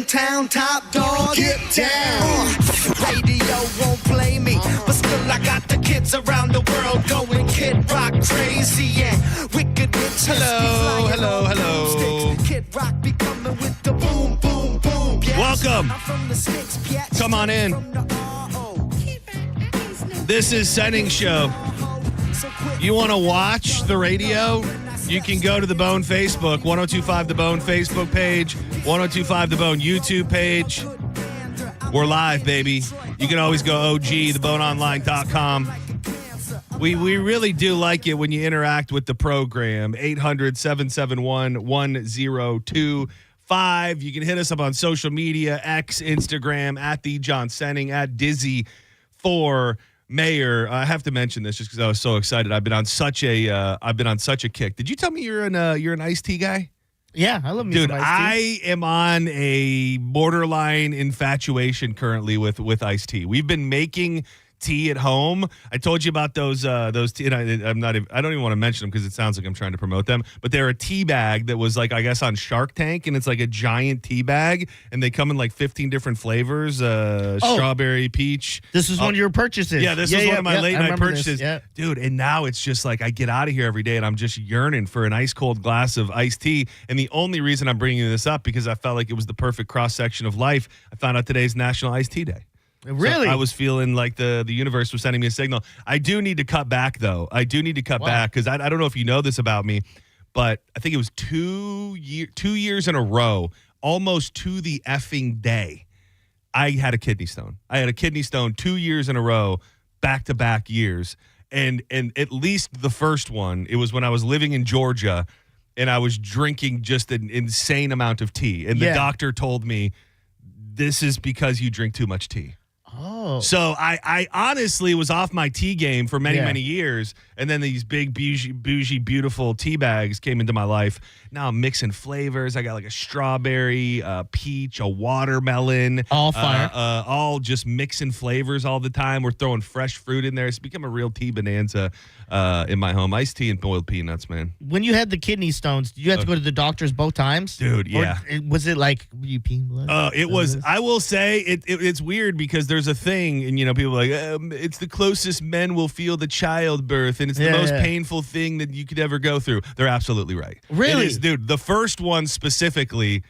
in town, top dog. Get down. Radio won't play me, but still I got the kids around the world going Kid Rock crazy and wicked bitches. Hello. Kid Rock be coming with the boom, boom, boom. Yes. Welcome. I'm from the sticks, yes. Come on in. From the RO. This is Senning Show. You want to watch the radio? You can go to the Bone Facebook, 1025 The Bone Facebook page, 1025 The Bone YouTube page. We're live, baby. You can always go OG, theboneonline.com. We really do like it when you interact with the program. 800-771-1025. You can hit us up on social media, X, Instagram, at the John Senning, at Dizzy for Mayor. I have to mention this just because I was so excited. I've been on such a kick. Did you tell me you're an iced tea guy? Yeah, I love me Dude, some iced tea. I am on a borderline infatuation currently with iced tea. We've been making tea at home. I told you about those tea, and I don't even want to mention them because it sounds like I'm trying to promote them, but they're a tea bag that was like, I guess, on Shark Tank, and it's like a giant tea bag, and they come in like 15 different flavors, strawberry, peach. This is one of your purchases. Yeah, this was one of my late night purchases. Yeah. Dude, and now it's just like I get out of here every day and I'm just yearning for an ice cold glass of iced tea. And the only reason I'm bringing this up because I felt like it was the perfect cross section of life. I found out today's National Iced Tea Day. Really? So I was feeling like the universe was sending me a signal. I do need to cut back, though. I do need to cut back because I don't know if you know this about me, but I think it was 2 years in a row, almost to the effing day, I had a kidney stone. I had a kidney stone 2 years in a row, back-to-back years. And at least the first one, it was when I was living in Georgia, and I was drinking just an insane amount of tea. And the doctor told me, this is because you drink too much tea. Oh. So I honestly was off my tea game for many years, and then these big bougie beautiful tea bags came into my life. Now I'm mixing flavors. I got like a strawberry, a peach, a watermelon. All fire. All just mixing flavors all the time. We're throwing fresh fruit in there. It's become a real tea bonanza in my home. Iced tea and boiled peanuts, man. When you had the kidney stones, did you have to go to the doctors both times? Dude, yeah. Or was it like, were you peeing blood? It was. I will say it's weird because there's a thing, and people are like, it's the closest men will feel to childbirth, and it's the most painful thing that you could ever go through. They're absolutely right. Really? It is, dude. The first one specifically,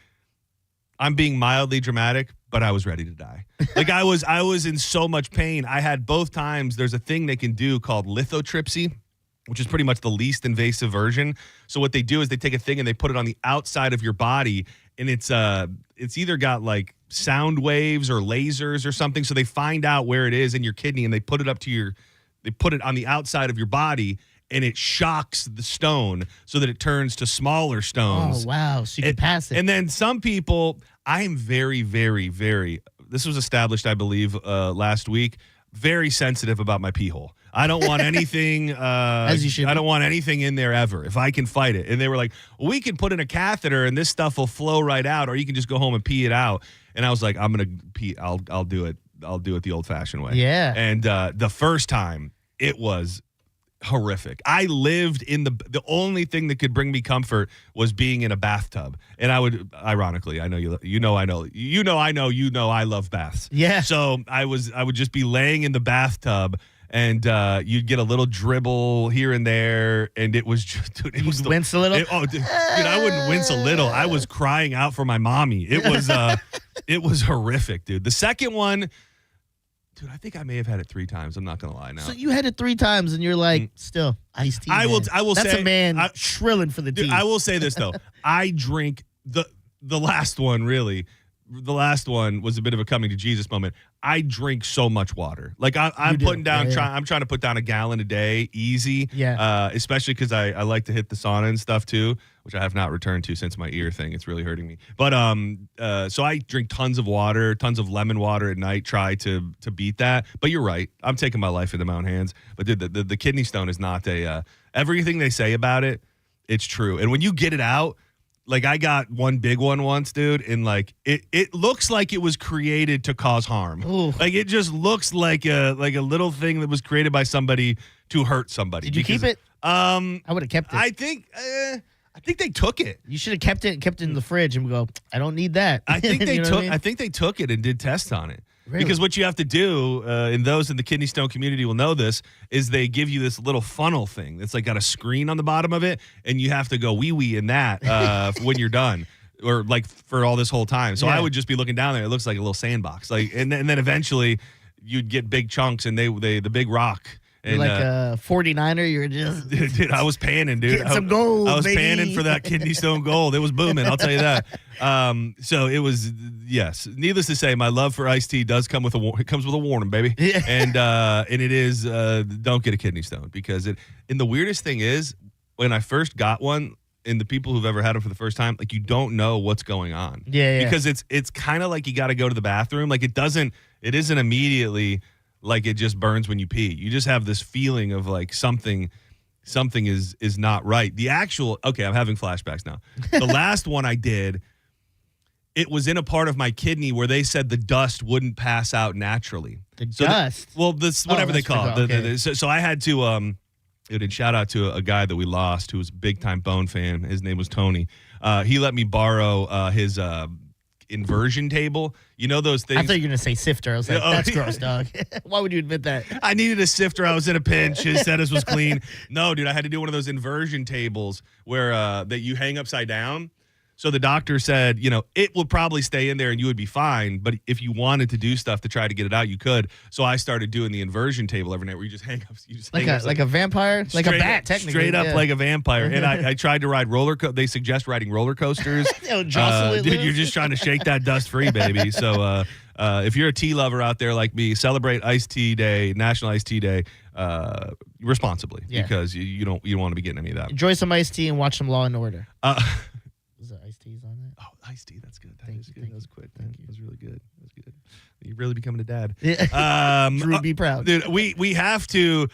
I'm being mildly dramatic, but I was ready to die. Like I was in so much pain. I had both times. There's a thing they can do called lithotripsy, which is pretty much the least invasive version. So what they do is they take a thing and they put it on the outside of your body, and it's either got like sound waves or lasers or something. So they find out where it is in your kidney and they put it on the outside of your body, and it shocks the stone so that it turns to smaller stones. Oh, wow. So you can pass it. And then some people, I am very, very, very, this was established, I believe, last week, very sensitive about my pee hole. I don't want anything. As you should. I don't want anything in there ever if I can fight it. And they were like, well, we can put in a catheter and this stuff will flow right out, or you can just go home and pee it out. And I was like, I'm gonna pee. I'll do it. I'll do it the old-fashioned way. Yeah. And the first time, it was horrific. I lived in the only thing that could bring me comfort was being in a bathtub. And I would, ironically, I know I love baths. Yeah. So I would just be laying in the bathtub, and you'd get a little dribble here and there, and it was just, dude, it was wince a little. Dude, I wouldn't wince a little. I was crying out for my mommy. It was it was horrific, dude. The second one, dude, I think I may have had it 3 times. I'm not gonna lie now. So you had it 3 times, and you're like, still iced tea. I will That's say, a man shrilling for the tea. Dude, I will say this though. I drink the last one really. The last one was a bit of a coming to Jesus moment. I drink so much water. Like I'm putting down, I'm trying to put down a gallon a day, easy. Yeah. Especially because I like to hit the sauna and stuff too, which I have not returned to since my ear thing. It's really hurting me. But so I drink tons of water, tons of lemon water at night. Try to beat that. But you're right. I'm taking my life into my own hands. But dude, the kidney stone is not everything they say about it. It's true. And when you get it out. Like I got one big one once, dude, and like it looks like it was created to cause harm. Ooh. Like it just looks like a little thing that was created by somebody to hurt somebody. Did you keep it? I would have kept it. I think I think they took it. You should have kept it in the fridge and we go, I don't need that. I think they You know took. what I mean? I think they took it and did tests on it. Really? Because what you have to do, and those in the kidney stone community will know this, is they give you this little funnel thing that's like got a screen on the bottom of it, and you have to go wee in that when you're done, or like for all this whole time. So Yeah. I would just be looking down there. It looks like a little sandbox, like, and then eventually you'd get big chunks, and they the big rock. You're And, like a 49er. You're just dude, I was panning, dude. Get some gold, I was baby. panning for that kidney stone gold. It was booming, I'll tell you that. So it was, yes. Needless to say, my love for iced tea does come with it comes with a warning, baby. Yeah. And it is don't get a kidney stone because it. And the weirdest thing is when I first got one, and the people who've ever had it for the first time, like you don't know what's going on. Yeah. Because it's kind of like you got to go to the bathroom. Like it isn't immediately. Like it just burns when you pee. You just have this feeling of like something is not right. The actual, okay, I'm having flashbacks now. The last one I did, it was in a part of my kidney where they said the dust wouldn't pass out naturally. The dust? This whatever they that's call it. okay. So I had to and shout out to a guy that we lost who was a big time Bone fan. His name was Tony. He let me borrow his inversion table. You know those things? I thought you were going to say sifter. I was like, that's gross, dog. Why would you admit that? I needed a sifter. I was in a pinch. His status was clean. No, dude, I had to do one of those inversion tables where that you hang upside down. So the doctor said, it will probably stay in there and you would be fine. But if you wanted to do stuff to try to get it out, you could. So I started doing the inversion table every night where you just hang up. Like a vampire? Like a bat, technically. Straight up like a vampire. And I tried to ride They suggest riding roller coasters. Jostle it dude, loose. you're just trying to shake that dust free, baby. So if you're a tea lover out there like me, celebrate Iced Tea Day, National Iced Tea Day, responsibly because you don't want to be getting any of that. Enjoy some iced tea and watch some Law and Order. Was there iced teas on it? Oh, iced tea, that's good. Thank you. That was quick. That was really good. That was good. You're really becoming a dad. Yeah. Drew, be proud. Dude, we have to.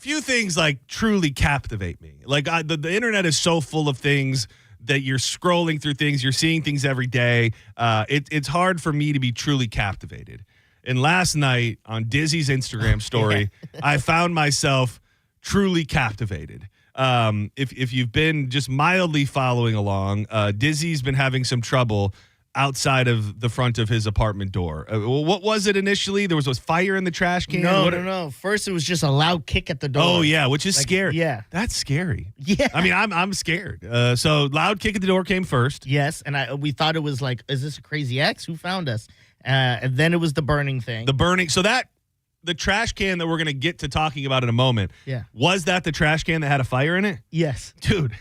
Few things like truly captivate me. Like the internet is so full of things that you're scrolling through things, you're seeing things every day. It's hard for me to be truly captivated. And last night on Dizzy's Instagram story, I found myself truly captivated. If you've been just mildly following along, Dizzy's been having some trouble outside of the front of his apartment door. What was it initially? There was a fire in the trash can? No. First, it was just a loud kick at the door. Oh, yeah, which is scary. Yeah. That's scary. Yeah. I mean, I'm scared. So loud kick at the door came first. Yes, and we thought it was like, is this a crazy ex? Who found us? And then it was the burning thing. The trash can that we're going to get to talking about in a moment. Yeah. Was that the trash can that had a fire in it? Yes. Dude.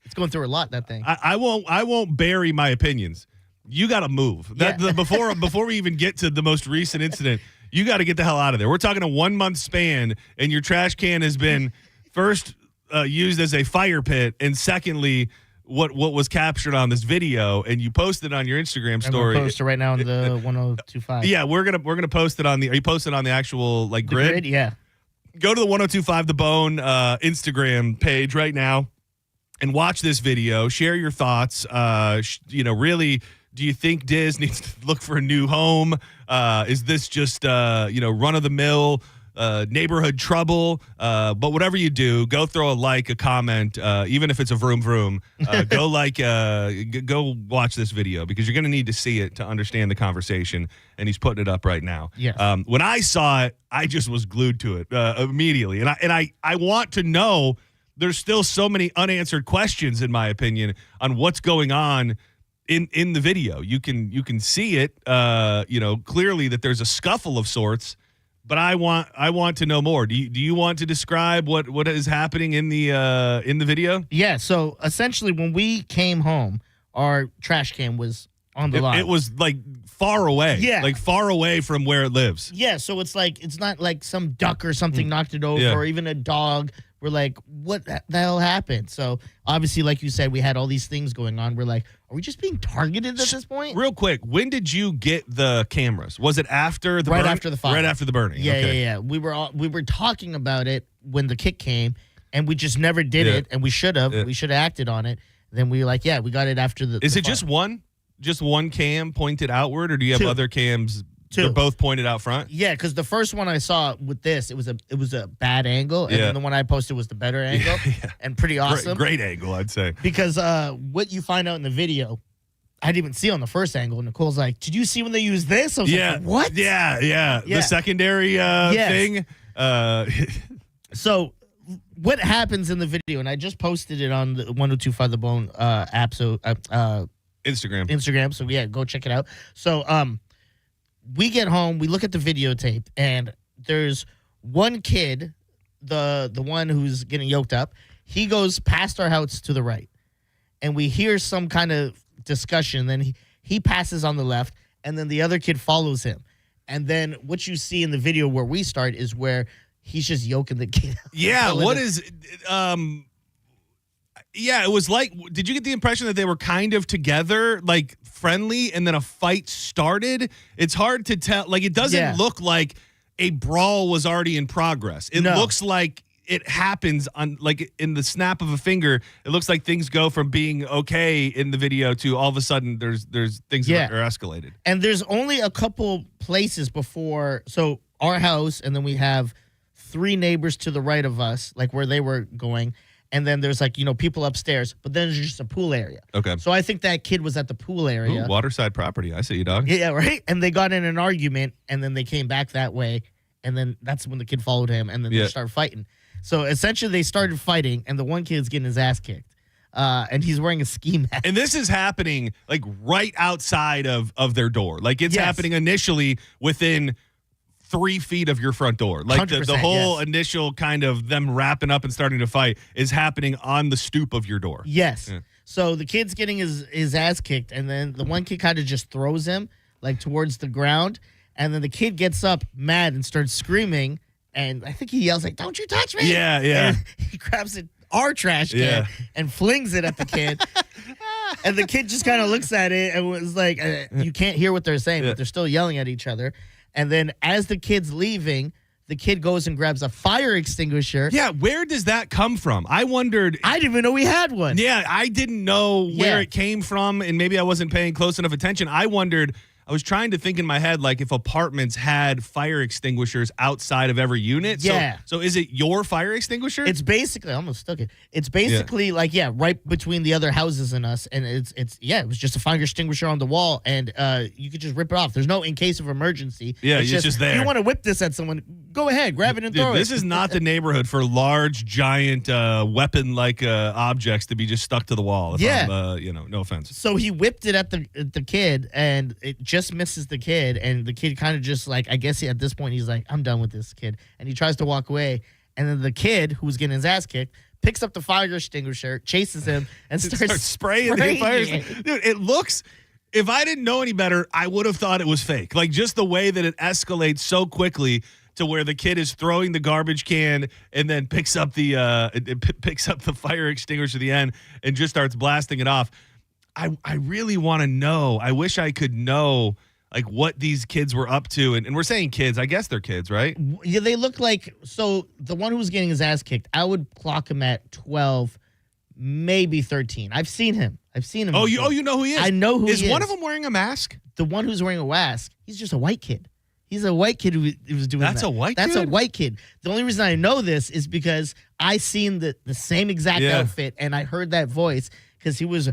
It's going through a lot, that thing. I won't bury my opinions. You got to move. Before we even get to the most recent incident, you got to get the hell out of there. We're talking a 1 month span, and your trash can has been first used as a fire pit, and secondly, what was captured on this video, and you posted on your Instagram story. I'm gonna post it right now on the 1025. Yeah, we're gonna post it on the. Are you posting on the actual like The grid? grid? Yeah. Go to the 1025 The Bone Instagram page right now and watch this video. Share your thoughts. Really, do you think Diz needs to look for a new home? Is this just run of the mill neighborhood trouble? But whatever you do, go throw a like, a comment, even if it's a vroom vroom. Go watch this video because you're gonna need to see it to understand the conversation. And he's putting it up right now. Yes. When I saw it, I just was glued to it immediately, and I want to know. There's still so many unanswered questions, in my opinion, on what's going on in the video. You can see it, clearly that there's a scuffle of sorts. But I want to know more. Do you want to describe what is happening in the video? Yeah. So essentially, when we came home, our trash can was on the line. It was like far away. Yeah. Like far away from where it lives. Yeah. So it's not like some duck or something knocked it over, or even a dog. We're like, what the hell happened? So obviously, like you said, we had all these things going on. We're like, are we just being targeted at this point? Real quick, when did you get the cameras? Was it after the right after the fire? Right after the burning. Yeah, okay. yeah. We were talking about it when the kick came, and we just never did it, and we should have. We should have acted on it. Then we were like, we got it after the. Is the it fire. just one? Just one cam pointed outward, or do you have Two. other cams? They're both pointed out front. Yeah, because the first one I saw with this, it was a bad angle, and then the one I posted was the better angle, and pretty awesome. Great angle, I'd say. Because what you find out in the video, I didn't even see on the first angle. Nicole's like, "Did you see when they used this?" I was like, "What?" Yeah. The secondary thing. So what happens in the video, and I just posted it on the 1025 The Bone app, so Instagram. So yeah, go check it out. So we get home, we look at the videotape, and there's one kid, the one who's getting yoked up. He goes past our house to the right, and we hear some kind of discussion. Then he passes on the left, and then the other kid follows him. And then what you see in the video where we start is where he's just yoking the kid. Yeah, what is it was like, did you get the impression that they were kind of together, like friendly, and then a fight started? It's hard to tell. Like, it doesn't look like a brawl was already in progress. It looks like it happens on, like, in the snap of a finger. It looks like things go from being okay in the video to all of a sudden there's things that are escalated. And there's only a couple places before. So our house, and then we have 3 neighbors to the right of us, like where they were going. And then there's, like, people upstairs, but then there's just a pool area. Okay. So I think that kid was at the pool area. Ooh, waterside property. I see you, dog. Yeah, right? And they got in an argument, and then they came back that way. And then that's when the kid followed him, and then they started fighting. So essentially they started fighting, and the one kid's getting his ass kicked. And he's wearing a ski mask. And this is happening, like, right outside of their door. Like, it's happening initially within 3 feet of your front door. Like, the whole initial kind of them wrapping up and starting to fight is happening on the stoop of your door. Yes. Yeah. So the kid's getting his ass kicked, and then the one kid kind of just throws him, like, towards the ground. And then the kid gets up mad and starts screaming. And I think he yells, like, "Don't you touch me!" Yeah. And he grabs our trash can and flings it at the kid. And the kid just kind of looks at it and was like, you can't hear what they're saying, but they're still yelling at each other. And then as the kid's leaving, the kid goes and grabs a fire extinguisher. Yeah, where does that come from? I wondered. I didn't even know we had one. Yeah, I didn't know where it came from, and maybe I wasn't paying close enough attention. I was trying to think in my head, like, if apartments had fire extinguishers outside of every unit. Yeah. So is it your fire extinguisher? It's basically, I almost stuck it. It's basically right between the other houses and us. And it was just a fire extinguisher on the wall, and you could just rip it off. There's no in case of emergency. Yeah, it's just there. If you want to whip this at someone, go ahead, grab it and throw it. This is not the neighborhood for large, giant, weapon-like objects to be just stuck to the wall. No offense. So he whipped it at the kid, and it just misses the kid, and the kid kind of just, like, I guess at this point he's like, "I'm done with this kid," and he tries to walk away, and then the kid who's getting his ass kicked picks up the fire extinguisher, chases him, and starts spraying the fire. Dude, it looks. If I didn't know any better, I would have thought it was fake. Like, just the way that it escalates so quickly to where the kid is throwing the garbage can and then picks up the fire extinguisher at the end and just starts blasting it off. I really want to know. I wish I could know, like, what these kids were up to. And we're saying kids. I guess they're kids, right? Yeah, they look like, so the one who was getting his ass kicked, I would clock him at 12, maybe 13. I've seen him. Oh, you know who he is? I know who he is. Is one of them wearing a mask? The one who's wearing a mask, he's just a white kid. He's a white kid who was doing that. That's a white kid? That's a white kid. The only reason I know this is because I seen the same exact outfit, and I heard that voice because he was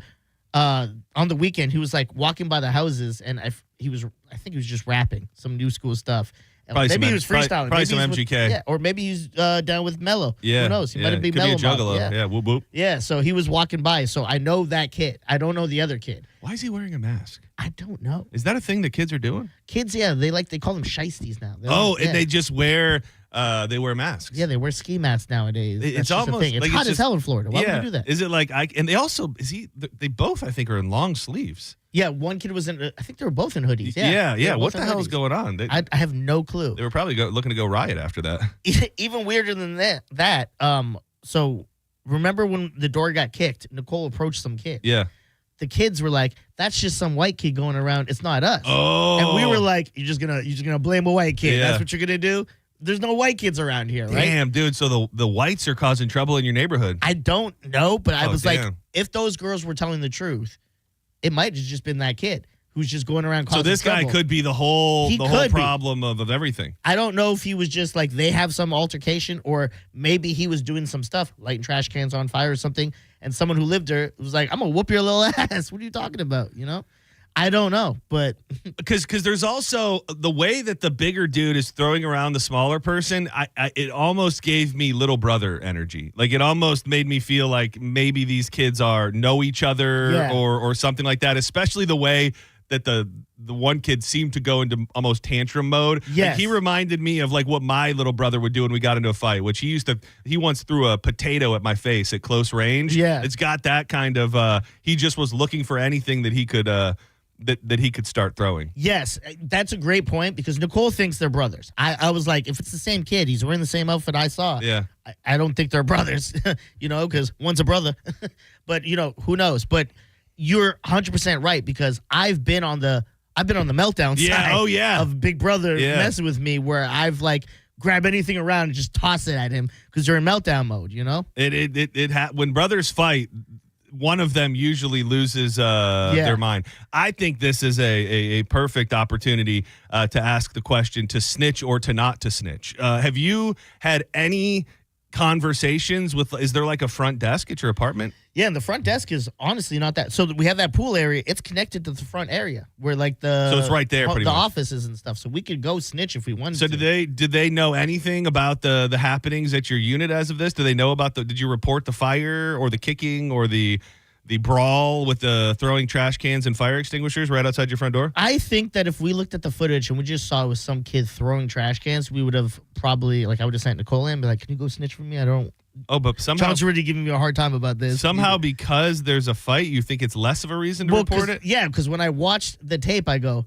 on the weekend. He was, like, walking by the houses, and I think he was just rapping some new school stuff. Maybe he was freestyling. Probably some MGK. Or maybe he's down with Mello. Yeah. Who knows? He might be Could Mello. Be a juggalo. Yeah, whoop whoop. Yeah, so he was walking by. So I know that kid. I don't know the other kid. Why is he wearing a mask? I don't know. Is that a thing that kids are doing? Kids, they call them shiesties now. And they just wear masks. Yeah, they wear ski masks nowadays. It's almost thing. It's like hot as hell in Florida. Why would they do that? Is it like and they also they both, I think, are in long sleeves. Yeah, one kid was in. I think they were both in hoodies. Yeah. What the hell is going on? I have no clue. They were probably looking to go riot after that. Even weirder than that. So remember when the door got kicked? Nicole approached some kid. Yeah. The kids were like, "That's just some white kid going around. It's not us." Oh. And we were like, "You're just gonna blame a white kid? That's what you're gonna do?" There's no white kids around here, right? Damn, dude. So the whites are causing trouble in your neighborhood. I don't know, but I was like, if those girls were telling the truth, it might have just been that kid. who's just going around So causing this guy trouble. could be the whole He could be. problem of everything. I don't know if he was just like they have some altercation, or maybe he was doing some stuff, lighting trash cans on fire or something, and someone who lived there was like, I'm going to whoop your little ass. What are you talking about, you know? I don't know, but Because there's also the way that the bigger dude is throwing around the smaller person. It almost gave me little brother energy. Like it almost made me feel like maybe these kids know each other or something like that. Especially the way that the one kid seemed to go into almost tantrum mode. Yes. Like he reminded me of like what my little brother would do when we got into a fight, which he once threw a potato at my face at close range. Yeah. It's got that kind of he just was looking for anything that he could that he could start throwing. yes, that's a great point because Nicole thinks they're brothers. I was like, if it's the same kid, he's wearing the same outfit I saw. Yeah. I don't think they're brothers, you know, because one's a brother. But, you know, who knows? But you're 100% right because I've been on the meltdown side of Big Brother messing with me where I've like grab anything around and just toss it at him because they're in meltdown mode, you know? When brothers fight, one of them usually loses their mind. I think this is a perfect opportunity to ask the question to snitch or to not to snitch. Have you had any conversations is there like a front desk at your apartment? Yeah, and the front desk is honestly not that. So we have that pool area. It's connected to the front area where like so it's right there, pretty the much. offices and stuff. So we could go snitch if we wanted. So to. did they know anything about the happenings at your unit as of this? Do they know about did you report the fire or the kicking or the brawl with the throwing trash cans and fire extinguishers right outside your front door? I think that if we looked at the footage and we just saw it was some kid throwing trash cans, we would have probably I would have sent Nicole in and be like, can you go snitch for me? I don't. Oh, but somehow John's already giving me a hard time about this. Somehow, because there's a fight, you think it's less of a reason to report it? Yeah, because when I watched the tape, I go,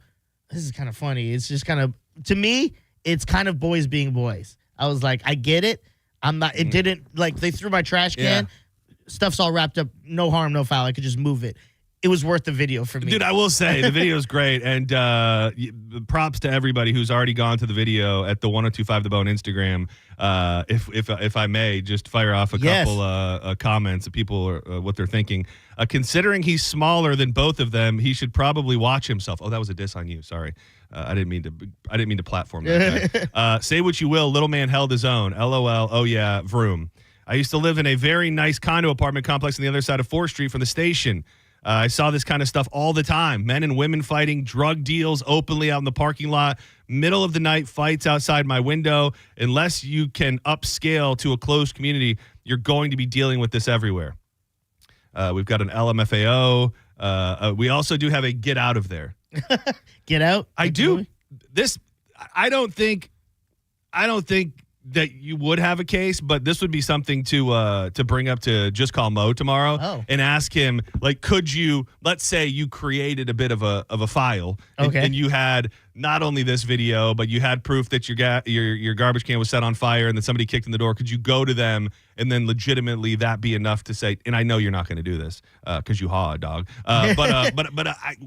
this is kind of funny. It's just kind of, to me, it's kind of boys being boys. I was like, I get it. I'm not, it didn't, like, they threw my trash can. Stuff's all wrapped up. No harm, no foul. I could just move it. It was worth the video for me. Dude, I will say the video is great, and props to everybody who's already gone to the video at the 1025 The Bone Instagram. If I may, just fire off a couple comments of people what they're thinking. Considering he's smaller than both of them, he should probably watch himself. Oh, that was a diss on you. Sorry, I didn't mean to platform that guy. Say what you will. Little man held his own. LOL. Oh yeah, vroom. I used to live in a very nice condo apartment complex on the other side of 4th Street from the station. I saw this kind of stuff all the time. Men and women fighting, drug deals openly out in the parking lot, middle of the night fights outside my window. Unless you can upscale to a closed community, you're going to be dealing with this everywhere. We've got an LMFAO. We also do have a get out of there. Get out? I do. This, I don't think that you would have a case, but this would be something to bring up to Just Call Mo tomorrow and ask him, like, could you, let's say you created a bit of a file and you had not only this video, but you had proof that your garbage can was set on fire and then somebody kicked in the door. Could you go to them and then legitimately that be enough to say, and I know you're not going to do this because you haw, dog.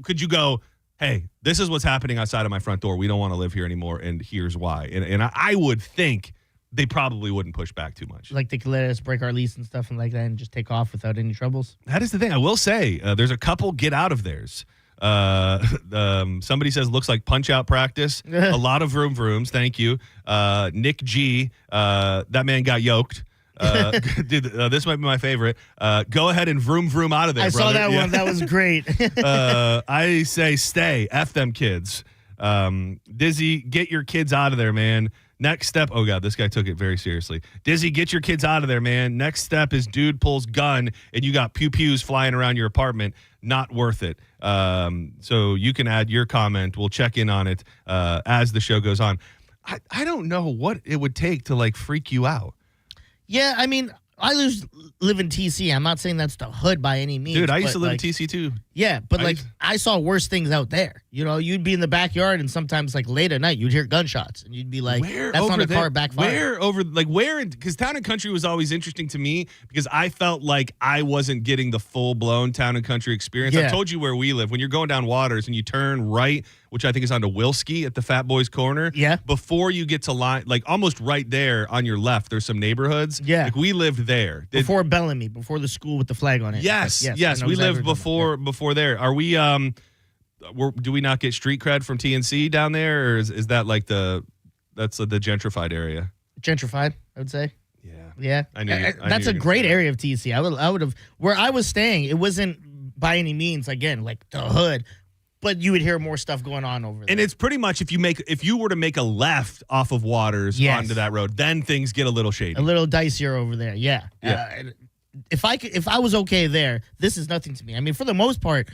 Could you go, hey, this is what's happening outside of my front door. We don't want to live here anymore, and here's why. And I would think they probably wouldn't push back too much. Like they could let us break our lease and stuff and like that and just take off without any troubles. That is the thing. I will say there's a couple get out of theirs. Somebody says looks like punch out practice. A lot of vroom vrooms. Thank you. Nick G. That man got yoked. Dude, this might be my favorite. Go ahead and vroom vroom out of there. I saw that one. That was great. I say stay. F them kids. Dizzy, get your kids out of there, man. Next step. Oh, God, this guy took it very seriously. Dizzy, get your kids out of there, man. Next step is dude pulls gun and you got pew-pews flying around your apartment. Not worth it. So you can add your comment. We'll check in on it as the show goes on. I don't know what it would take to, like, freak you out. Yeah, I mean, I live in TC. I'm not saying that's the hood by any means. Dude, I used to live in TC too. Yeah, but I saw worse things out there. You know, you'd be in the backyard and sometimes like late at night you'd hear gunshots and you'd be like, that's not a car backfire. Because Town and Country was always interesting to me because I felt like I wasn't getting the full blown Town and Country experience. Yeah. I told you where we live. When you're going down Waters and you turn right, which I think is onto Wilski at the Fat Boys Corner. Yeah. Before you get to line, like almost right there on your left, there's some neighborhoods. Yeah. Like we lived there. Before Bellamy, before the school with the flag on it. Yes. We lived before there. Are we do we not get street cred from TNC down there, or is that like that's the gentrified area? Gentrified, I would say. Yeah. Yeah. I knew that's a great area of TNC. I would have, where I was staying, it wasn't by any means, again, like the hood, but you would hear more stuff going on over there. And it's pretty much if you were to make a left off of Waters onto that road, then things get a little shady. A little dicier over there. Yeah. If I was okay there, this is nothing to me. I mean, for the most part,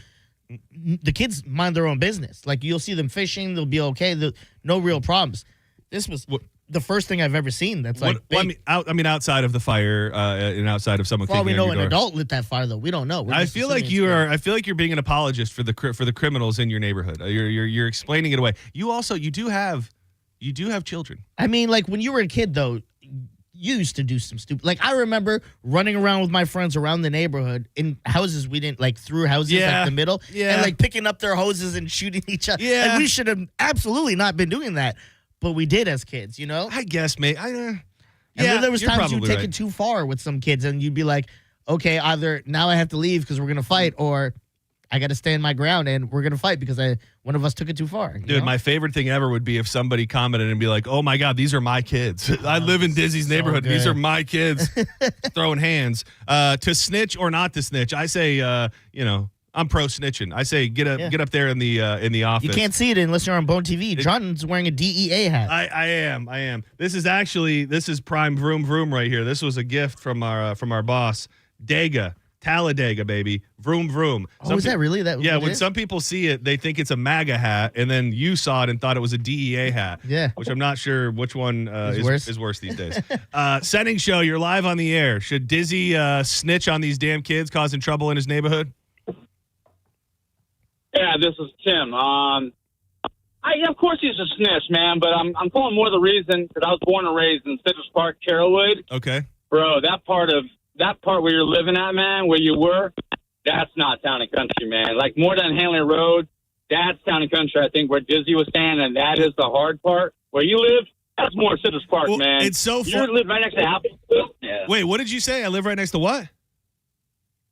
the kids mind their own business. Like, you'll see them fishing, they'll be okay. No real problems. This was the first thing I've ever seen that's like big. I mean, outside of the fire and outside of someone. Well, we kicking know on an your door. adult lit that fire though. We don't know. I feel like I feel like you're being an apologist for the criminals in your neighborhood. You're explaining it away. You do have children. I mean, like, when you were a kid though, you used to do some stupid. Like, I remember running around with my friends around the neighborhood in houses we didn't, like, through houses like the middle, and like picking up their hoses and shooting each other. Yeah, and we should have absolutely not been doing that, but we did as kids, you know. I guess, mate. And then there was times you'd take it too far with some kids, and you'd be like, okay, either now I have to leave because we're gonna fight, or I got to stand my ground and we're gonna fight because one of us took it too far. Dude, my favorite thing ever would be if somebody commented and be like, "Oh my God, these are my kids. I live in Dizzy's neighborhood. good. These are my kids." Throwing hands. To snitch or not to snitch, I say, I'm pro snitching. I say get up there in the office. You can't see it unless you're on Bone TV. John's wearing a DEA hat. I am. This is prime vroom vroom right here. This was a gift from our boss, Dega. Talladega, baby. Vroom, vroom. Is that really that? Yeah, when some people see it, they think it's a MAGA hat, and then you saw it and thought it was a DEA hat. Yeah. Which I'm not sure which one is worse these days. Senning Show, you're live on the air. Should Dizzy snitch on these damn kids causing trouble in his neighborhood? Yeah, this is Tim. Of course he's a snitch, man, but I'm calling more the reason because I was born and raised in Citrus Park, Carrollwood. Okay. Bro, that part where you're living at, man, where you were, that's not town and country, man. Like, more than Hanley Road, that's town and country, I think, where Dizzy was staying, and that is the hard part. Where you live, that's more Citrus Park, man. It's so You live right next to Applebee's. Yeah. Wait, what did you say? I live right next to what?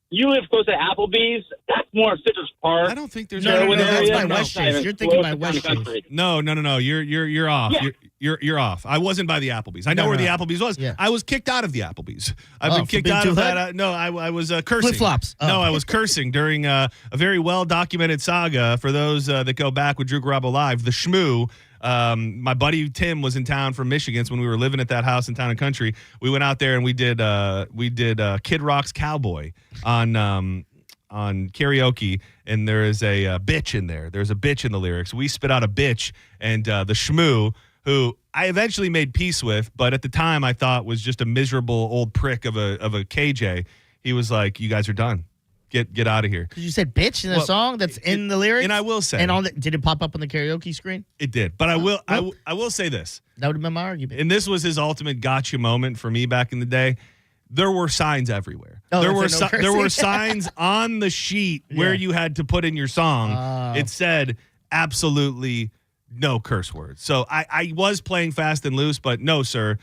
You live close to Applebee's. That's more Citrus Park. I don't think there's No, that's by West Chase. You're thinking by West Chase. No. You're off. Yeah. You're off. I wasn't by the Applebee's. I know where the Applebee's was. Yeah. I was kicked out of the Applebee's. I've been kicked being out too of hood? that. No, I was cursing. Flip-flops. Oh. No, I was cursing during a very well documented saga. For those that go back with Drew Garabo Live, the Shmoo. My buddy Tim was in town from Michigan when we were living at that house in Town and Country. We went out there and we did Kid Rock's Cowboy on karaoke, and there is a bitch in there. There's a bitch in the lyrics. We spit out a bitch, and the Shmoo, who I eventually made peace with, but at the time I thought was just a miserable old prick of a KJ. He was like, "You guys are done. Get out of here." Because you said bitch in the song that's in the lyrics? And I will say. And did it pop up on the karaoke screen? It did. But I will say this. That would have been my argument. And this was his ultimate gotcha moment for me back in the day. There were signs everywhere. Oh, there there were signs on the sheet where you had to put in your song. It said absolutely no curse words. So I was playing fast and loose, but no, sir.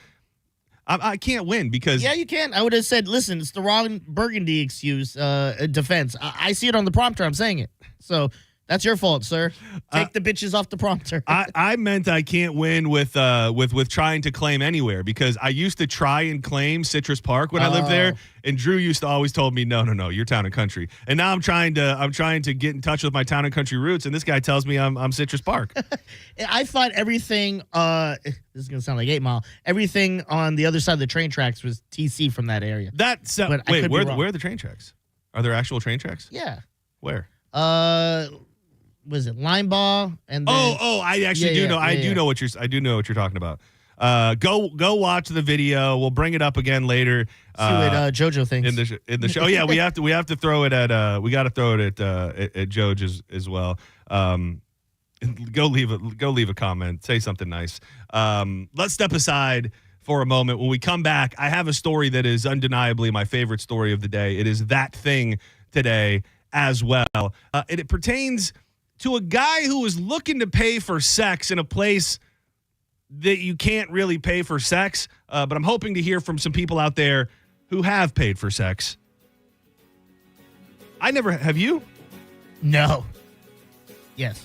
I can't win because... Yeah, you can. I would have said, listen, it's the Ron Burgundy excuse, defense. I see it on the prompter. I'm saying it. So that's your fault, sir. Take the bitches off the prompter. I meant I can't win with trying to claim anywhere, because I used to try and claim Citrus Park when I lived there, and Drew used to always told me, no, you're Town and Country. And now I'm trying to get in touch with my Town and Country roots, and this guy tells me I'm Citrus Park. I thought everything, this is going to sound like 8 Mile, everything on the other side of the train tracks was TC from that area. Wait, where are the train tracks? Are there actual train tracks? Yeah. Where? Was it Limeball? And then, I actually do know. I do know what you're talking about. Go watch the video. We'll bring it up again later. See what JoJo thinks in the show. Oh yeah, we have to throw it at we got to throw it at JoJo as well. Go leave a comment. Say something nice. Let's step aside for a moment. When we come back, I have a story that is undeniably my favorite story of the day. It is that thing today as well. And it pertains to a guy who was looking to pay for sex in a place that you can't really pay for sex. But I'm hoping to hear from some people out there who have paid for sex. I never have. You? No. Yes.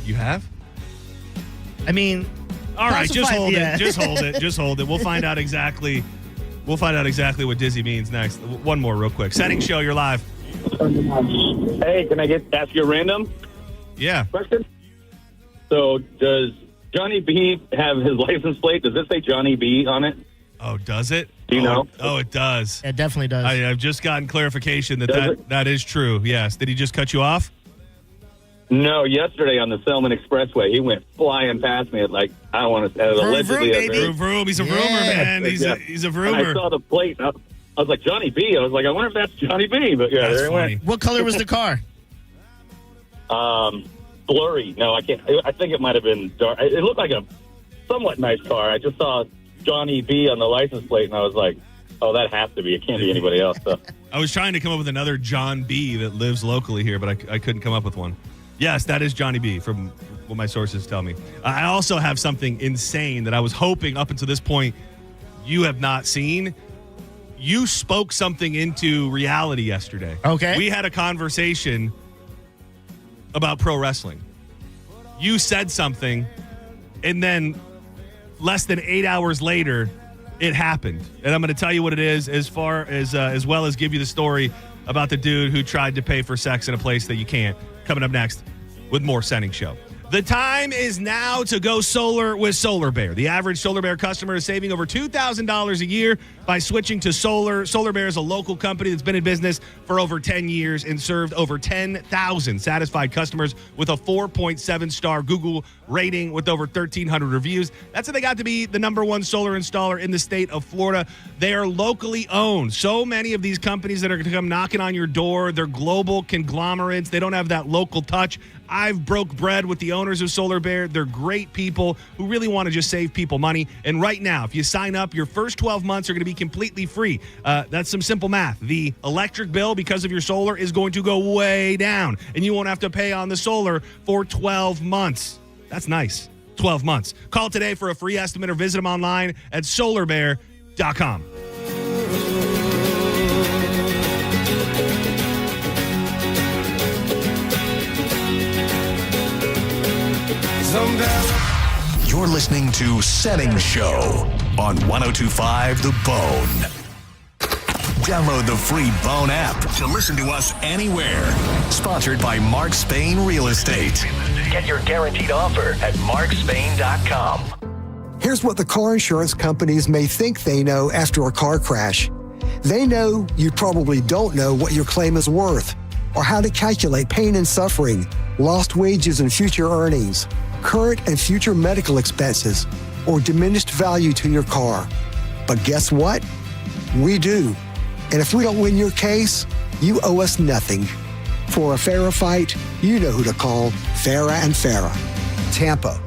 You have? I mean, all right, just hold yeah. it. Just hold it. We'll find out exactly what dizzy means next. One more real quick. Senning Show, you're live. Hey, can I ask you a random Yeah. question? So, does Johnny B have his license plate? Does it say Johnny B on it? Oh, does it? Do you know? Oh, it does. It definitely does. I've just gotten clarification Does that it? that is true. Yes. Did he just cut you off? No, yesterday on the Selman Expressway, he went flying past me at I don't want to, allegedly. Vroom, vroom. He's a Yeah. vroomer, man. He's a And I vroomer. saw the plate. And I was like, Johnny B. I was like, I wonder if that's Johnny B. But yeah, That's there he funny. went. What color was the car? Blurry. No, I can't. I think it might have been dark. It looked like a somewhat nice car. I just saw Johnny B on the license plate, and I was like, oh, that has to be. It can't be anybody else. So. I was trying to come up with another John B that lives locally here, but I couldn't come up with one. Yes, that is Johnny B from what my sources tell me. I also have something insane that I was hoping up until this point you have not seen. You spoke something into reality yesterday. Okay. We had a conversation about pro wrestling. You said something, and then less than 8 hours later, it happened. And I'm going to tell you what it is as well as give you the story about the dude who tried to pay for sex in a place that you can't. Coming up next with more Senning Show. The time is now to go solar with Solar Bear. The average Solar Bear customer is saving over $2,000 a year by switching to solar. Solar Bear is a local company that's been in business for over 10 years and served over 10,000 satisfied customers with a 4.7-star Google rating with over 1,300 reviews. That's how they got to be the #1 solar installer in the state of Florida. They are locally owned. So many of these companies that are going to come knocking on your door, they're global conglomerates. They don't have that local touch. I've broke bread with the owners of Solar Bear. They're great people who really want to just save people money. And right now, if you sign up, your first 12 months are going to be completely free. That's some simple math. The electric bill, because of your solar, is going to go way down. And you won't have to pay on the solar for 12 months. That's nice. 12 months. Call today for a free estimate or visit them online at solarbear.com. You're listening to Senning Show on 102.5 The Bone. Download the free Bone app to listen to us anywhere. Sponsored by Mark Spain Real Estate. Get your guaranteed offer at markspain.com. Here's what the car insurance companies may think they know after a car crash. They know you probably don't know what your claim is worth, or how to calculate pain and suffering, lost wages and future earnings, current and future medical expenses, or diminished value to your car. But guess what? We do. And if we don't win your case, you owe us nothing. For a fairer fight, you know who to call. Farah and Farah. Tampa.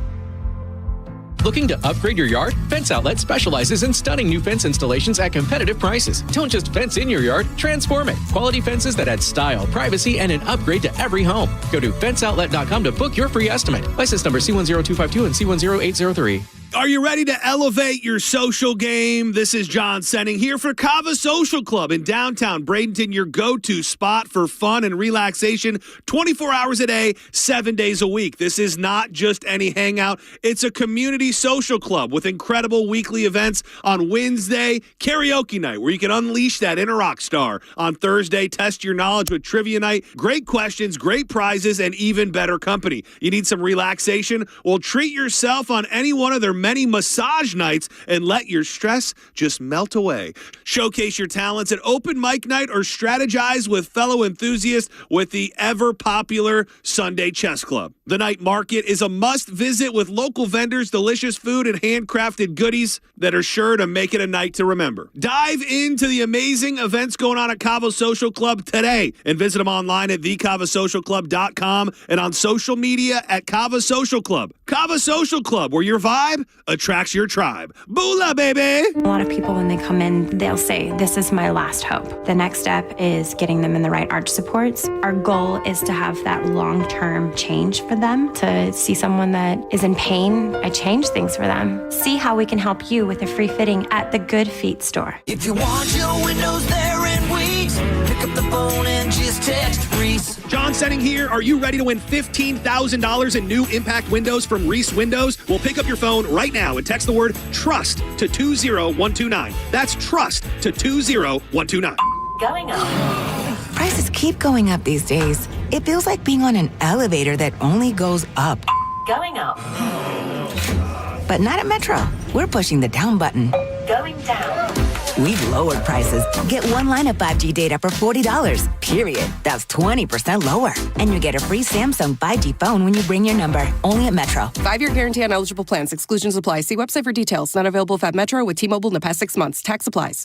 Looking to upgrade your yard? Fence Outlet specializes in stunning new fence installations at competitive prices. Don't just fence in your yard, transform it. Quality fences that add style, privacy, and an upgrade to every home. Go to fenceoutlet.com to book your free estimate. License number C10252 and C10803. Are you ready to elevate your social game? This is John Senning here for Cava Social Club in downtown Bradenton, your go-to spot for fun and relaxation 24 hours a day, 7 days a week. This is not just any hangout. It's a community social club with incredible weekly events on Wednesday, karaoke night, where you can unleash that inner rock star. On Thursday, test your knowledge with trivia night, great questions, great prizes, and even better company. You need some relaxation? Well, treat yourself on any one of their many massage nights and let your stress just melt away. Showcase your talents at open mic night or strategize with fellow enthusiasts with the ever-popular Sunday Chess Club. The night market is a must-visit with local vendors, delicious food, and handcrafted goodies that are sure to make it a night to remember. Dive into the amazing events going on at Cava Social Club today and visit them online at thecavasocialclub.com and on social media at Cava Social Club. Cava Social Club, where your vibe attracts your tribe. Boola, baby! A lot of people, when they come in, they'll say, this is my last hope. The next step is getting them in the right arch supports. Our goal is to have that long-term change for them. To see someone that is in pain, I change things for them. See how we can help you with a free fitting at the Good Feet store. If you want your windows there in weeks, pick up the phone and just text Reese. John Senning here. Are you ready to win $15,000 in new impact windows from Reese Windows? Well, pick up your phone right now and text the word TRUST to 20129. That's TRUST to 20129. Going up. Prices keep going up these days. It feels like being on an elevator that only goes up. Going up. But not at Metro. We're pushing the down button. Going down. We've lowered prices. Get one line of 5G data for $40, period. That's 20% lower. And you get a free Samsung 5G phone when you bring your number. Only at Metro. 5-year guarantee on eligible plans. Exclusions apply. See website for details. Not available at Metro with T-Mobile in the past 6 months. Tax applies.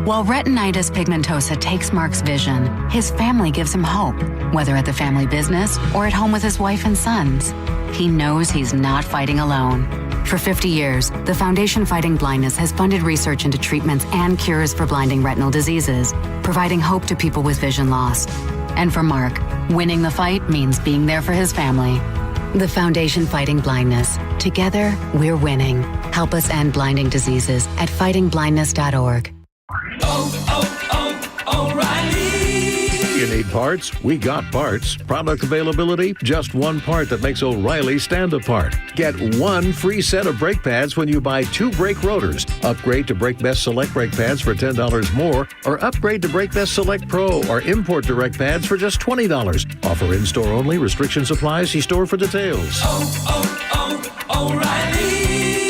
While retinitis pigmentosa takes Mark's vision, his family gives him hope, whether at the family business or at home with his wife and sons. He knows he's not fighting alone. For 50 years, the Foundation Fighting Blindness has funded research into treatments and cures for blinding retinal diseases, providing hope to people with vision loss. And for Mark, winning the fight means being there for his family. The Foundation Fighting Blindness. Together, we're winning. Help us end blinding diseases at fightingblindness.org. O'Reilly. You need parts? We got parts. Product availability? Just one part that makes O'Reilly stand apart. Get one free set of brake pads when you buy 2 brake rotors. Upgrade to Brake Best Select brake pads for $10 more, or upgrade to Brake Best Select Pro or Import Direct pads for just $20. Offer in-store only. Restrictions apply. See store for details. O'Reilly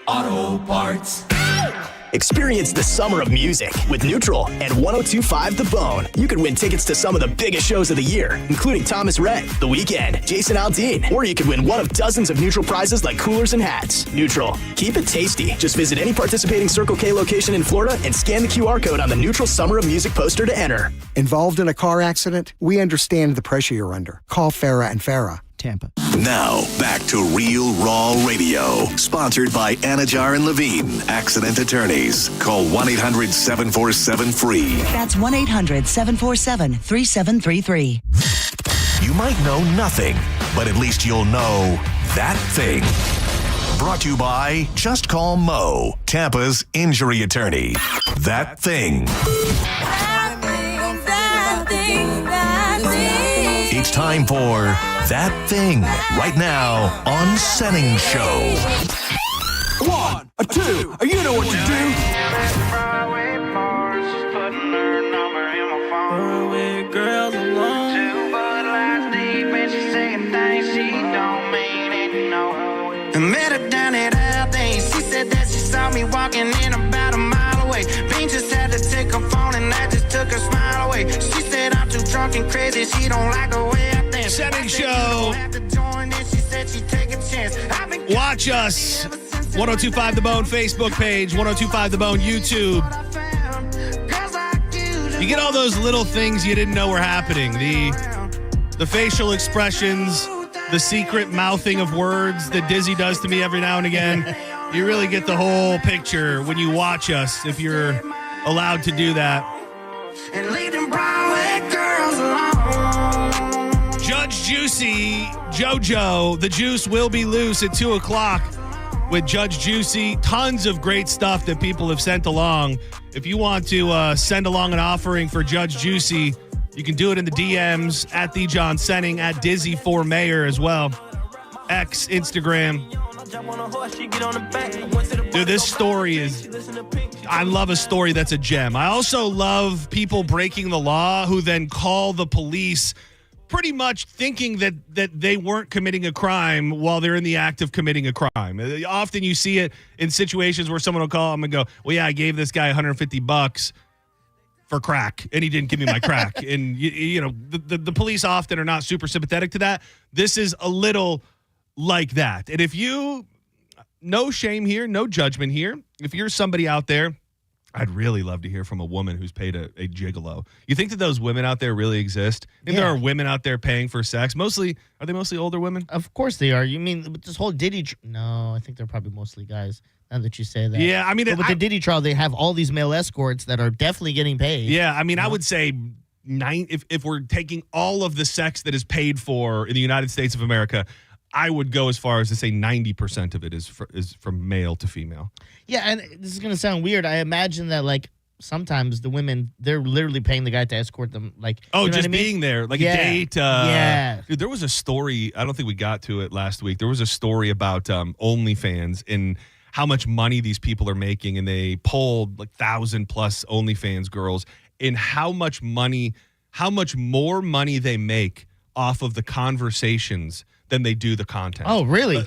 Auto Parts. Experience the summer of music with Neutral and 102.5 The Bone. You could win tickets to some of the biggest shows of the year, including Thomas Rhett, The Weeknd, Jason Aldean, or you could win one of dozens of Neutral prizes like coolers and hats. Neutral. Keep it tasty. Just visit any participating Circle K location in Florida and scan the QR code on the Neutral Summer of Music poster to enter. Involved in a car accident? We understand the pressure you're under. Call Farah and Farah. Tampa. Now, back to Real Raw Radio. Sponsored by Anajar and Levine, accident attorneys. Call 1-800-747-FREE. That's 1-800-747-3733. You might know nothing, but at least you'll know that thing. Brought to you by Just Call Mo, Tampa's injury attorney. That thing. It's time for That Thing, right now on Senning Show. 1, 2, you know what to do. Girls alone. 2 Bud Lights deep and she's saying things she don't mean it, no. I met her down at Aldean. She said that she saw me walking in about a mile away. Bean just had to take her phone and I just took her smile away. She said I'm too drunk and crazy. She don't like the way I think. Senning Show. Watch us. 102.5 The Bone Facebook page, 102.5 The Bone YouTube. You get all those little things you didn't know were happening. The facial expressions, the secret mouthing of words that Dizzy does to me every now and again. You really get the whole picture when you watch us, if you're allowed to do that. And lead them Broadway girls alone. Judge Juicy, JoJo, the juice will be loose at 2 o'clock with Judge Juicy. Tons of great stuff that people have sent along. If you want to send along an offering for Judge Juicy, you can do it in the DMs at the John Senning, at Dizzy for Mayor as well. X, Instagram. Dude, this story is, I love a story that's a gem. I also love people breaking the law who then call the police pretty much thinking that they weren't committing a crime while they're in the act of committing a crime. Often you see it in situations where someone will call them and go, well, yeah, I gave this guy $150 for crack and he didn't give me my crack. And you know, the police often are not super sympathetic to that. This is a little like that. And if you, no shame here, no judgment here. If you're somebody out there, I'd really love to hear from a woman who's paid a gigolo. You think that those women out there really exist? And there are women out there paying for sex. Are they mostly older women? Of course they are. You mean this whole Diddy? No, I think they're probably mostly guys. Now that you say that. Yeah, I mean, but with the Diddy trial, they have all these male escorts that are definitely getting paid. Yeah, I mean, I would say if we're taking all of the sex that is paid for in the United States of America, I would go as far as to say 90% of it is from male to female. Yeah, and this is going to sound weird. I imagine that, like, sometimes the women, they're literally paying the guy to escort them. Like, oh, you know just what I mean? being there, like Yeah. a date. Yeah. Dude, there was a story. I don't think we got to it last week. There was a story about OnlyFans and how much money these people are making, and they polled like 1,000+ OnlyFans girls and how much more money they make off of the conversations than they do the content. Oh, really?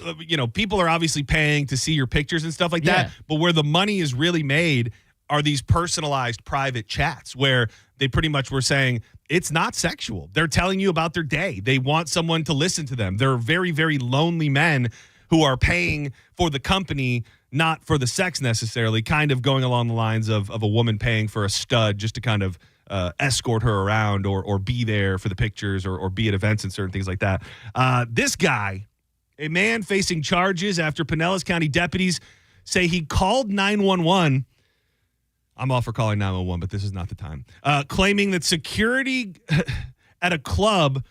People are obviously paying to see your pictures and stuff like Yeah. that, but where the money is really made are these personalized private chats where they pretty much were saying it's not sexual. They're telling you about their day. They want someone to listen to them. They're very, very lonely men who are paying for the company, not for the sex necessarily, kind of going along the lines of a woman paying for a stud just to kind of escort her around or be there for the pictures or be at events and certain things like that. This guy, a man facing charges after Pinellas County deputies say he called 911. I'm all for calling 911, but this is not the time. Claiming that security at a club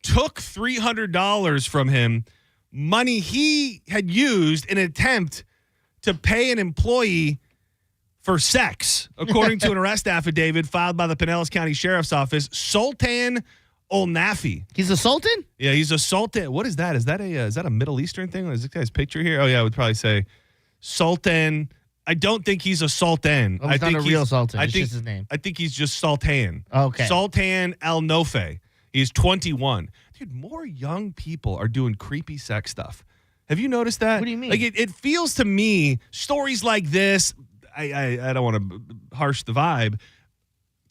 took $300 from him, money he had used in an attempt to pay an employee for sex, according to an arrest affidavit filed by the Pinellas County Sheriff's Office. Sultan Olnafi. He's a sultan? Yeah, he's a sultan. What is that? Is that a Middle Eastern thing? Is this guy's picture here? Oh yeah, I would probably say Sultan. I don't think he's a sultan. Oh, he's not a real sultan. I It's think just his name. I think he's just Sultan. Okay. Sultan Al Nofe. He's 21. Dude, more young people are doing creepy sex stuff. Have you noticed that? What do you mean? Like it feels to me, stories like this, I don't want to harsh the vibe.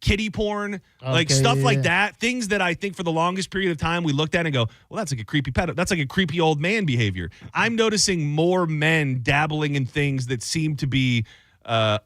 Kiddie porn, like stuff like that, things that I think for the longest period of time we looked at and go, well, that's like a creepy pedo. That's like a creepy old man behavior. I'm noticing more men dabbling in things that seem to be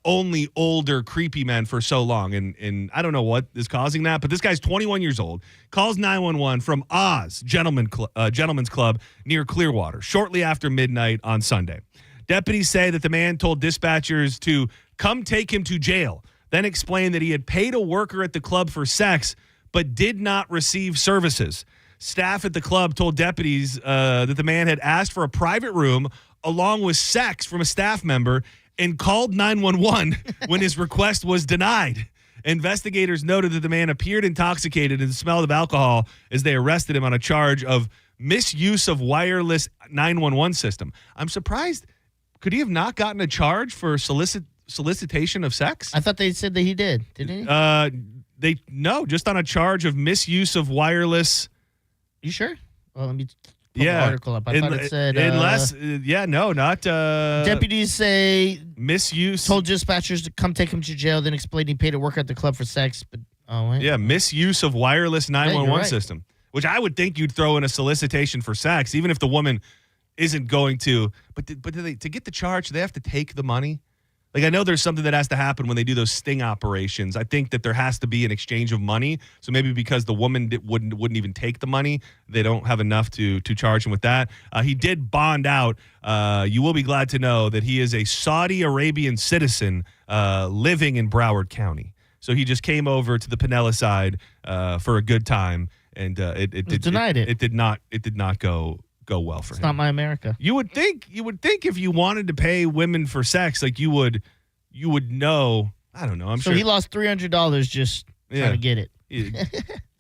only older creepy men for so long, and I don't know what is causing that. But this guy's 21 years old, calls 911 from Oz Gentlemen's Club near Clearwater shortly after midnight on Sunday. Deputies say that the man told dispatchers to come take him to jail, then explained that he had paid a worker at the club for sex but did not receive services. Staff at the club told deputies that the man had asked for a private room along with sex from a staff member and called 911 when his request was denied. Investigators noted that the man appeared intoxicated and smelled of alcohol as they arrested him on a charge of misuse of wireless 911 system. I'm surprised. Could he have not gotten a charge for solicitation of sex? I thought they said that he did. Didn't he? No, just on a charge of misuse of wireless. You sure? Well, let me pull the article up. I thought it said not deputies say misuse. Told dispatchers to come take him to jail, then explained he paid a worker at the club for sex. But misuse of wireless 911 right. system, which I would think you'd throw in a solicitation for sex, even if the woman isn't going to. But do they, to get the charge, do they have to take the money? Like, I know there's something that has to happen when they do those sting operations. I think that there has to be an exchange of money. So maybe because the woman wouldn't even take the money, they don't have enough to charge him with that. He did bond out. You will be glad to know that he is a Saudi Arabian citizen living in Broward County. So he just came over to the Pinellas side for a good time, and it did not go well for him. It's not my America. You would think if you wanted to pay women for sex, like you would know. I don't know. I'm so sure he lost $300 just trying to get it.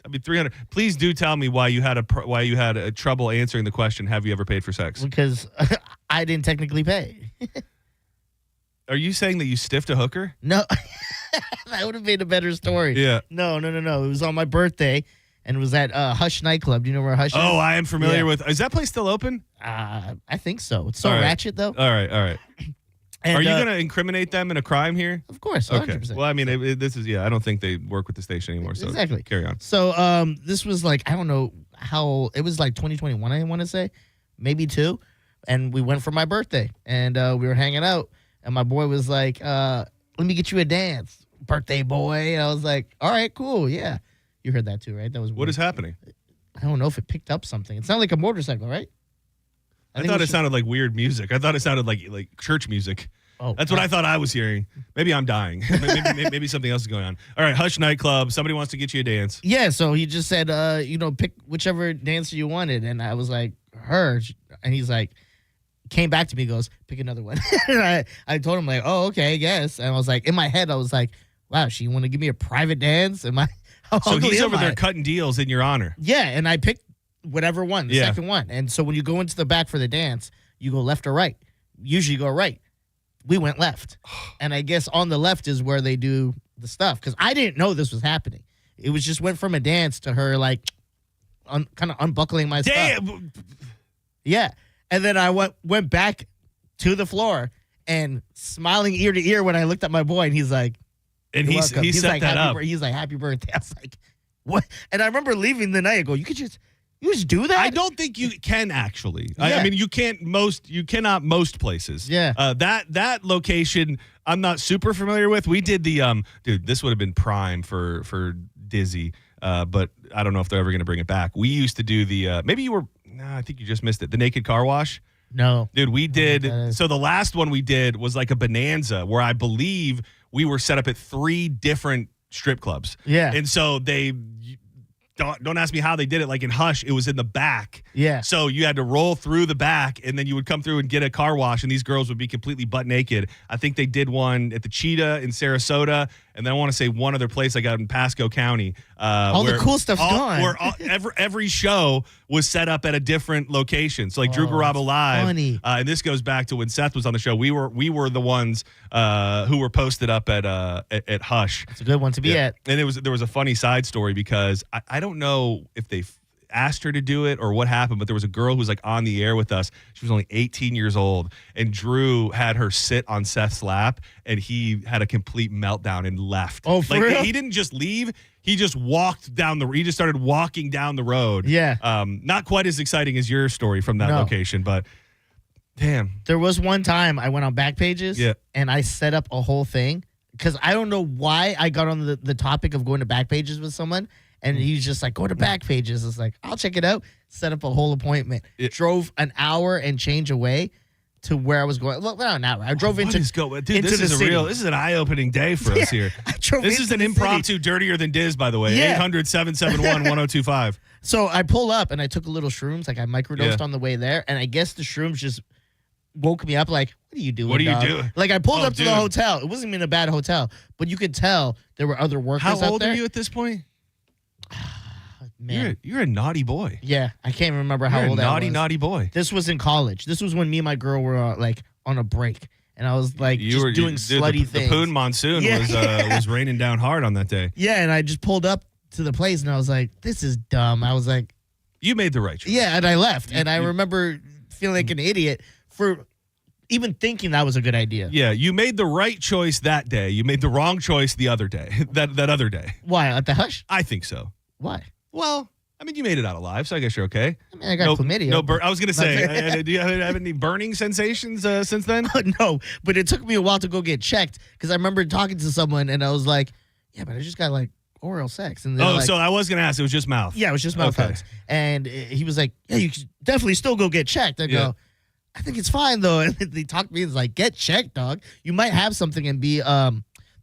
I mean, 300. Please do tell me why you had a trouble answering the question. Have you ever paid for sex? Because I didn't technically pay. Are you saying that you stiffed a hooker? No, that would have made a better story. Yeah. No. It was on my birthday. And it was at Hush nightclub. Do you know where Hush is? Oh, I am familiar with. Is that place still open? I think so. It's so All right. ratchet, though. All right. And, are you going to incriminate them in a crime here? Of course, 100%. Okay. Well, I mean, this is I don't think they work with the station anymore. So exactly. Carry on. So this was like, I don't know how it was, like 2021. I want to say, maybe 2, and we went for my birthday, and we were hanging out, and my boy was like, "Let me get you a dance, birthday boy." And I was like, "All right, cool, yeah." You heard that too, right? That was weird. What is happening? I don't know if it picked up something. It sounded like a motorcycle, right? I thought it sounded like weird music. I thought it sounded like church music. Oh, that's what I thought I was hearing. Maybe I'm dying. maybe something else is going on. All right, Hush nightclub. Somebody wants to get you a dance. Yeah, so he just said, pick whichever dancer you wanted, and I was like, her, and he's like, came back to me, goes, pick another one. And I told him like, oh, okay, I guess, and I was like, in my head, I was like, wow, she want to give me a private dance? Am I? So he's over there cutting deals in your honor. Yeah, and I picked whatever one, the second one. And so when you go into the back for the dance, you go left or right. Usually you go right. We went left. And I guess on the left is where they do the stuff. Because I didn't know this was happening. It was just went from a dance to her like kind of unbuckling my stuff. Yeah. And then I went back to the floor and smiling ear to ear when I looked at my boy, and he's like, and he set like, that up. He's like, happy birthday. I was like, what? And I remember leaving the night. I go, you just do that? I don't think you can actually. I mean, you cannot most places. Yeah. That location I'm not super familiar with. We did the dude, this would have been prime for Dizzy. But I don't know if they're ever going to bring it back. We used to do the I think you just missed it. The naked car wash. No. Dude, we did. So the last one we did was like a bonanza where I believe we were set up at 3 different strip clubs. Yeah. And so they don't ask me how they did it. Like in Hush, it was in the back. Yeah. So you had to roll through the back, and then you would come through and get a car wash, and these girls would be completely butt naked. I think they did one at the Cheetah in Sarasota, and then I want to say one other place I got in Pasco County. All the cool stuff's gone. Where every show was set up at a different location. So like Drew Garabo Live. Funny. And this goes back to when Seth was on the show. We were the ones who were posted up at Hush. It's a good one to be at. And there was a funny side story because I don't know if they asked her to do it or what happened, but there was a girl who was like on the air with us. She was only 18 years old, and Drew had her sit on Seth's lap, and he had a complete meltdown and left. Oh, for real? He didn't just leave. He just walked down he just started walking down the road. Yeah. Not quite as exciting as your story from that location, but damn. There was one time I went on Backpages and I set up a whole thing because I don't know why I got on the topic of going to Backpages with someone. And he's just like, go to Backpages. It's like, I'll check it out. Set up a whole appointment. Drove an hour and change away to where I was going. Look, not an hour. I drove into this is an eye-opening day for us here. This is an impromptu Dirtier Than Diz, by the way. 800-771-1025. So I pull up and I took a little shrooms. Like I microdosed on the way there. And I guess the shrooms just woke me up like, what are you doing, What are you dog? doing? Like I pulled up to the hotel. It wasn't even a bad hotel. But you could tell there were other workers out there. How old are you at this point? Man. You're a naughty boy. Yeah, I can't remember how old I was. Naughty boy. This was in college. This was when me and my girl were like on a break, and I was like doing slutty things. The Poon Monsoon was raining down hard on that day. Yeah, and I just pulled up to the place, and I was like, "This is dumb." I was like, "You made the right choice." Yeah, and I left, and I remember feeling like an idiot for even thinking that was a good idea. Yeah, you made the right choice that day. You made the wrong choice the other day. that other day. Why at the Hush? I think so. Why? Well, I mean, you made it out alive, so I guess you're okay. I mean, I got chlamydia. I was going to say, do you have any burning sensations since then? No, but it took me a while to go get checked because I remember talking to someone and I was like, yeah, but I just got like oral sex. And so I was going to ask, it was just mouth. Yeah, it was just mouth hugs. And he was like, yeah, you should definitely still go get checked. I go, I think it's fine, though. And they talked to me and it's like, get checked, dog. You might have something and be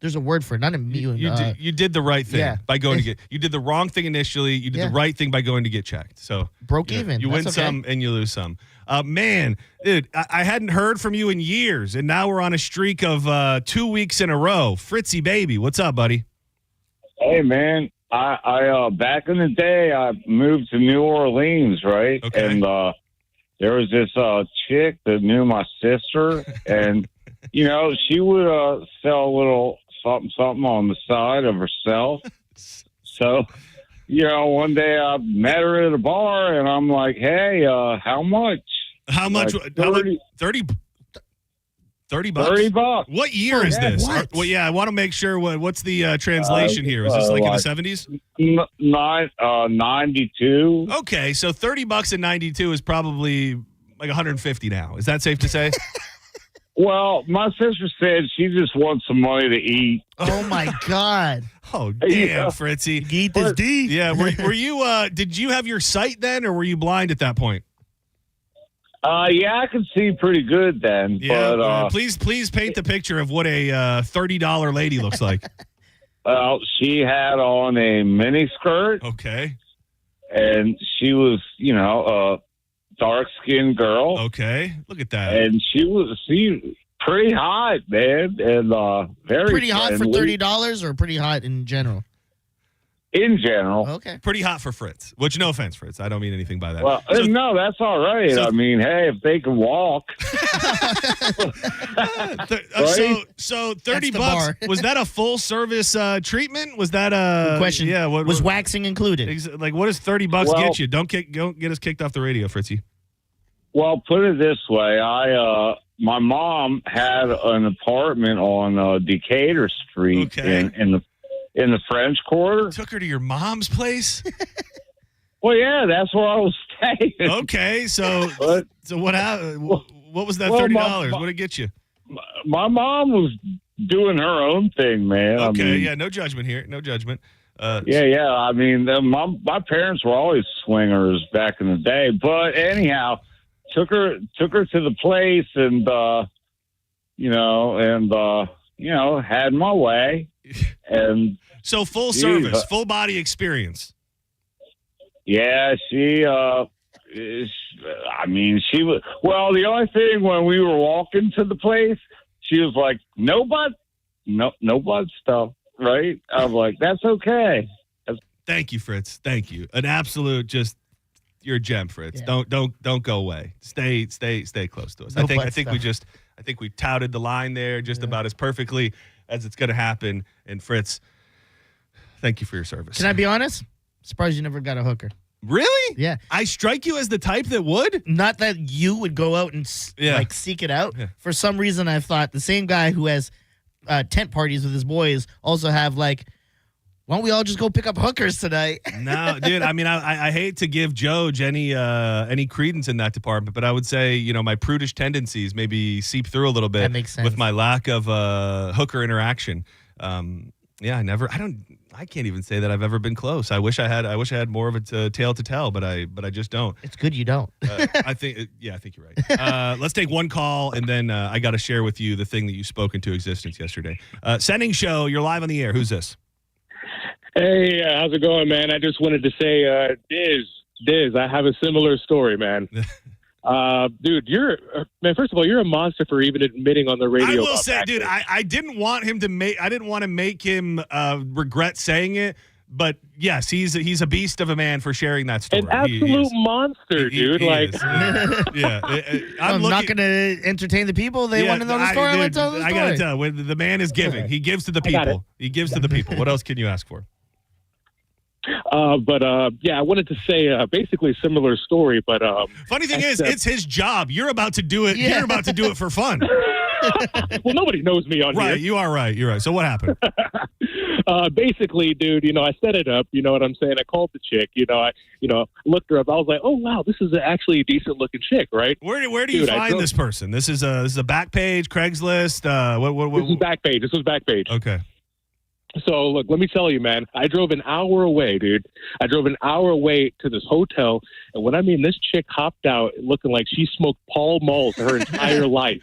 there's a word for it, not immune. You did the right thing by going to get. You did the wrong thing initially. You did the right thing by going to get checked. So broke even. You win some and you lose some. Man, dude, I hadn't heard from you in years, and now we're on a streak of 2 weeks in a row. Fritzy baby, what's up, buddy? Hey, man. I back in the day, I moved to New Orleans, right? Okay. And there was this chick that knew my sister, and you know, she would sell a little something on the side of herself. So, you know, one day I met her at a bar, and I'm like, hey, how much? How much? Like 30 bucks? 30 bucks. What year is this? Well, yeah, I want to make sure what's the translation here. Is this like in the 70s? 92. Okay, so 30 bucks in 92 is probably like 150 now. Is that safe to say? Well, my sister said she just wants some money to eat. Oh my God! Oh damn, Fritzy, eat this D. Yeah, were you? Did you have your sight then, or were you blind at that point? Yeah, I could see pretty good then. Yeah, but please paint the picture of what a $30 lady looks like. Well, she had on a mini skirt. Okay, and she was, you know, dark-skinned girl. Okay, look at that. And she pretty hot, man, and very pretty hot for friendly. $30, or pretty hot in general. In general. Okay. Pretty hot for Fritz, which no offense, Fritz. I don't mean anything by that. Well, no, that's all right. I mean, hey, if they can walk. So $30 bar. Was that a full service treatment? Was that a Good question? Yeah. Was waxing included? Like, what does $30 Well- get you? Don't get us kicked off the radio, Fritzy. Well, put it this way. My mom had an apartment on Decatur Street in the French Quarter. Took her to your mom's place? Well, yeah, that's where I was staying. Okay, so what happened? What was that well, $30? What did it get you? My mom was doing her own thing, man. Okay, I mean, yeah, no judgment here. No judgment. Yeah. I mean, my parents were always swingers back in the day. But anyhow, took her to the place, and had my way. And so full service, full body experience. Yeah, she was. Well, the only thing when we were walking to the place, she was like, "No butt stuff." Right? I was like, "That's okay." Thank you, Fritz. Thank you. An absolute you're a gem, Fritz. Yeah. Don't go away. Stay close to us. No I think butt we touted the line there just about as perfectly as it's going to happen. And Fritz, thank you for your service. Can I be honest? Surprised you never got a hooker. Really? Yeah. I strike you as the type that would? Not that you would go out and seek it out. Yeah. For some reason, I thought the same guy who has tent parties with his boys also have why don't we all just go pick up hookers tonight? No, dude. I mean, I hate to give Joj any credence in that department, but I would say, my prudish tendencies maybe seep through a little bit. That makes sense. With my lack of hooker interaction. I can't even say that I've ever been close. I wish I had more of a tale to tell, but I just don't. It's good you don't. I think you're right. Let's take one call, and then I got to share with you the thing that you spoke into existence yesterday. Senning Show, you're live on the air. Who's this? Hey, how's it going, man? I just wanted to say, Diz, I have a similar story, man. Dude, first of all, you're a monster for even admitting on the radio. I will say, dude, I didn't want him to I didn't want to make him regret saying it, but yes, he's a beast of a man for sharing that story. An absolute monster, dude. I'm not going to entertain the people. They want to know the story. I got to tell you, the man is giving. He gives to the people. He gives to the people. What else can you ask for? I wanted to say basically a similar story, but funny thing is, it's his job. You're about to do it. Yeah. You're about to do it for fun. Well, nobody knows me on here. Right, you are right. You're right. So what happened? Basically, dude, I set it up. You know what I'm saying? I called the chick. I looked her up. I was like, oh wow, this is actually a decent looking chick, right? Where do you find this person? This is a back page, Craigslist. What? This is back page. This was back page. Okay. So, look, let me tell you, man, I drove an hour away, dude. I drove an hour away to this hotel. And when I mean this chick hopped out looking like she smoked Pall Malls her entire life.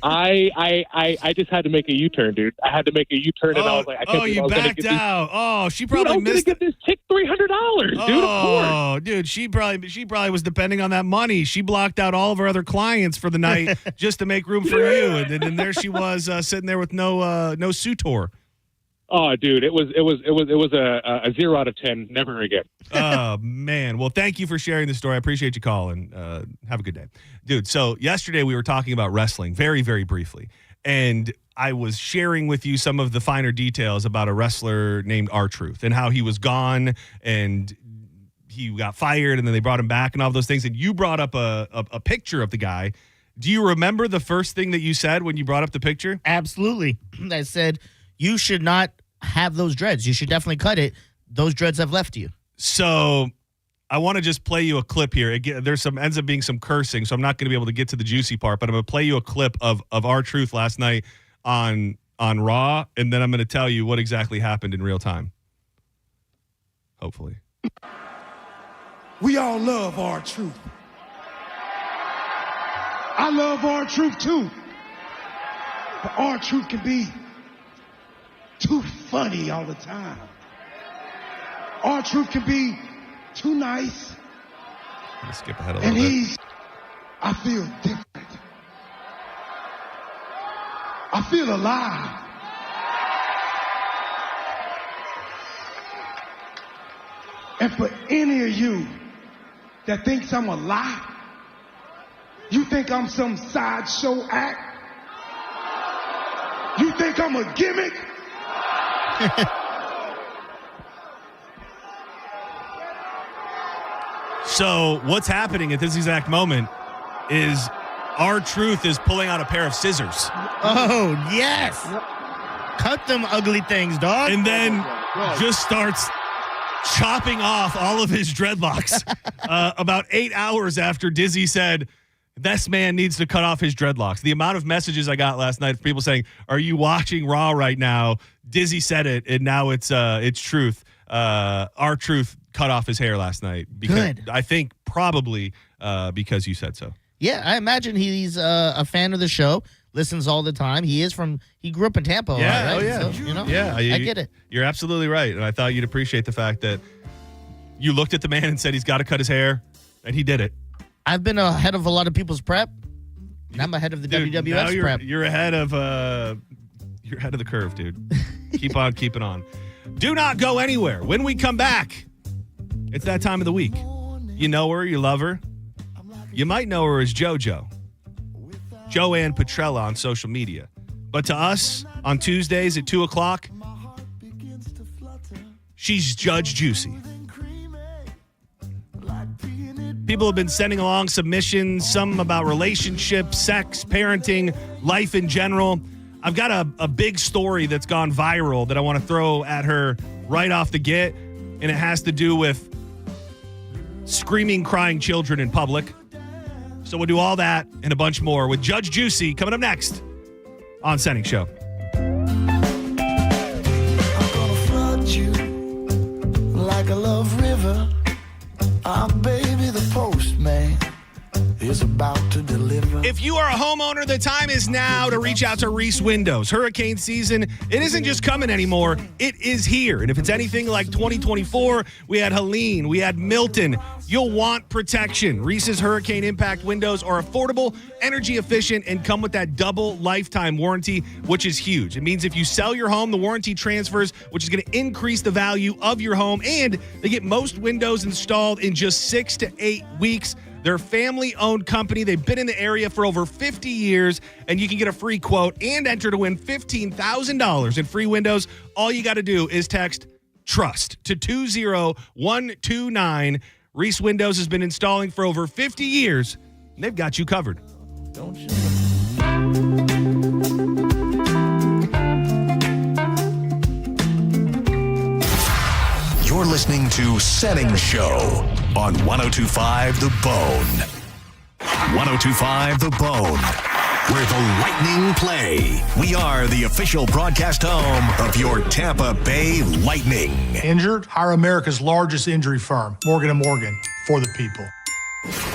I just had to make a U-turn, dude. I had to make a U-turn, and I was like, I can't you backed out. Oh, she probably missed it. I was going to get this chick $300, dude, of course. Oh, dude, she probably was depending on that money. She blocked out all of her other clients for the night just to make room for you, and then there she was sitting there with no suitor. Oh, dude, it was a 0 out of 10. Never again. Oh, man. Well, thank you for sharing the story. I appreciate you calling. Have a good day. Dude, so yesterday we were talking about wrestling very, very briefly. And I was sharing with you some of the finer details about a wrestler named R-Truth and how he was gone and he got fired and then they brought him back and all those things. And you brought up a picture of the guy. Do you remember the first thing that you said when you brought up the picture? Absolutely. I said, you should not have those dreads. You should definitely cut it. Those dreads have left you. So I want to just play you a clip here. Again, ends up being some cursing, so I'm not going to be able to get to the juicy part, but I'm going to play you a clip of R-Truth last night on Raw, and then I'm going to tell you what exactly happened in real time. Hopefully. We all love R-Truth. I love R-Truth too. But R-Truth can be too funny all the time. R-Truth can be too nice. Let's skip ahead a little bit. I feel different. I feel alive. And for any of you that thinks I'm a lie, you think I'm some sideshow act? You think I'm a gimmick? So what's happening at this exact moment is R-Truth is pulling out a pair of scissors. Oh, yes. Cut them ugly things, dog. And then just starts chopping off all of his dreadlocks about 8 hours after Dizzy said, this man needs to cut off his dreadlocks. The amount of messages I got last night from people saying, are you watching Raw right now? Dizzy said it, and now it's truth. R-Truth cut off his hair last night. Good. I think probably because you said so. Yeah, I imagine he's a fan of the show, listens all the time. He grew up in Tampa. Yeah, right? oh yeah. So, I get it. You're absolutely right. And I thought you'd appreciate the fact that you looked at the man and said he's got to cut his hair, and he did it. I've been ahead of a lot of people's prep, and I'm ahead of the WWF's prep. You're ahead of the curve, dude. Keep on keeping on. Do not go anywhere. When we come back, it's that time of the week. You know her, you love her. You might know her as JoJo, Joanne Petrella on social media. But to us, on Tuesdays at 2 o'clock, she's Judge Juicy. People have been sending along submissions, some about relationships, sex, parenting, life in general. I've got a big story that's gone viral that I want to throw at her right off the get, and it has to do with screaming, crying children in public. So we'll do all that and a bunch more with Judge Juicy coming up next on Senning Show. I'm gonna flood you like a love river. Baby, the postman is about to deliver. If you are a homeowner, the time is now to reach out to Reese Windows. Hurricane season, it isn't just coming anymore, it is here. And if it's anything like 2024, we had Helene, we had Milton, you'll want protection. Reese's Hurricane Impact windows are affordable, energy efficient, and come with that double lifetime warranty, which is huge. It means if you sell your home, the warranty transfers, which is going to increase the value of your home, and they get most windows installed in just 6 to 8 weeks. They're a family-owned company. They've been in the area for over 50 years, and you can get a free quote and enter to win $15,000 in free windows. All you got to do is text TRUST to 20129. Reese Windows has been installing for over 50 years, and they've got you covered. Don't you? You're listening to Senning Show on 102.5 The Bone. 102.5 The Bone, where the Lightning play. We are the official broadcast home of your Tampa Bay Lightning. Injured? Hire America's largest injury firm, Morgan & Morgan, for the people.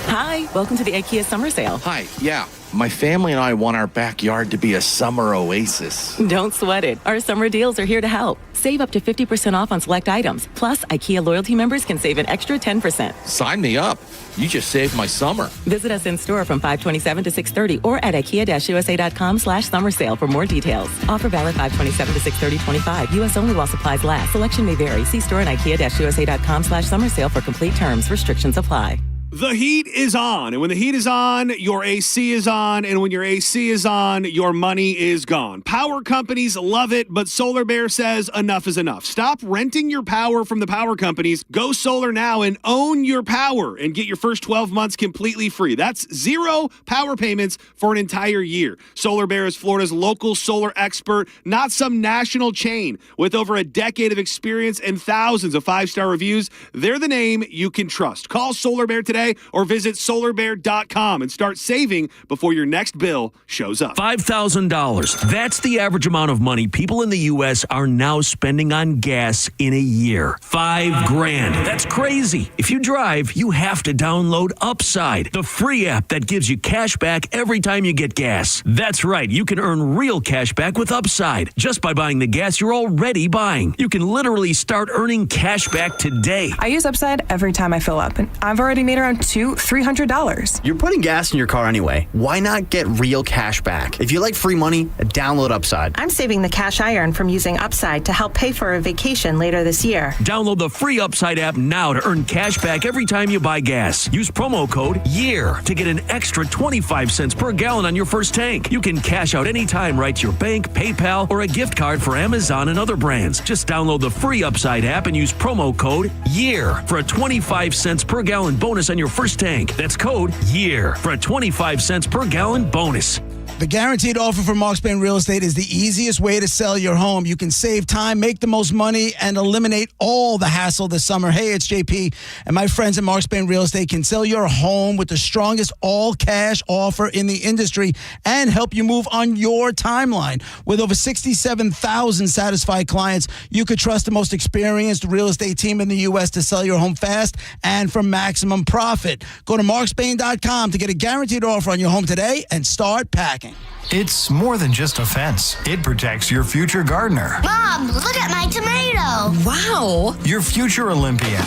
Hi, welcome to the IKEA summer sale. Hi, yeah. My family and I want our backyard to be a summer oasis. Don't sweat it. Our summer deals are here to help. Save up to 50% off on select items. Plus, IKEA loyalty members can save an extra 10%. Sign me up. You just saved my summer. Visit us in store from 5/27 to 6/30 or at IKEA-USA.com/summer sale for more details. Offer valid 5/27 to 6/30/25. U.S. only while supplies last. Selection may vary. See store and IKEA-USA.com/summer sale for complete terms. Restrictions apply. The heat is on, and when the heat is on, your AC is on, and when your AC is on, your money is gone. Power companies love it, but Solar Bear says enough is enough. Stop renting your power from the power companies. Go solar now and own your power and get your first 12 months completely free. That's 0 power payments for an entire year. Solar Bear is Florida's local solar expert, not some national chain. With over a decade of experience and thousands of 5-star reviews, they're the name you can trust. Call Solar Bear today or visit solarbear.com and start saving before your next bill shows up. $5,000. That's the average amount of money people in the U.S. are now spending on gas in a year. $5,000. That's crazy. If you drive, you have to download Upside, the free app that gives you cash back every time you get gas. That's right. You can earn real cash back with Upside just by buying the gas you're already buying. You can literally start earning cash back today. I use Upside every time I fill up, and I've already made around around $200-$300. You're putting gas in your car anyway. Why not get real cash back? If you like free money, download Upside. I'm saving the cash I earn from using Upside to help pay for a vacation later this year. Download the free Upside app now to earn cash back every time you buy gas. Use promo code YEAR to get an extra 25 cents per gallon on your first tank. You can cash out anytime right to your bank, PayPal, or a gift card for Amazon and other brands. Just download the free Upside app and use promo code YEAR for a 25 cents per gallon bonus on your first tank. That's code YEAR for a 25 cents per gallon bonus. The guaranteed offer from Mark Spain Real Estate is the easiest way to sell your home. You can save time, make the most money, and eliminate all the hassle this summer. Hey, it's JP, and my friends at Mark Spain Real Estate can sell your home with the strongest all-cash offer in the industry and help you move on your timeline. With over 67,000 satisfied clients, you could trust the most experienced real estate team in the U.S. to sell your home fast and for maximum profit. Go to markspain.com to get a guaranteed offer on your home today and start packing. It's more than just a fence. It protects your future gardener. Mom, look at my tomato. Wow. Your future Olympian.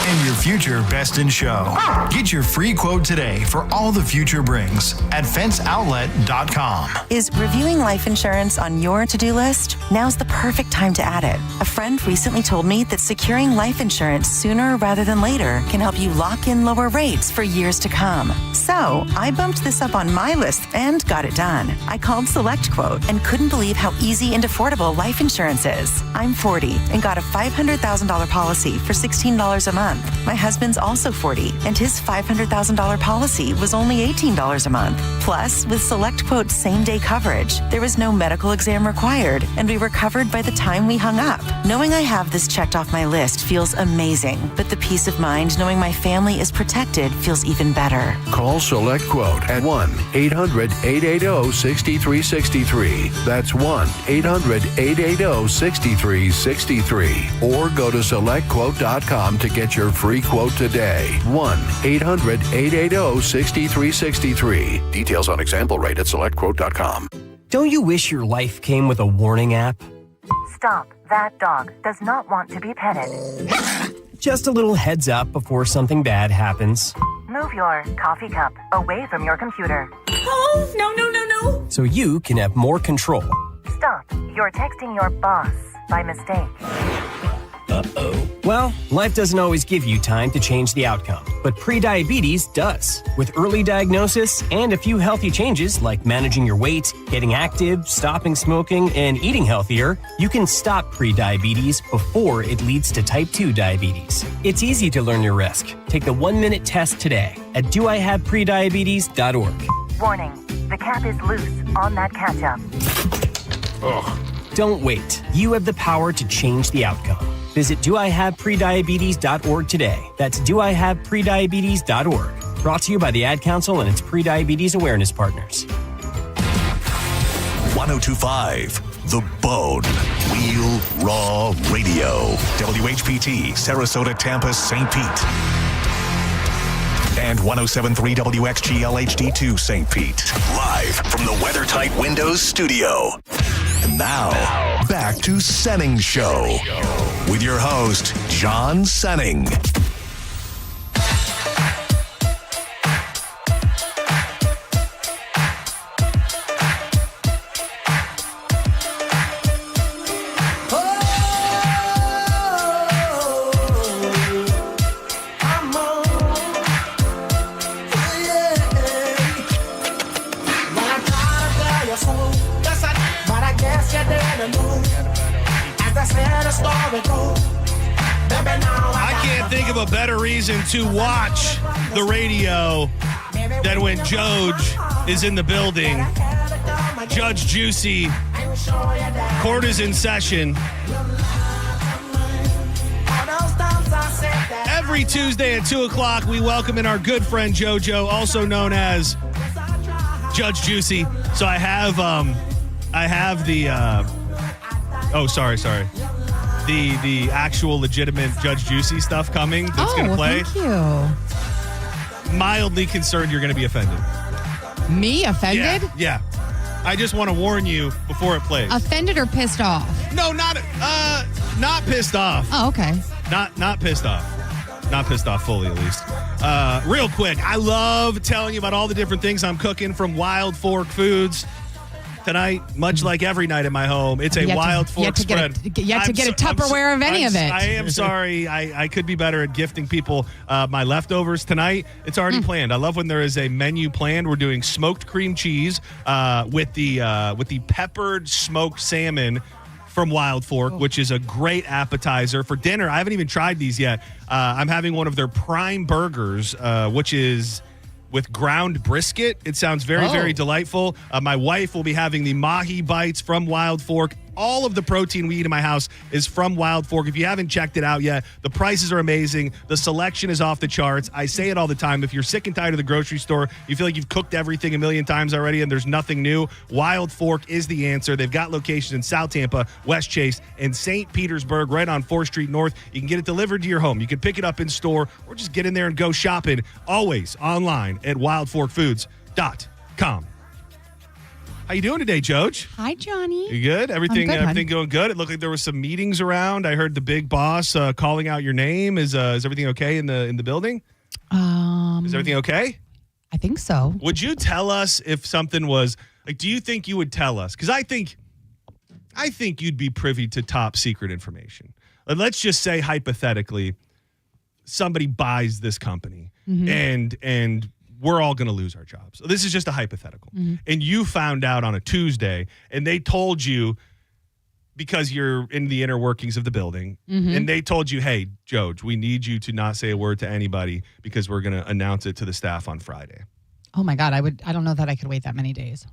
And your future best in show. Get your free quote today for all the future brings at fenceoutlet.com. Is reviewing life insurance on your to-do list? Now's the perfect time to add it. A friend recently told me that securing life insurance sooner rather than later can help you lock in lower rates for years to come. So I bumped this up on my list and got it done. I called Select Quote and couldn't believe how easy and affordable life insurance is. I'm 40 and got a $500,000 policy for $16 a month. My husband's also 40, and his $500,000 policy was only $18 a month. Plus, with Select Quote's same-day coverage, there was no medical exam required, and we were covered by the time we hung up. Knowing I have this checked off my list feels amazing, but the peace of mind knowing my family is protected feels even better. Call Select Quote at 1-800-880-6363. That's 1-800-880-6363. Or go to selectquote.com to get your free quote today. 1-800-880-6363. Details on example rate at selectquote.com. Don't you wish your life came with a warning app? Stop. That dog does not want to be petted. Just a little heads up before something bad happens. Move your coffee cup away from your computer. Oh, no. So you can have more control. Stop. You're texting your boss by mistake. Uh-oh. Well, life doesn't always give you time to change the outcome, but prediabetes does. With early diagnosis and a few healthy changes like managing your weight, getting active, stopping smoking, and eating healthier, you can stop prediabetes before it leads to type 2 diabetes. It's easy to learn your risk. Take the 1-minute test today at doihaveprediabetes.org. Warning. The cap is loose on that ketchup. Ugh. Don't wait. You have the power to change the outcome. Visit doihaveprediabetes.org today. That's doihaveprediabetes.org. Brought to you by the Ad Council and its prediabetes awareness partners. 1025 The Bone. Real Raw Radio. WHPT, Sarasota, Tampa, St. Pete. And 1073 WXGL HD2 St. Pete. Live from the WeatherTight Windows studio. And now, back to Senning Show with your host, John Senning. I can't think of a better reason to watch the radio than when Joj is in the building. Judge Juicy, court is in session. Every Tuesday at 2 o'clock, we welcome in our good friend JoJo, also known as Judge Juicy. So I have the the actual legitimate Judge Juicy stuff coming that's going to play. Thank you. Mildly concerned you're going to be offended. Me offended? Yeah. I just want to warn you before it plays. Offended or pissed off? No, not pissed off. Oh, okay. Not pissed off. Not pissed off fully, at least. Real quick, I love telling you about all the different things I'm cooking from Wild Fork Foods. Tonight, much like every night at my home, it's a Wild Fork spread. Yet to get a Tupperware of any of it. I am sorry. I could be better at gifting people my leftovers tonight. It's already planned. I love when there is a menu planned. We're doing smoked cream cheese with the peppered smoked salmon from Wild Fork, which is a great appetizer. For dinner, I haven't even tried these yet. I'm having one of their prime burgers, which is with ground brisket. It sounds very, very delightful. My wife will be having the mahi bites from Wild Fork. All of the protein we eat in my house is from Wild Fork. If you haven't checked it out yet, the prices are amazing. The selection is off the charts. I say it all the time. If you're sick and tired of the grocery store, you feel like you've cooked everything a million times already and there's nothing new, Wild Fork is the answer. They've got locations in South Tampa, West Chase, and St. Petersburg, right on 4th Street North. You can get it delivered to your home. You can pick it up in store or just get in there and go shopping. Always online at wildforkfoods.com. How you doing today, Joj? Hi, Johnny. You good? Everything going good? It looked like there was some meetings around. I heard the big boss calling out your name. Is everything okay in the building? Is everything okay? I think so. Would you tell us if something was like? Do you think you would tell us? Because I think you'd be privy to top secret information. Let's just say hypothetically, somebody buys this company and we're all going to lose our jobs. So this is just a hypothetical. And you found out on a Tuesday and they told you, because you're in the inner workings of the building, and they told you, hey, Joj, we need you to not say a word to anybody because we're going to announce it to the staff on Friday. Oh my God, I don't know that I could wait that many days.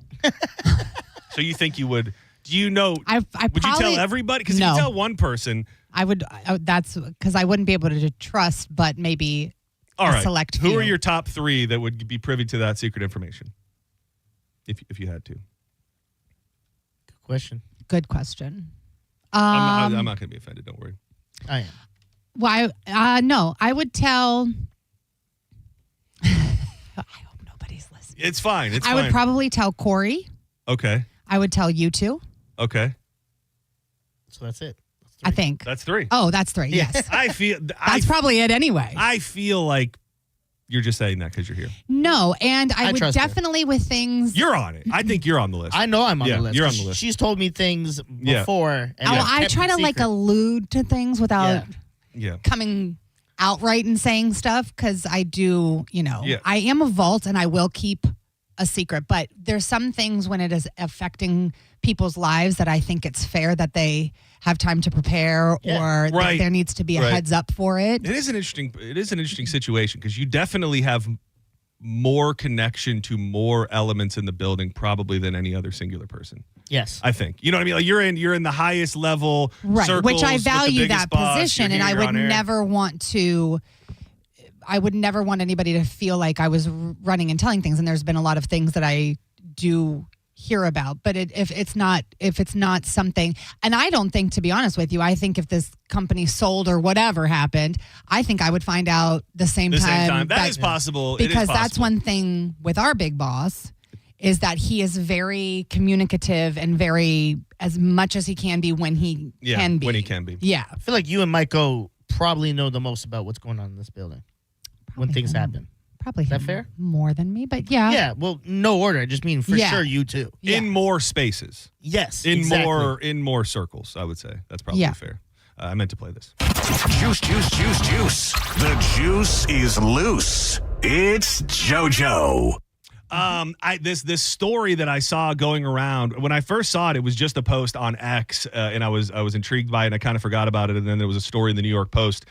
So you think you would? Do you know? Would you tell everybody? Because if you tell one person, I would. That's because I wouldn't be able to trust, but maybe. All right. Select few. Who are your top 3 that would be privy to that secret information? If you had to. Good question. I'm not going to be offended. Don't worry. I am. Well, no, I would tell. I hope nobody's listening. It's fine. I would probably tell Corey. Okay. I would tell you 2. Okay. So that's it. I think. That's 3. Oh, that's 3. Yes. That's probably it anyway. I feel like you're just saying that because you're here. No, and I would definitely with things. You're on it. I think you're on the list. I know I'm on the list. You're on the list. She's told me things before. And I try to like allude to things without coming outright and saying stuff because I do, I am a vault and I will keep a secret, but there's some things when it is affecting people's lives that I think it's fair that they have time to prepare or that there needs to be a heads up for it. It is an interesting situation because you definitely have more connection to more elements in the building probably than any other singular person. Yes. I think. You know what I mean? Like you're in the highest level circles, which I value that boss, position and I would never want anybody to feel like I was running and telling things. And there's been a lot of things that I do hear about, but if it's not something, and I don't think, to be honest with you, I think if this company sold or whatever happened, I think I would find out the same time. That is possible. Because that's one thing with our big boss is that he is very communicative and very, as much as he can be when he can be. When he can be. Yeah. I feel like you and Michael probably know the most about what's going on in this building when things happen. Probably. Is that fair? More than me, but yeah. Yeah, well, no order. I just mean for sure you too. Yeah. In more spaces. Yes, in more circles, I would say. That's probably fair. I meant to play this. Juice. The juice is loose. It's JoJo. This story that I saw going around when I first saw it, it was just a post on X, and I was intrigued by it, and I kind of forgot about it, and then there was a story in the New York Post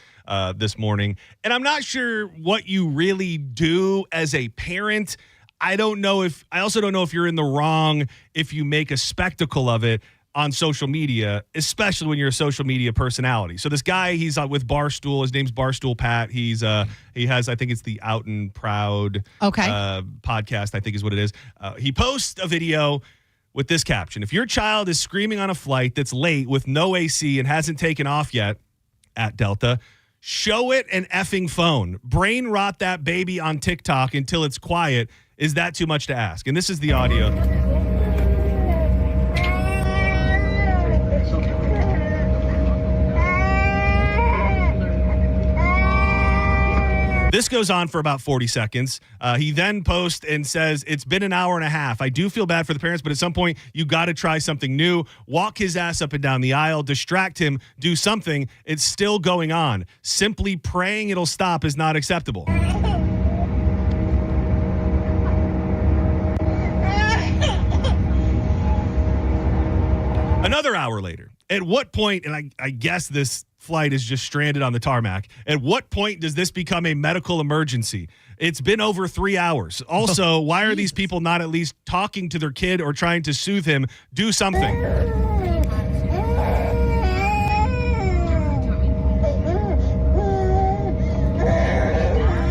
this morning, and I'm not sure what you really do as a parent. I also don't know if you're in the wrong if you make a spectacle of it on social media, especially when you're a social media personality. So this guy, he's with Barstool. His name's Barstool Pat. He has, I think it's the Out and Proud podcast, I think is what it is. He posts a video with this caption: if your child is screaming on a flight that's late with no AC and hasn't taken off yet at Delta, show it an effing phone. Brain rot that baby on TikTok until it's quiet. Is that too much to ask? And this is the audio. This goes on for about 40 seconds. He then posts and says, it's been an hour and a half. I do feel bad for the parents, but at some point, you got to try something new. Walk his ass up and down the aisle, distract him, do something. It's still going on. Simply praying it'll stop is not acceptable. Another hour later, at what point, and I guess this flight is just stranded on the tarmac, at what point does this become a medical emergency? It's been over 3 hours. Also, why are these people not at least talking to their kid or trying to soothe him? Do something.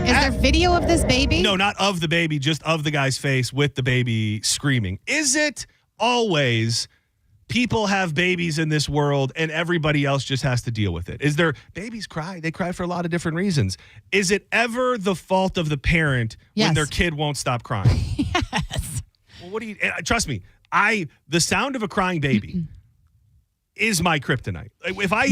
Is there video of this baby? No, not of the baby, just of the guy's face with the baby screaming. Is it always people have babies in this world and everybody else just has to deal with it? Is there babies cry? They cry for a lot of different reasons. Is it ever the fault of the parent when their kid won't stop crying? Yes. Well, what do you trust me? The sound of a crying baby is my kryptonite. Like, if I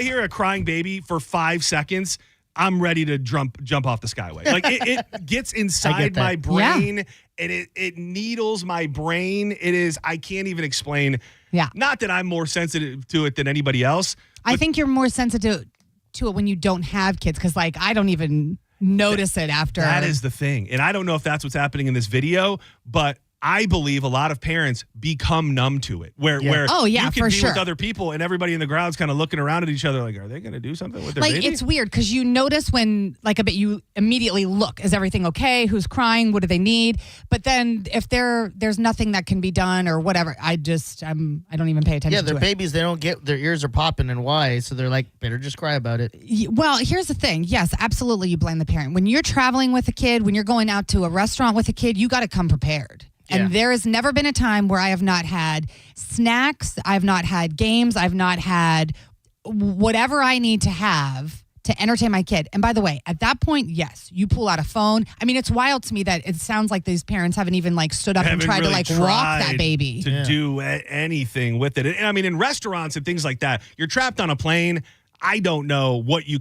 hear a crying baby for 5 seconds, I'm ready to jump off the skyway. Like it gets inside my brain and it needles my brain. I can't even explain. Yeah. Not that I'm more sensitive to it than anybody else. I think you're more sensitive to it when you don't have kids because, like, I don't even notice it after. That is the thing. And I don't know if that's what's happening in this video, but I believe a lot of parents become numb to it. Where you can be with other people and everybody in the crowd's kind of looking around at each other like, are they going to do something with their baby? It's weird because you notice when, you immediately look, is everything okay? Who's crying? What do they need? But then if there's nothing that can be done or whatever, I don't even pay attention to it. Yeah, they're babies. They don't get, their ears are popping and why? So they're like, better just cry about it. Well, here's the thing. Yes, absolutely you blame the parent. When you're traveling with a kid, when you're going out to a restaurant with a kid, you got to come prepared. And there has never been a time where I have not had snacks, I've not had games, I've not had whatever I need to have to entertain my kid. And by the way, at that point, yes, you pull out a phone. I mean, it's wild to me that it sounds like these parents haven't even stood up and tried to walk that baby. To do anything with it. And I mean, in restaurants and things like that, you're trapped on a plane. I don't know what you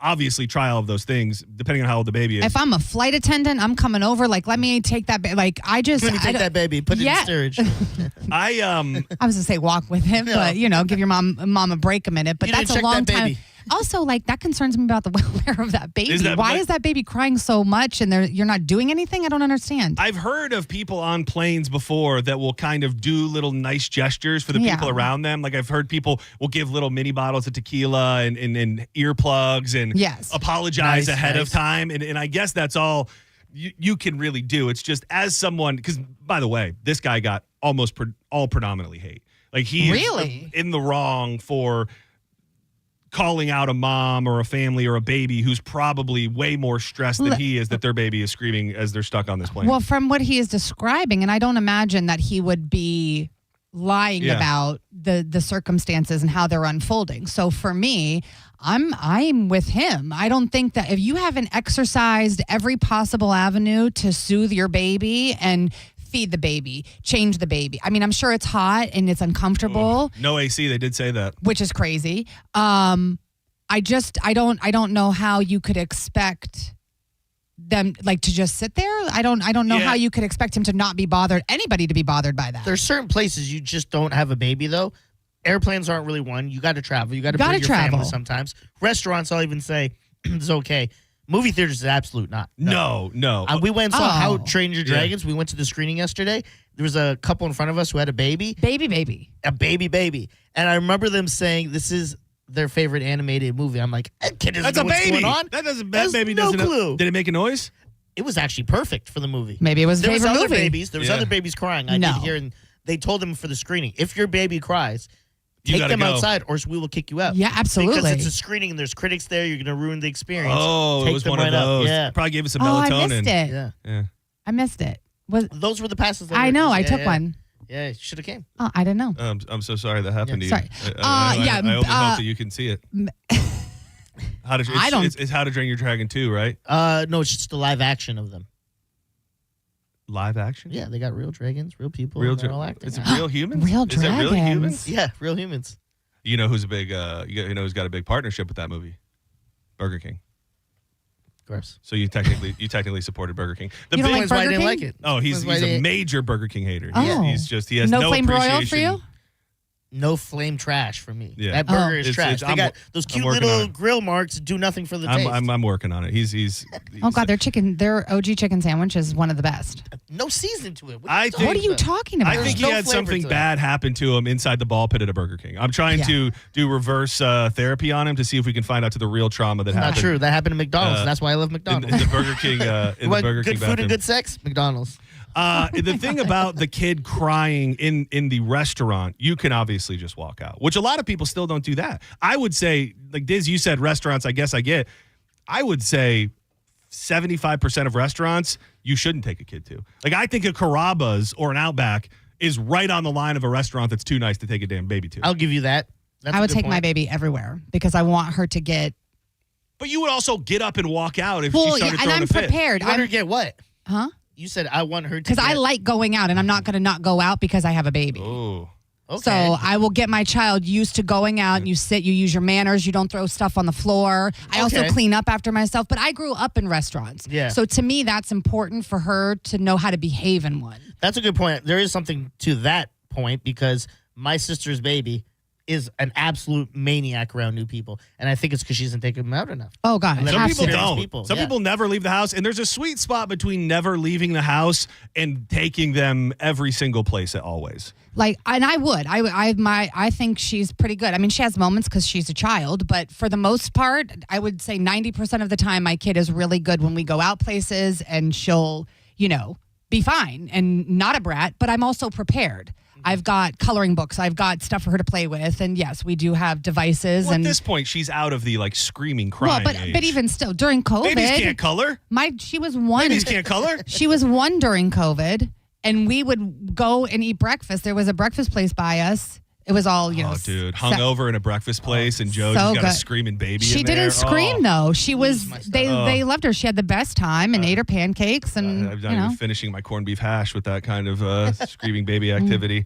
obviously try all of those things depending on how old the baby is. If I'm a flight attendant, I'm coming over. Let me take that baby. Let me take that baby. Put it in storage. I was gonna say walk with him, but give your mom a break a minute. But that's a long time. Also, that concerns me about the welfare of that baby. Why is that baby crying so much and you're not doing anything? I don't understand. I've heard of people on planes before that will kind of do little nice gestures for the people around them. Like I've heard people will give little mini bottles of tequila and earplugs and apologize ahead of time. And I guess that's all you can really do. It's just as someone, because by the way, this guy got almost all predominantly hate. Like he is in the wrong for calling out a mom or a family or a baby who's probably way more stressed than he is that their baby is screaming as they're stuck on this plane. Well, from what he is describing, and I don't imagine that he would be lying about the circumstances and how they're unfolding. So for me, I'm with him. I don't think that if you haven't exercised every possible avenue to soothe your baby and feed the baby, change the baby. I mean, I'm sure it's hot and it's uncomfortable. No AC, they did say that. Which is crazy. I don't know how you could expect them to just sit there. I don't know how you could expect him to not be bothered, anybody to be bothered by that. There's certain places you just don't have a baby though. Airplanes aren't really one. You got to travel. You got to bring your family sometimes. Restaurants, I'll even say it's okay. Movie theaters is absolute not. No. We went and saw How to Train Your Dragons. We went to the screening yesterday. There was a couple in front of us who had a baby. Baby. A baby. And I remember them saying this is their favorite animated movie. I'm like, that kid doesn't know what's going on. That baby no doesn't clue. Know. Did it make a noise? It was actually perfect for the movie. Maybe it was there favorite was other movie. babies. There was other babies crying. I did hear, and they told him for the screening, if your baby cries, take them outside or we will kick you out. Yeah, absolutely. Because it's a screening and there's critics there. You're going to ruin the experience. Oh, it was one of those. Yeah. Probably gave us some melatonin. I missed it. Yeah. I missed it. Those were the passes. I know. I took one. Yeah, you should have came. Oh, I didn't know. I'm so sorry that happened to you. Sorry. I only hope that you can see it. It's How to Train Your Dragon 2, right? No, it's just the live action of them. Live action? Yeah, they got real dragons, real people. They're all acting. Is it real humans? Real dragons? Is it really humans? Yeah, real humans. You know who's a big? Who's got a big partnership with that movie? Burger King. Gross. So you technically supported Burger King. You don't like why I Burger didn't King? like it. Oh, he's That's why a I- major Burger King hater. Oh. He has no flame broiled appreciation. for you? No flame trash for me. Yeah. That burger Oh. is It's- trash. it's- They got those I'm cute working on little it. grill marks do nothing for the taste. I'm working on it. He's Oh God, their OG chicken sandwich is one of the best. No seasoning to it. What What are you talking about? I think he no had flavor something to it. bad happen to him inside the ball pit at a Burger King. I'm trying to do reverse therapy on him to see if we can find out to the real trauma that It's not happened. true. That happened at McDonald's. That's why I love McDonald's. In the Burger King, You want Burger good King food bathroom. and good sex? McDonald's. The thing about the kid crying in the restaurant, you can obviously just walk out, which a lot of people still don't do that. I would say, like Diz, you said restaurants, I guess I get. I would say 75% of restaurants, you shouldn't take a kid to. Like, I think a Carrabba's or an Outback is right on the line of a restaurant that's too nice to take a damn baby to. I'll give you that. That's I a would good take my point. baby everywhere because I want her to get. But you would also get up and walk out if she Well, started yeah, and throwing I'm a fit. prepared. You want her I'm, to get what? huh? You said I want her to Because I get- like going out, and I'm not going to not go out because I have a baby. Oh. Okay. So I will get my child used to going out and you sit, you use your manners, you don't throw stuff on the floor. I also Okay. clean up after myself, but I grew up in restaurants. Yeah. So to me, that's important for her to know how to behave in one. That's a good point. There is something to that point because my sister's baby is an absolute maniac around new people. And I think it's because she doesn't take them out enough. Oh, God. Let Some her people experience don't. people. Some Yeah. people never leave the house, and there's a sweet spot between never leaving the house and taking them every single place at always. Like, and I would. I think she's pretty good. I mean, she has moments because she's a child, but for the most part, I would say 90% of the time, my kid is really good when we go out places, and she'll, be fine and not a brat. But I'm also prepared. I've got coloring books. I've got stuff for her to play with, and yes, we do have devices. Well, and at this point, she's out of the screaming, crying age. but even still, during COVID, Babies can't color. She was one. Babies can't color. She was one during COVID, and we would go and eat breakfast. There was a breakfast place by us. It was all, Oh, dude, hungover in a breakfast place, and Joe so just got a good. screaming baby. She in there. didn't scream though. She was. They Oh. loved her. She had the best time and ate her pancakes and I'm not even finishing my corned beef hash with that kind of screaming baby activity.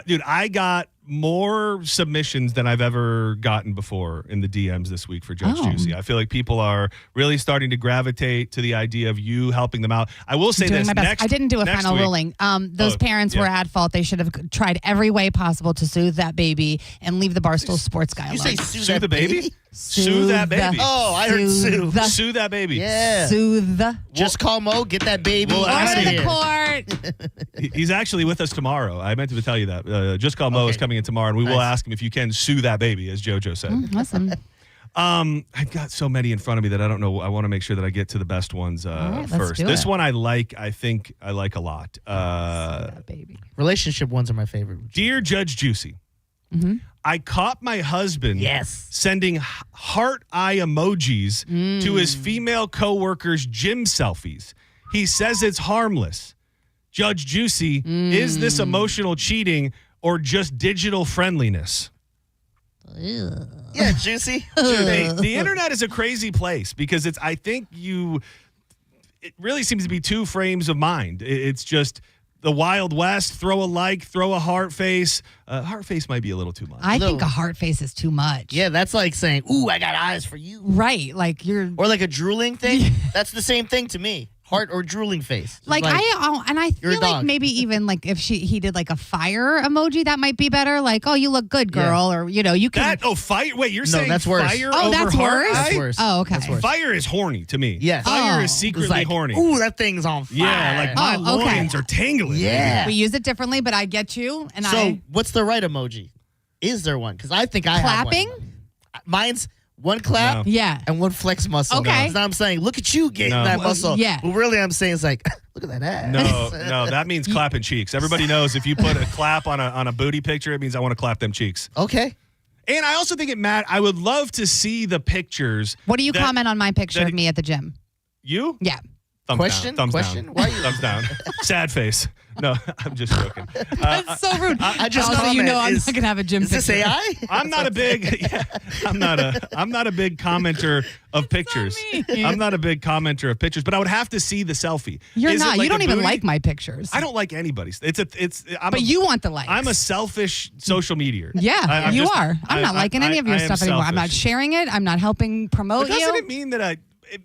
Dude, I got more submissions than I've ever gotten before in the DMs this week for Judge Juicy. I feel like people are really starting to gravitate to the idea of you helping them out. I will say doing this. my best. Next, I didn't do a next final week- ruling. Those parents were at fault. They should have tried every way possible to soothe that baby and leave the Barstool Sports guy alone. You say Sue the baby? Sue that baby. Oh, I heard sue. Sue that baby. Yeah. Soothe. Just call Mo, get that baby Well, out Order of the here. court. He's actually with us tomorrow. I meant to tell you that. Just Call Mo is coming in tomorrow, and we will Nice. ask him if you can sue that baby, as JoJo said. Awesome. I've got so many in front of me that I don't know. I want to make sure that I get to the best ones right, let's first. do This it. one I think I like a lot. Baby. Relationship ones are my favorite. Dear Judge Juicy, I caught my husband sending heart eye emojis to his female coworkers' gym selfies. He says it's harmless. Judge Juicy, is this emotional cheating or just digital friendliness? Yeah, Juicy. The internet is a crazy place because I think it really seems to be two frames of mind. It's just the Wild West, throw a like, throw a heart face. Heart face might be a little too much. I think a heart face is too much. Yeah, that's like saying, ooh, I got eyes for you. Right. Like you're. Or like a drooling thing. That's the same thing to me. Heart or drooling face. It's Like I you're a feel like dog. maybe even like if he did like a fire emoji, that might be better. Like, oh, you look good, girl, or you can. Fire. Wait, you're No, saying that's worse. fire Oh, over that's heart worse? eye? That's worse. Oh, okay. That's worse. Fire is horny to me. Yes. Fire Oh. is secretly It's like, horny. ooh, that thing's on fire. Yeah, like my Oh, okay. loins are tingling. Yeah. We use it differently, but I get you. And So what's the right emoji? Is there one? Because I think I clapping. have one. Mine's one clap No. Yeah. and one flex muscle. Okay. It's not I'm saying, look at you getting No. that muscle. Yeah. But really I'm saying it's like, look at that ass. No, that means clapping cheeks. Everybody knows if you put a clap on a booty picture, it means I want to clap them cheeks. Okay. And I also think I would love to see the pictures. What do you that- comment on my picture that- of me at the gym? You? Yeah. Thumbs Question? down. Thumbs Question? down. Why you- Thumbs down. Sad face. No, I'm just joking. That's so rude. I just also, you comment, know, I'm is- not gonna have a gym Is this picture. AI? I'm not a big. Yeah, I'm not a big commenter of pictures. mean. I'm not a big commenter of pictures, but I would have to see the selfie. You're Is it not. like You don't a even booty? like my pictures. I don't like anybody's. But you want the likes. I'm a selfish social media. Yeah, I'm are. I'm not liking any of your I am stuff anymore. I'm not selfish. sharing it. I'm not helping promote But you. doesn't it mean that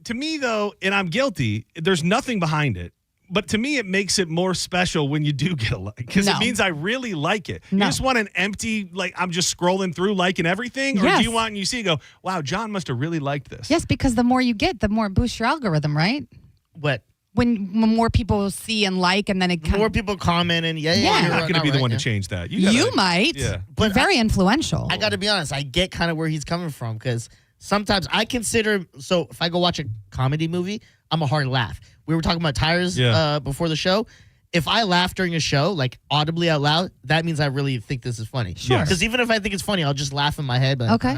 to me, though, and I'm guilty, there's nothing behind it. But to me, it makes it more special when you do get a like, because it means I really like it. You just want an empty, like, I'm just scrolling through liking everything? Or do you want, and you see, go, wow, John must have really liked this. Yes, because the more you get, the more it boosts your algorithm, right? What? When more people see and like, and then it more people comment, and You're not going to be the one to change that. You might. Yeah. But very influential. I got to be honest. I get kind of where he's coming from, because sometimes I consider, so if I go watch a comedy movie, I'm a hard laugh. We were talking about tires before the show. If I laugh during a show, like audibly out loud, that means I really think this is funny. Sure. Because even if I think it's funny, I'll just laugh in my head. But okay.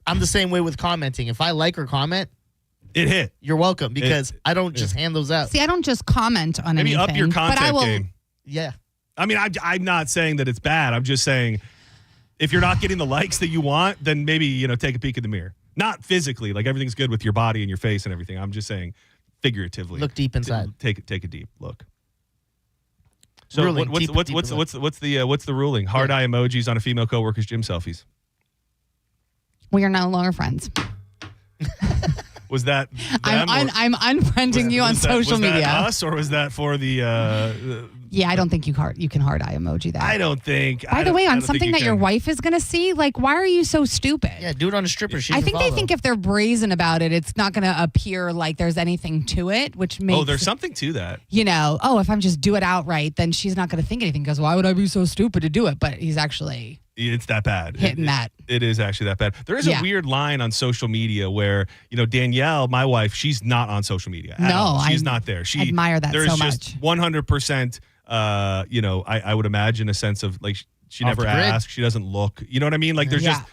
I'm the same way with commenting. If I like or comment, it hit. You're welcome, because I don't just hand those out. See, I don't just comment on Maybe anything. up your content but I will, game. Yeah. I mean, I'm not saying that it's bad. I'm just saying if you're not getting the likes that you want, then maybe, take a peek in the mirror. Not physically, like everything's good with your body and your face and everything. I'm just saying figuratively. Look deep inside. Take a deep look. So what's the ruling? Hard eye emojis on a female coworker's gym selfies. We are no longer friends. Was that them, I'm unfriending you on social media. Was that us, or was that for the Yeah, I don't think you can hard eye emoji that. I don't think. By the way, on something that your wife is going to see, like, why are you so stupid? Yeah, do it on a stripper. I think they think if they're brazen about it, it's not going to appear like there's anything to it, which makes. Oh, there's something to that. If I'm just do it outright, then she's not going to think anything. Because why would I be so stupid to do it? But he's actually. It's that bad. Hitting that. It is actually that bad. There is a weird line on social media where, Danielle, my wife, she's not on social media. At all. She's not there. She admire that so much. There's just 100%, I would imagine a sense of, like, she never asks. She doesn't look. You know what I mean? Like, there's just,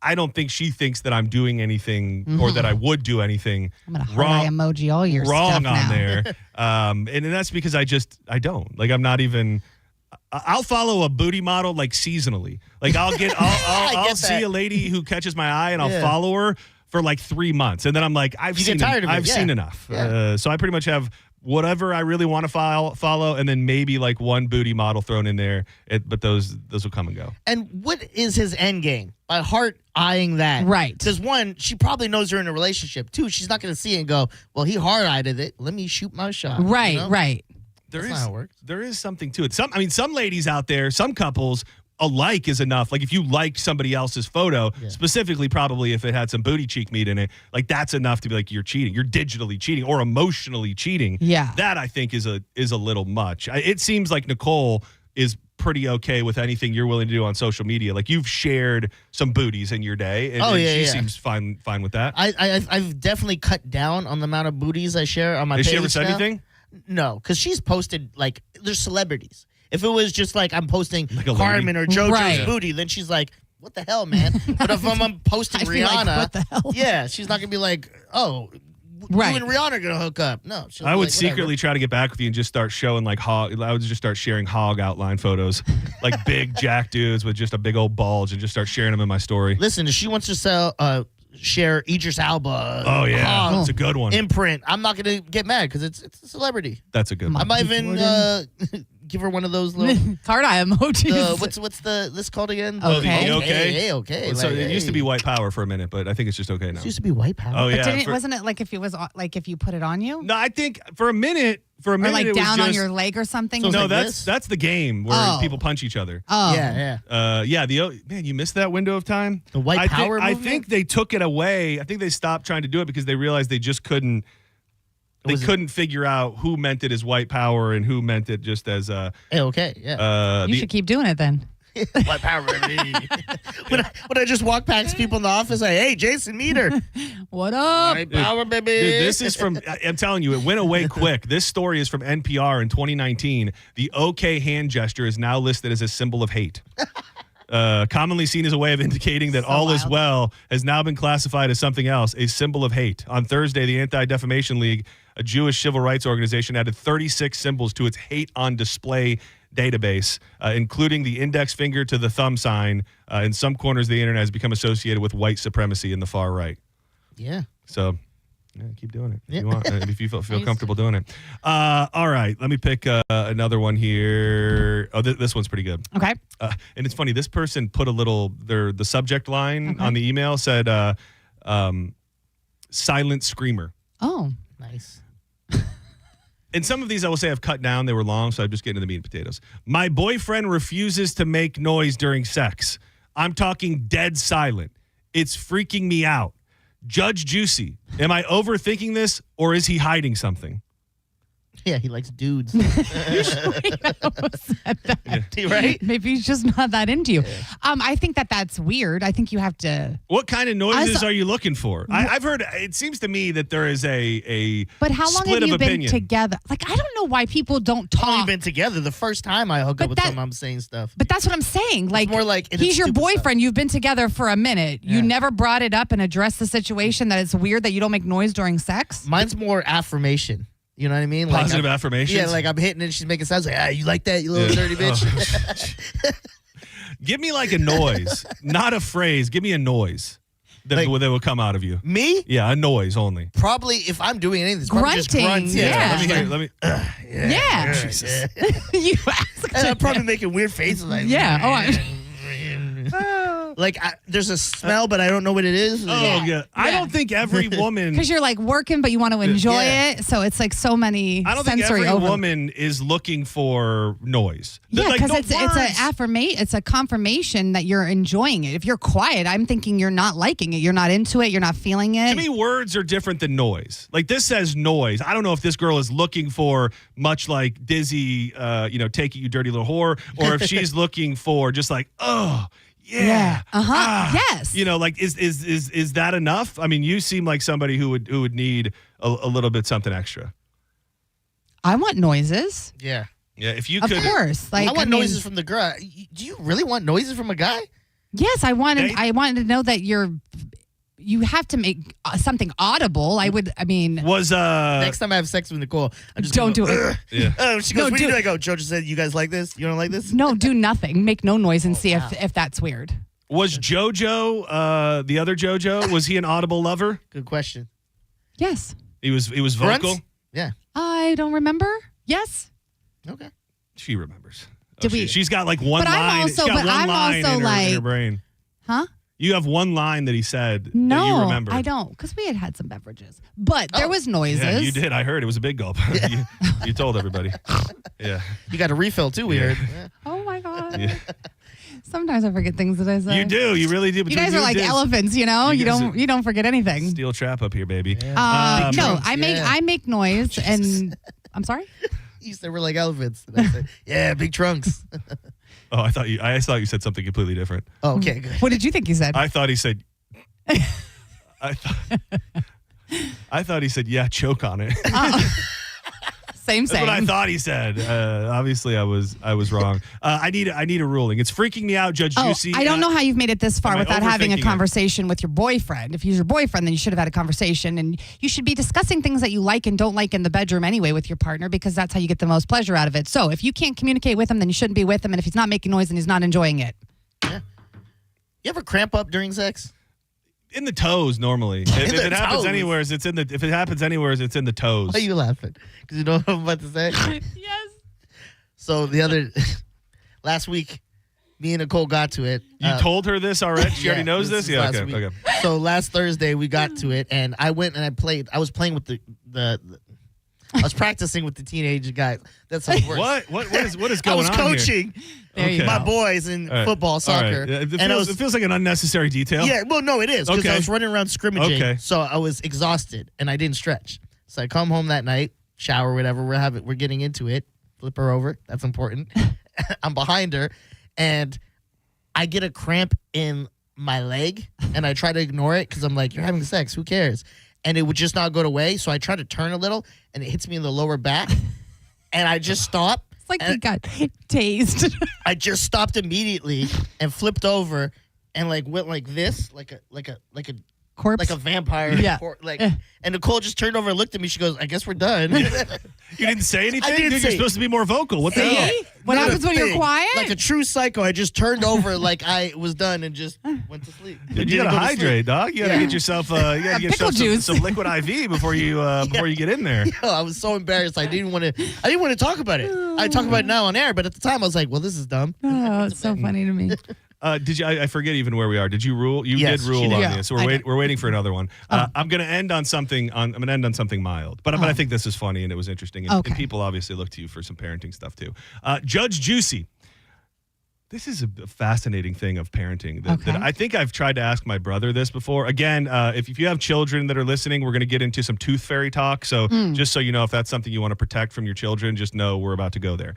I don't think she thinks that I'm doing anything or that I would do anything I'm going to hard eye emoji all your wrong stuff on now. there. And that's because I don't. Like, I'm not even. I'll follow a booty model like seasonally. Like I'll see a lady who catches my eye and I'll follow her for like 3 months, and then I'm like, I've seen enough. Yeah. So I pretty much have whatever I really want to follow, and then maybe like one booty model thrown in there. But those will come and go. And what is his end game by heart eyeing that? Right. Because one, she probably knows they're in a relationship. Two, she's not going to see it and go, well, he hard eyed it. Let me shoot my shot. Right. Right. That's not how it works. There is something to it. Some ladies out there, some couples, a like is enough. Like if you like somebody else's photo, specifically probably if it had some booty cheek meat in it, like that's enough to be like, you're cheating. You're digitally cheating or emotionally cheating. Yeah. That I think is a little much. It seems like Nicole is pretty okay with anything you're willing to do on social media. Like you've shared some booties in your day, and, she seems fine with that. I've definitely cut down on the amount of booties I share on my page. Has she ever said now. anything? No, because she's posted, like, there's celebrities. If it was just like I'm posting like Carmen or JoJo's Right. booty, then she's like, what the hell, man? But if I'm posting I'd be like, Rihanna, what the hell? yeah, she's not going to be like, oh, Right. you and Rihanna are going to hook up. No. she'll I be would like, secretly whatever. try to get back with you and just start showing like hog. I would just start sharing hog outline photos, like big jack dudes with just a big old bulge, and just start sharing them in my story. Listen, if she wants to share Idris Elba. Oh yeah, Hog, that's a good one. Imprint. I'm not going to get mad because it's a celebrity. That's a good one. I might even give her one of those little. Hard eye emojis. What's the list called again? Okay. Okay. So Like, it used to be white power for a minute, but I think it's just okay now. It used to be white power. Oh But yeah. wasn't it like if it was like if you put it on you? No, I think for a minute, Or like it was down on just- your leg or something? So it's No, like that's the game where Oh. people punch each other. Oh. Yeah. Man, you missed that window of time. The white power I movement? think they took it away. I think they stopped trying to do it because they realized they just couldn't. They couldn't figure out who meant it as white power and who meant it just as Okay. Yeah. You should keep doing it then. White power, baby. when I just walk past people in the office, like, hey, Jason, meet her. What up? White power, baby. Dude, this is from, I'm telling you, it went away quick. This story is from NPR in 2019. The OK hand gesture is now listed as a symbol of hate. Commonly seen as a way of indicating that all is well, has now been classified as something else, a symbol of hate. On Thursday, the Anti-Defamation League, a Jewish civil rights organization, added 36 symbols to its hate on display database, including the index finger to the thumb sign. In some corners of the internet has become associated with white supremacy in the far right. Yeah. So keep doing it if you want, if you feel comfortable doing it. All right, let me pick another one here. Oh, this one's pretty good. Okay. And it's funny. This person put the subject line on the email said, silent screamer. Oh. Nice. And some of these I will say I've cut down. They were long, so I'm just getting to the meat and potatoes. My boyfriend refuses to make noise during sex. I'm talking dead silent. It's freaking me out. Judge Juicy, am I overthinking this or is he hiding something? Yeah, he likes dudes. Right? Maybe he's just not that into you. I think that's weird. I think you have to. What kind of noises are you looking for? I've heard. It seems to me that there is a. But how long split have you of been opinion. together? Like, I don't know why people don't talk. We've only been together. The first time I hook up with someone, I'm saying stuff. But that's what I'm saying. Like, more like he's your boyfriend. You've been together for a minute. You never brought it up and addressed the situation that it's weird that you don't make noise during sex. Mine's more affirmation. You know what I mean? Positive affirmations? Yeah, like I'm hitting it and she's making sounds like, you like that, you little dirty bitch? Give me like a noise, not a phrase. Give me a noise that will come out of you. Me? Yeah, a noise only. Probably if I'm doing anything, it's probably just Grunting, grunts. yeah. Let me. Yeah. Jesus. You asked. And I'm probably making weird faces like, like there's a smell, but I don't know what it is. Oh yeah. I don't think every woman. Because you're like working, but you want to enjoy it. So it's like so many. I don't think sensory every woman is looking for noise. Yeah, Like, because no it's an affirmation. It's a confirmation that you're enjoying it. If you're quiet, I'm thinking you're not liking it. You're not into it. You're not feeling it. To me, words are different than noise. Like this says noise. I don't know if this girl is looking for much like Dizzy, take it, you dirty little whore, or if she's looking for just like, oh. Yeah. Yes. Like is that enough? I mean, you seem like somebody who would need a little bit something extra. I want noises. Yeah. Yeah. If you Of could, course. Like I want noises from the girl. Do you really want noises from a guy? Yes, I wanted to know that you have to make something audible. was next time I have sex with Nicole, I just don't do it. Ugh. Yeah. Oh, she goes, what do you do? I go, Joe just said, you guys like this? You don't like this? No, do nothing. Make no noise and see if that's weird. Was JoJo, the other JoJo, was he an audible lover? Good question. Yes. He was vocal? Grunts? Yeah. I don't remember. Yes. Okay. She remembers. She's got like one But I'm line. also- she's got but one I'm line also in her like- brain. Huh? You have one line that he said that you No, remember. I don't, because we had some beverages, but there was noises. Yeah, you did. I heard it was a big gulp. you told everybody. Yeah. You got a refill too, we heard. Oh my god. Yeah. Sometimes I forget things that I say. You do. You really do. You guys are like elephants, you know. You don't forget anything. Steel trap up here, baby. No, I make noise, and I'm sorry. You said we're like elephants. And I said, yeah, big trunks. Oh, I thought you said something completely different. Oh, okay, good. What did you think you said? I thought he said. I thought he said, yeah, choke on it. Same. That's what I thought he said. Obviously, I was wrong. I need a ruling. It's freaking me out, Judge Juicy. I don't know how you've made it this far am I without having a overthinking it? conversation with your boyfriend. If he's your boyfriend, then you should have had a conversation, and you should be discussing things that you like and don't like in the bedroom anyway with your partner, because that's how you get the most pleasure out of it. So if you can't communicate with him, then you shouldn't be with him, and if he's not making noise, then he's not enjoying it. Yeah. You ever cramp up during sex? In the toes, normally. If it happens anywhere, it's in the. If it happens anywhere, it's in the toes. Why are you laughing? Because you know what I'm about to say? Yes. So last week, me and Nicole got to it. You told her this already? She already knows this? Yeah, last okay. week. So last Thursday, we got to it, and I went and I was playing with the I was practicing with the teenage guys. That's how it works. What is going on? I was coaching my boys in All right. football, soccer. All right. It feels like an unnecessary detail. Yeah, well, no, it is, because Okay. I was running around scrimmaging, Okay. so I was exhausted and I didn't stretch. So I come home that night, shower, whatever. We're getting into it. Flip her over. That's important. I'm behind her, and I get a cramp in my leg, and I try to ignore it because I'm like, "You're having sex. Who cares?" And it would just not go away. So I try to turn a little, and it hits me in the lower back, and I just stop. It's like you got tased. I just stopped immediately and flipped over and like went like this, like a corpse, like a vampire. Yeah. And Nicole just turned over and looked at me. She goes, "I guess we're done." You didn't say anything? I didn't Dude, say you're supposed to be more vocal. What the See? hell? What Not happens a when you're thing. quiet? Like a true psycho, I just turned over like I was done and just went to sleep. Dude, you gotta Didn't go to hydrate, sleep. dog. You gotta get yourself, pickle juice. some liquid IV before you get in there. Yo, I was so embarrassed. I didn't want to talk about it. I talk about it now on air, but at the time I was like, "Well, this is dumb." Oh, it's so funny to me. Did you? I forget even where we are. Did you rule? You Yes, did rule she did. on Yeah, this. So we're waiting for another one. I'm going to end on something. I'm going to end on something mild, but I think this is funny and it was interesting. And people obviously look to you for some parenting stuff too. Judge Juicy. This is a fascinating thing of parenting that I think I've tried to ask my brother this before. Again, if you have children that are listening, we're going to get into some tooth fairy talk. So just so you know, if that's something you want to protect from your children, just know we're about to go there.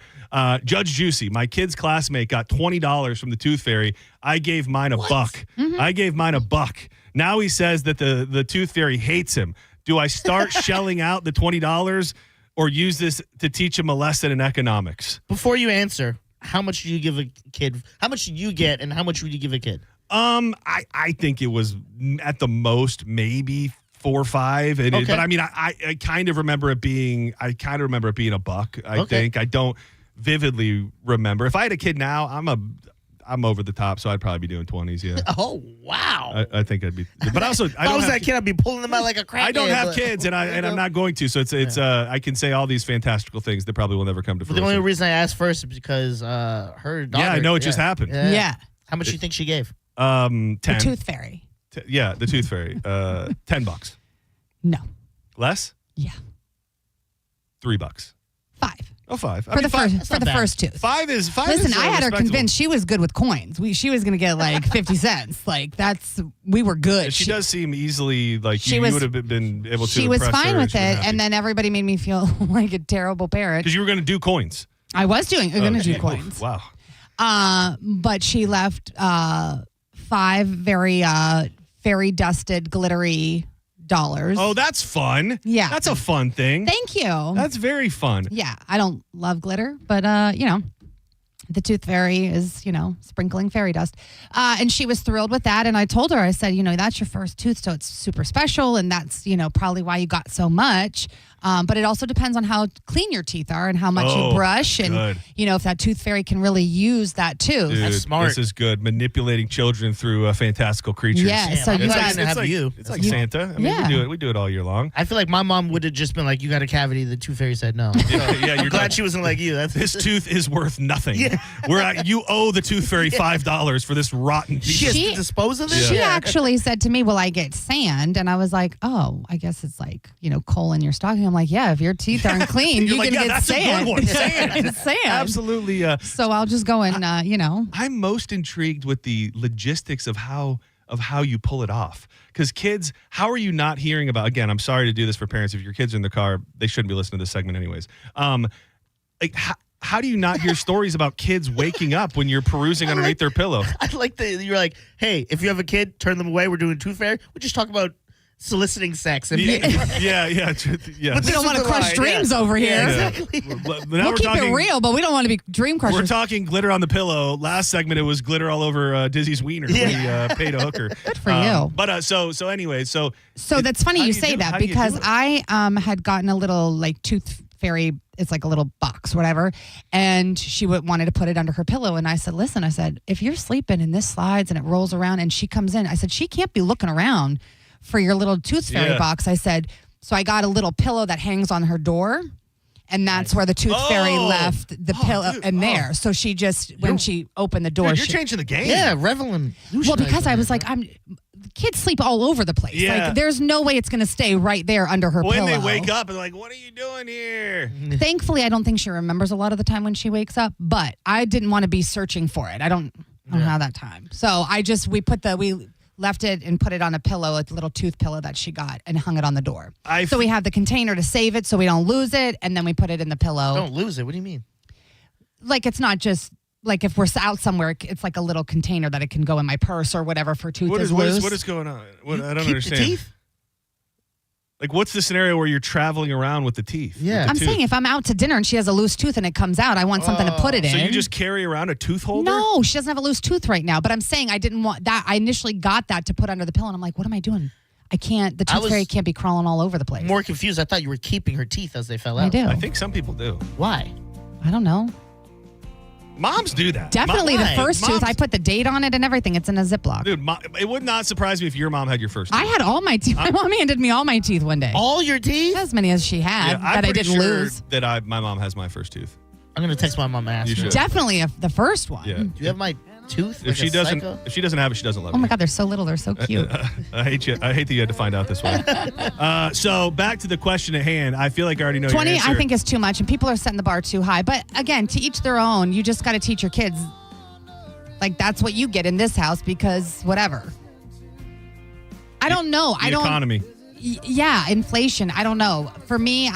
Judge Juicy, my kid's classmate got $20 from the tooth fairy. I gave mine a buck. I gave mine a buck. Now he says that the tooth fairy hates him. Do I start shelling out the $20 or use this to teach him a lesson in economics? Before you answer, how much do you give a kid? How much do you get, and how much would you give a kid? I think it was at the most maybe 4 or 5, but I mean, I kind of remember it being a buck. I think I don't vividly remember. If I had a kid now, I'm over the top, so I'd probably be doing 20s. Yeah. Oh wow! I think I'd be, but also if I was that kid, I'd be pulling them out like a crackhead. I don't have kids, and I'm not going to. So it's I can say all these fantastical things that probably will never come to fruition. The only reason I asked first is because her daughter. Yeah, I know it just happened. Yeah. How much do you think she gave? 10. The tooth fairy. Yeah, the tooth fairy. $10. No. Less? Yeah. $3. 5. Oh, 5. For the first tooth. 5 is Listen, I had her respectable. convinced she was good with coins. She was going to get like 50 cents. Like we were good. And she does seem easily like she you was- would have been able to. She was impress fine her. with She was it, happy. and then everybody made me feel like a terrible parent. Because you were going to do coins. I was going to do Okay. coins. Oh, wow. But she left 5 very fairy dusted glittery dollars. Oh, that's fun. Yeah. That's a fun thing. Thank you. That's very fun. Yeah, I don't love glitter, but the tooth fairy is, sprinkling fairy dust. And she was thrilled with that. And I told her, I said, that's your first tooth, so it's super special. And that's, probably why you got so much. But it also depends on how clean your teeth are and how much you brush. And, good. if that tooth fairy can really use that tooth. Dude, That's smart. This is good. Manipulating children through fantastical creatures. Yeah, so you guys It's like Santa. I mean, we do it all year long. I feel like my mom would have just been like, "You got a cavity." The tooth fairy said no. Yeah, you're glad she wasn't like you. This tooth is worth nothing. You owe the tooth fairy $5 for this rotten piece. She has to dispose of it. She actually said to me, "Will I get sand?" And I was like, "Oh, I guess it's like coal in your stocking." I'm like, "Yeah, if your teeth aren't clean, you can get that's sand." a good one. Sand. Sand. Absolutely. So I'll just go and I'm most intrigued with the logistics of how you pull it off. Because kids, how are you not hearing about? Again, I'm sorry to do this for parents. If your kids are in the car, they shouldn't be listening to this segment, anyways. How do you not hear stories about kids waking up when you're perusing underneath their pillow? I like that you're like, "Hey, if you have a kid, turn them away. We're doing tooth fairy. We just talk about soliciting sex." And Yeah. But we don't want to crush dreams over here. Yeah. Exactly. We'll keep it real, but we don't want to be dream crushers. We're talking glitter on the pillow. Last segment, it was glitter all over Dizzy's wiener when he paid a hooker. Good for you. But so anyway, so that's funny you say that because I had gotten a little like tooth fairy. It's like a little box, whatever. And she wanted to put it under her pillow. And I said, "Listen," I said, "if you're sleeping and this slides and it rolls around and she comes in," I said, "she can't be looking around for your little tooth fairy box." I said, so I got a little pillow that hangs on her door. And that's where the tooth fairy left the pillow in there. So she just, when she opened the door. Dude, you're changing the game. Yeah, reveling. Well, because I was like, kids sleep all over the place. Yeah. Like, there's no way it's going to stay right there under her pillow. When they wake up, and like, what are you doing here? Thankfully, I don't think she remembers a lot of the time when she wakes up, but I didn't want to be searching for it. I don't have that time. So we left it and put it on a pillow, a little tooth pillow that she got, and hung it on the door. So we have the container to save it so we don't lose it, and then we put it in the pillow. Don't lose it. What do you mean? Like, it's not just, like, if we're out somewhere, it's like a little container that it can go in my purse or whatever for tooth is loose. What is going on? I don't keep understand. The teeth? Like, what's the scenario where you're traveling around with the teeth? Yeah. I'm saying if I'm out to dinner and she has a loose tooth and it comes out, I want something to put it in. So you just carry around a tooth holder? No, she doesn't have a loose tooth right now. But I'm saying I didn't want that. I initially got that to put under the pillow, and I'm like, what am I doing? I can't. The tooth fairy can't be crawling all over the place. More confused. I thought you were keeping her teeth as they fell out. I do. I think some people do. Why? I don't know. Moms do that. Definitely the first Moms, tooth. I put the date on it and everything. It's in a Ziploc. Dude, it would not surprise me if your mom had your first tooth. I had all my teeth. My mom handed me all my teeth one day. All your teeth? As many as she had that I didn't lose. That my mom has my first tooth. I'm going to text my mom and ask You her. should. Definitely the first one. Yeah. Do you have my tooth? If she doesn't have it, she doesn't love Oh you. my God, they're so little. They're so cute. I hate you. I hate that you had to find out this way. So back to the question at hand. I feel like I already know 20, your answer. I think, is too much, and people are setting the bar too high. But again, to each their own. You just got to teach your kids, like, that's what you get in this house because whatever. I don't know. Economy. Yeah, inflation. I don't know. For me,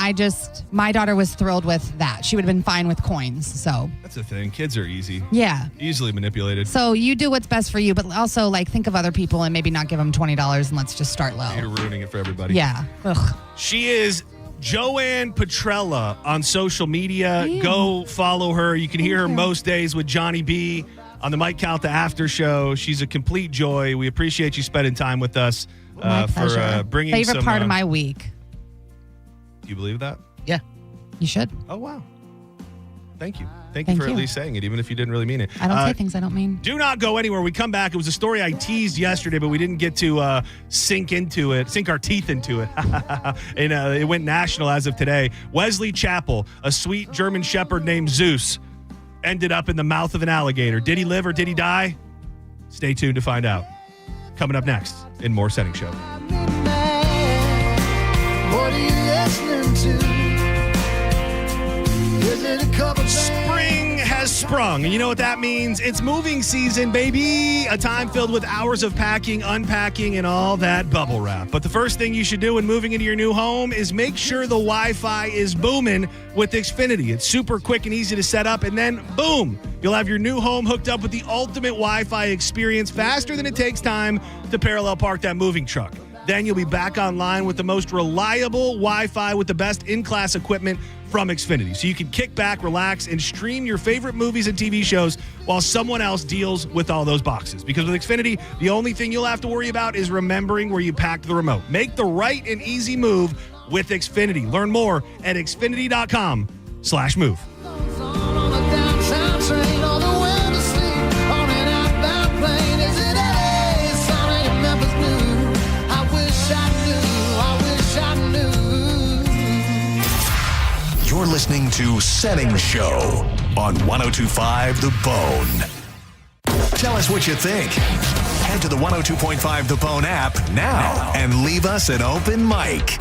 my daughter was thrilled with that. She would have been fine with coins. So That's the thing. Kids are easy. Yeah. Easily manipulated. So you do what's best for you, but also like think of other people and maybe not give them $20 and let's just start low. You're ruining it for everybody. Yeah. Ugh. She is Joanne Petrella on social media. Damn. Go follow her. You can hear her most days with Johnny B on the Mike Calta After Show. She's a complete joy. We appreciate you spending time with us. My pleasure. For bringing Favorite some, part of my week. Do you believe that? Yeah. You should. Oh, wow. Thank you. Thank you for at least saying it, even if you didn't really mean it. I don't say things I don't mean. Do not go anywhere. We come back. It was a story I teased yesterday, but we didn't get to sink our teeth into it. And it went national as of today. Wesley Chappell, a sweet German shepherd named Zeus, ended up in the mouth of an alligator. Did he live or did he die? Stay tuned to find out. Coming up next in more Senning Show. What are you listening to? Is it a couple Spring has sprung, and you know what that means? It's moving season, baby. A time filled with hours of packing, unpacking, and all that bubble wrap. But the first thing you should do when moving into your new home is make sure the Wi-Fi is booming with Xfinity. It's super quick and easy to set up, and then boom, you'll have your new home hooked up with the ultimate Wi-Fi experience faster than it takes time to parallel park that moving truck. Then you'll be back online with the most reliable Wi-Fi with the best in-class equipment from Xfinity. So you can kick back, relax, and stream your favorite movies and TV shows while someone else deals with all those boxes. Because with Xfinity, the only thing you'll have to worry about is remembering where you packed the remote. Make the right and easy move with Xfinity. Learn more at xfinity.com/move. You're listening to Senning Show on 102.5 The Bone. Tell us what you think. Head to the 102.5 The Bone app now and leave us an open mic.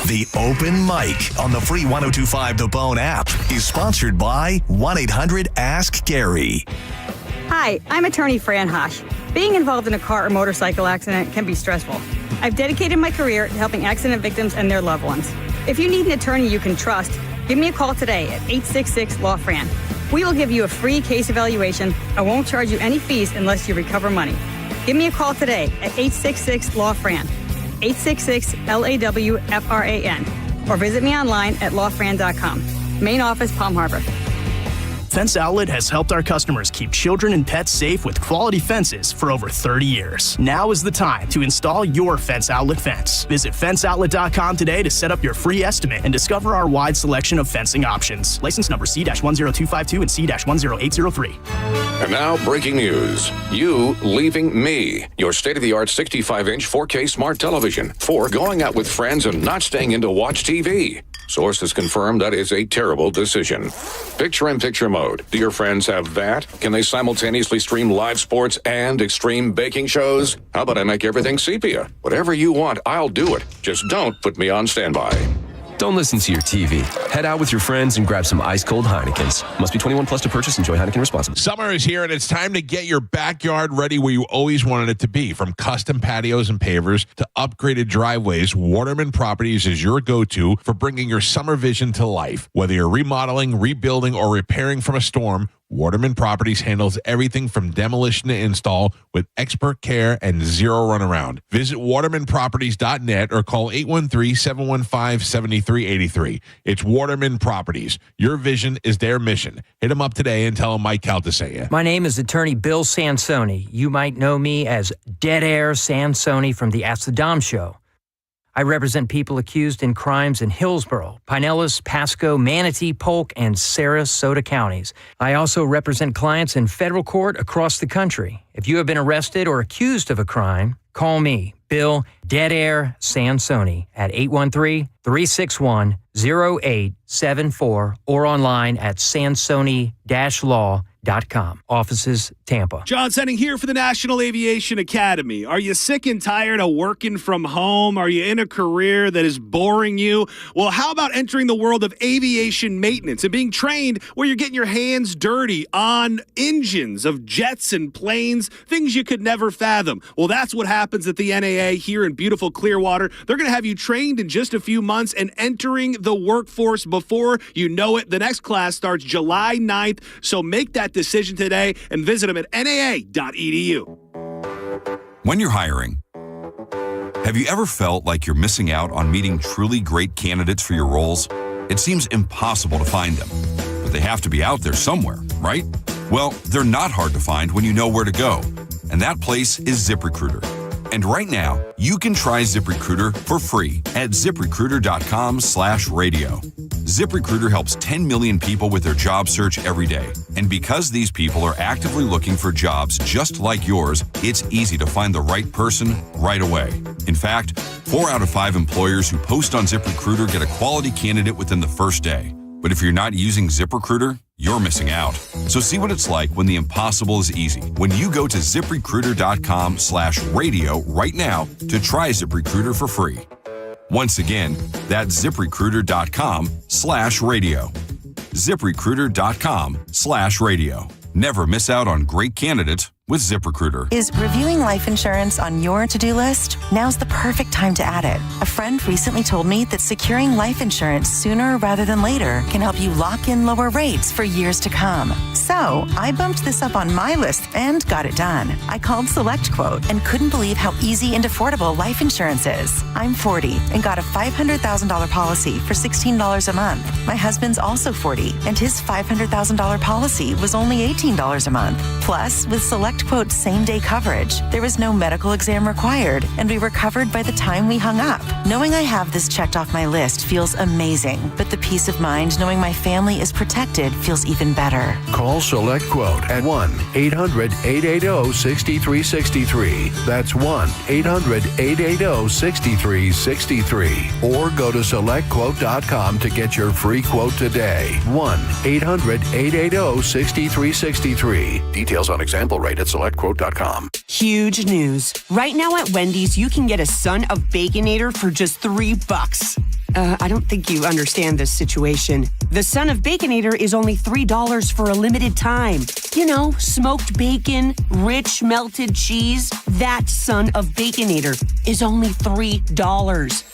The Open Mic on the free 102.5 The Bone app is sponsored by 1-800-ASK-GARY. Hi, I'm attorney Fran Hosh. Being involved in a car or motorcycle accident can be stressful. I've dedicated my career to helping accident victims and their loved ones. If you need an attorney you can trust, give me a call today at 866-LAW-FRAN. We will give you a free case evaluation and won't charge you any fees unless you recover money. Give me a call today at 866-LAW-FRAN, 866-LAWFRAN, or visit me online at lawfran.com. Main office, Palm Harbor. Fence Outlet has helped our customers keep children and pets safe with quality fences for over 30 years. Now is the time to install your Fence Outlet fence. Visit fenceoutlet.com today to set up your free estimate and discover our wide selection of fencing options. License number C-10252 and C-10803. And now, breaking news. You leaving me, your state-of-the-art 65-inch 4K smart television, for going out with friends and not staying in to watch TV. Sources confirm that is a terrible decision. Picture-in-picture mode. Do your friends have that? Can they simultaneously stream live sports and extreme baking shows? How about I make everything sepia? Whatever you want, I'll do it. Just don't put me on standby. Don't listen to your TV. Head out with your friends and grab some ice-cold Heinekens. Must be 21 plus to purchase. Enjoy Heineken responsibly. Summer is here, and it's time to get your backyard ready where you always wanted it to be. From custom patios and pavers to upgraded driveways, Waterman Properties is your go-to for bringing your summer vision to life. Whether you're remodeling, rebuilding, or repairing from a storm, Waterman Properties handles everything from demolition to install with expert care and zero runaround. Visit watermanproperties.net or call 813-715-7383. It's Waterman Properties. Your vision is their mission. Hit them up today and tell them Mike Calta sent you. My name is attorney Bill Sansoni. You might know me as Dead Air Sansoni from the Ask the Dom Show. I represent people accused in crimes in Hillsborough, Pinellas, Pasco, Manatee, Polk, and Sarasota counties. I also represent clients in federal court across the country. If you have been arrested or accused of a crime, call me, Bill Dead Air Sansoni, at 813-361-0874 or online at sansoni-law.com. Offices, Tampa. John Senning here for the National Aviation Academy. Are you sick and tired of working from home? Are you in a career that is boring you? Well, how about entering the world of aviation maintenance and being trained where you're getting your hands dirty on engines of jets and planes, things you could never fathom? Well, that's what happens at the NAA here in beautiful Clearwater. They're going to have you trained in just a few months and entering the workforce before you know it. The next class starts July 9th, so make that decision today and visit them at naa.edu. When you're hiring, have you ever felt like you're missing out on meeting truly great candidates for your roles? It seems impossible to find them, but they have to be out there somewhere, right? Well, they're not hard to find when you know where to go, and that place is ZipRecruiter. And right now, you can try ZipRecruiter for free at ZipRecruiter.com/radio. ZipRecruiter helps 10 million people with their job search every day. And because these people are actively looking for jobs just like yours, it's easy to find the right person right away. In fact, 4 out of 5 employers who post on ZipRecruiter get a quality candidate within the first day. But if you're not using ZipRecruiter, you're missing out. So see what it's like when the impossible is easy. When you go to ZipRecruiter.com/radio right now to try ZipRecruiter for free. Once again, that's ZipRecruiter.com/radio. ZipRecruiter.com/radio. Never miss out on great candidates with ZipRecruiter. Is reviewing life insurance on your to-do list? Now's the perfect time to add it. A friend recently told me that securing life insurance sooner rather than later can help you lock in lower rates for years to come. So I bumped this up on my list and got it done. I called SelectQuote and couldn't believe how easy and affordable life insurance is. I'm 40 and got a $500,000 policy for $16 a month. My husband's also 40 and his $500,000 policy was only $18 a month. Plus, with SelectQuote same-day coverage, there was no medical exam required, and we were covered by the time we hung up. Knowing I have this checked off my list feels amazing, but the peace of mind knowing my family is protected feels even better. Call SelectQuote at 1-800-880-6363. That's 1-800-880-6363. Or go to SelectQuote.com to get your free quote today. 1-800-880-6363. Details on example rate at SelectQuote.com. Huge news. Right now at Wendy's, you can get a Son of Baconator for just $3. I don't think you understand this situation. The Son of Baconator is only $3 for a limited time. You know, smoked bacon, rich melted cheese. That Son of Baconator is only $3.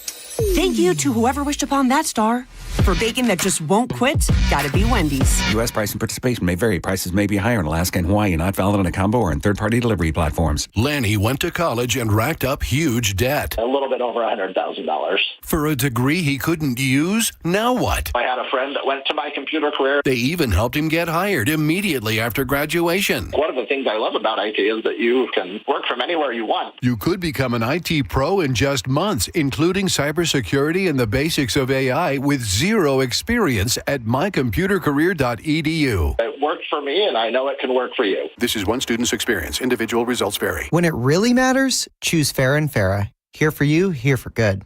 Thank you to whoever wished upon that star. For bacon that just won't quit, gotta be Wendy's. U.S. price and participation may vary. Prices may be higher in Alaska and Hawaii, not valid on a combo or in third-party delivery platforms. Lanny went to college and racked up huge debt. A little bit over $100,000. For a degree he couldn't use? Now what? I had a friend that went to my computer career. They even helped him get hired immediately after graduation. One of the things I love about IT is that you can work from anywhere you want. You could become an IT pro in just months, including cybersecurity and the basics of AI with zero experience at mycomputercareer.edu. It worked for me, and I know it can work for you. This is one student's experience. Individual results vary. When it really matters, choose Farrah and Farrah. Here for you, here for good.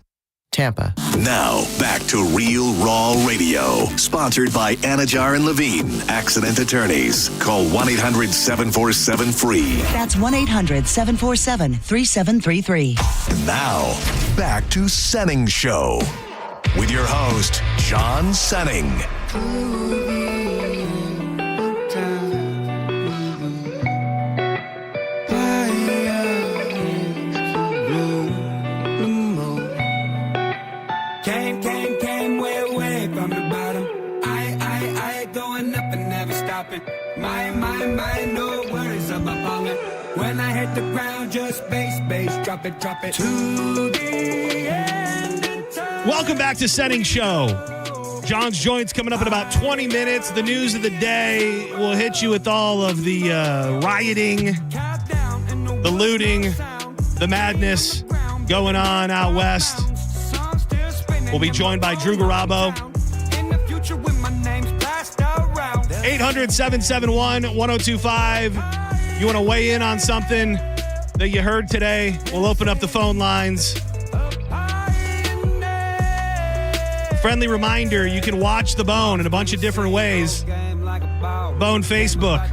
Tampa. Now, back to Real Raw Radio. Sponsored by Anajar and Levine, accident attorneys. Call 1-800-747-FREE. That's 1-800-747-3733. And now, back to Senning Show. With your host, John Senning. Came way from the bottom. I going up and never stopping. My, no worries about falling. When I hit the ground, just bass, drop it. To the end. Welcome back to Senning Show. John's Joints coming up in about 20 minutes. The news of the day will hit you with all of the rioting, the looting, the madness going on out west. We'll be joined by Drew Garabo. 800-771-1025. You want to weigh in on something that you heard today? We'll open up the phone lines. Friendly reminder, you can watch The Bone in a bunch of different ways. Bone Facebook,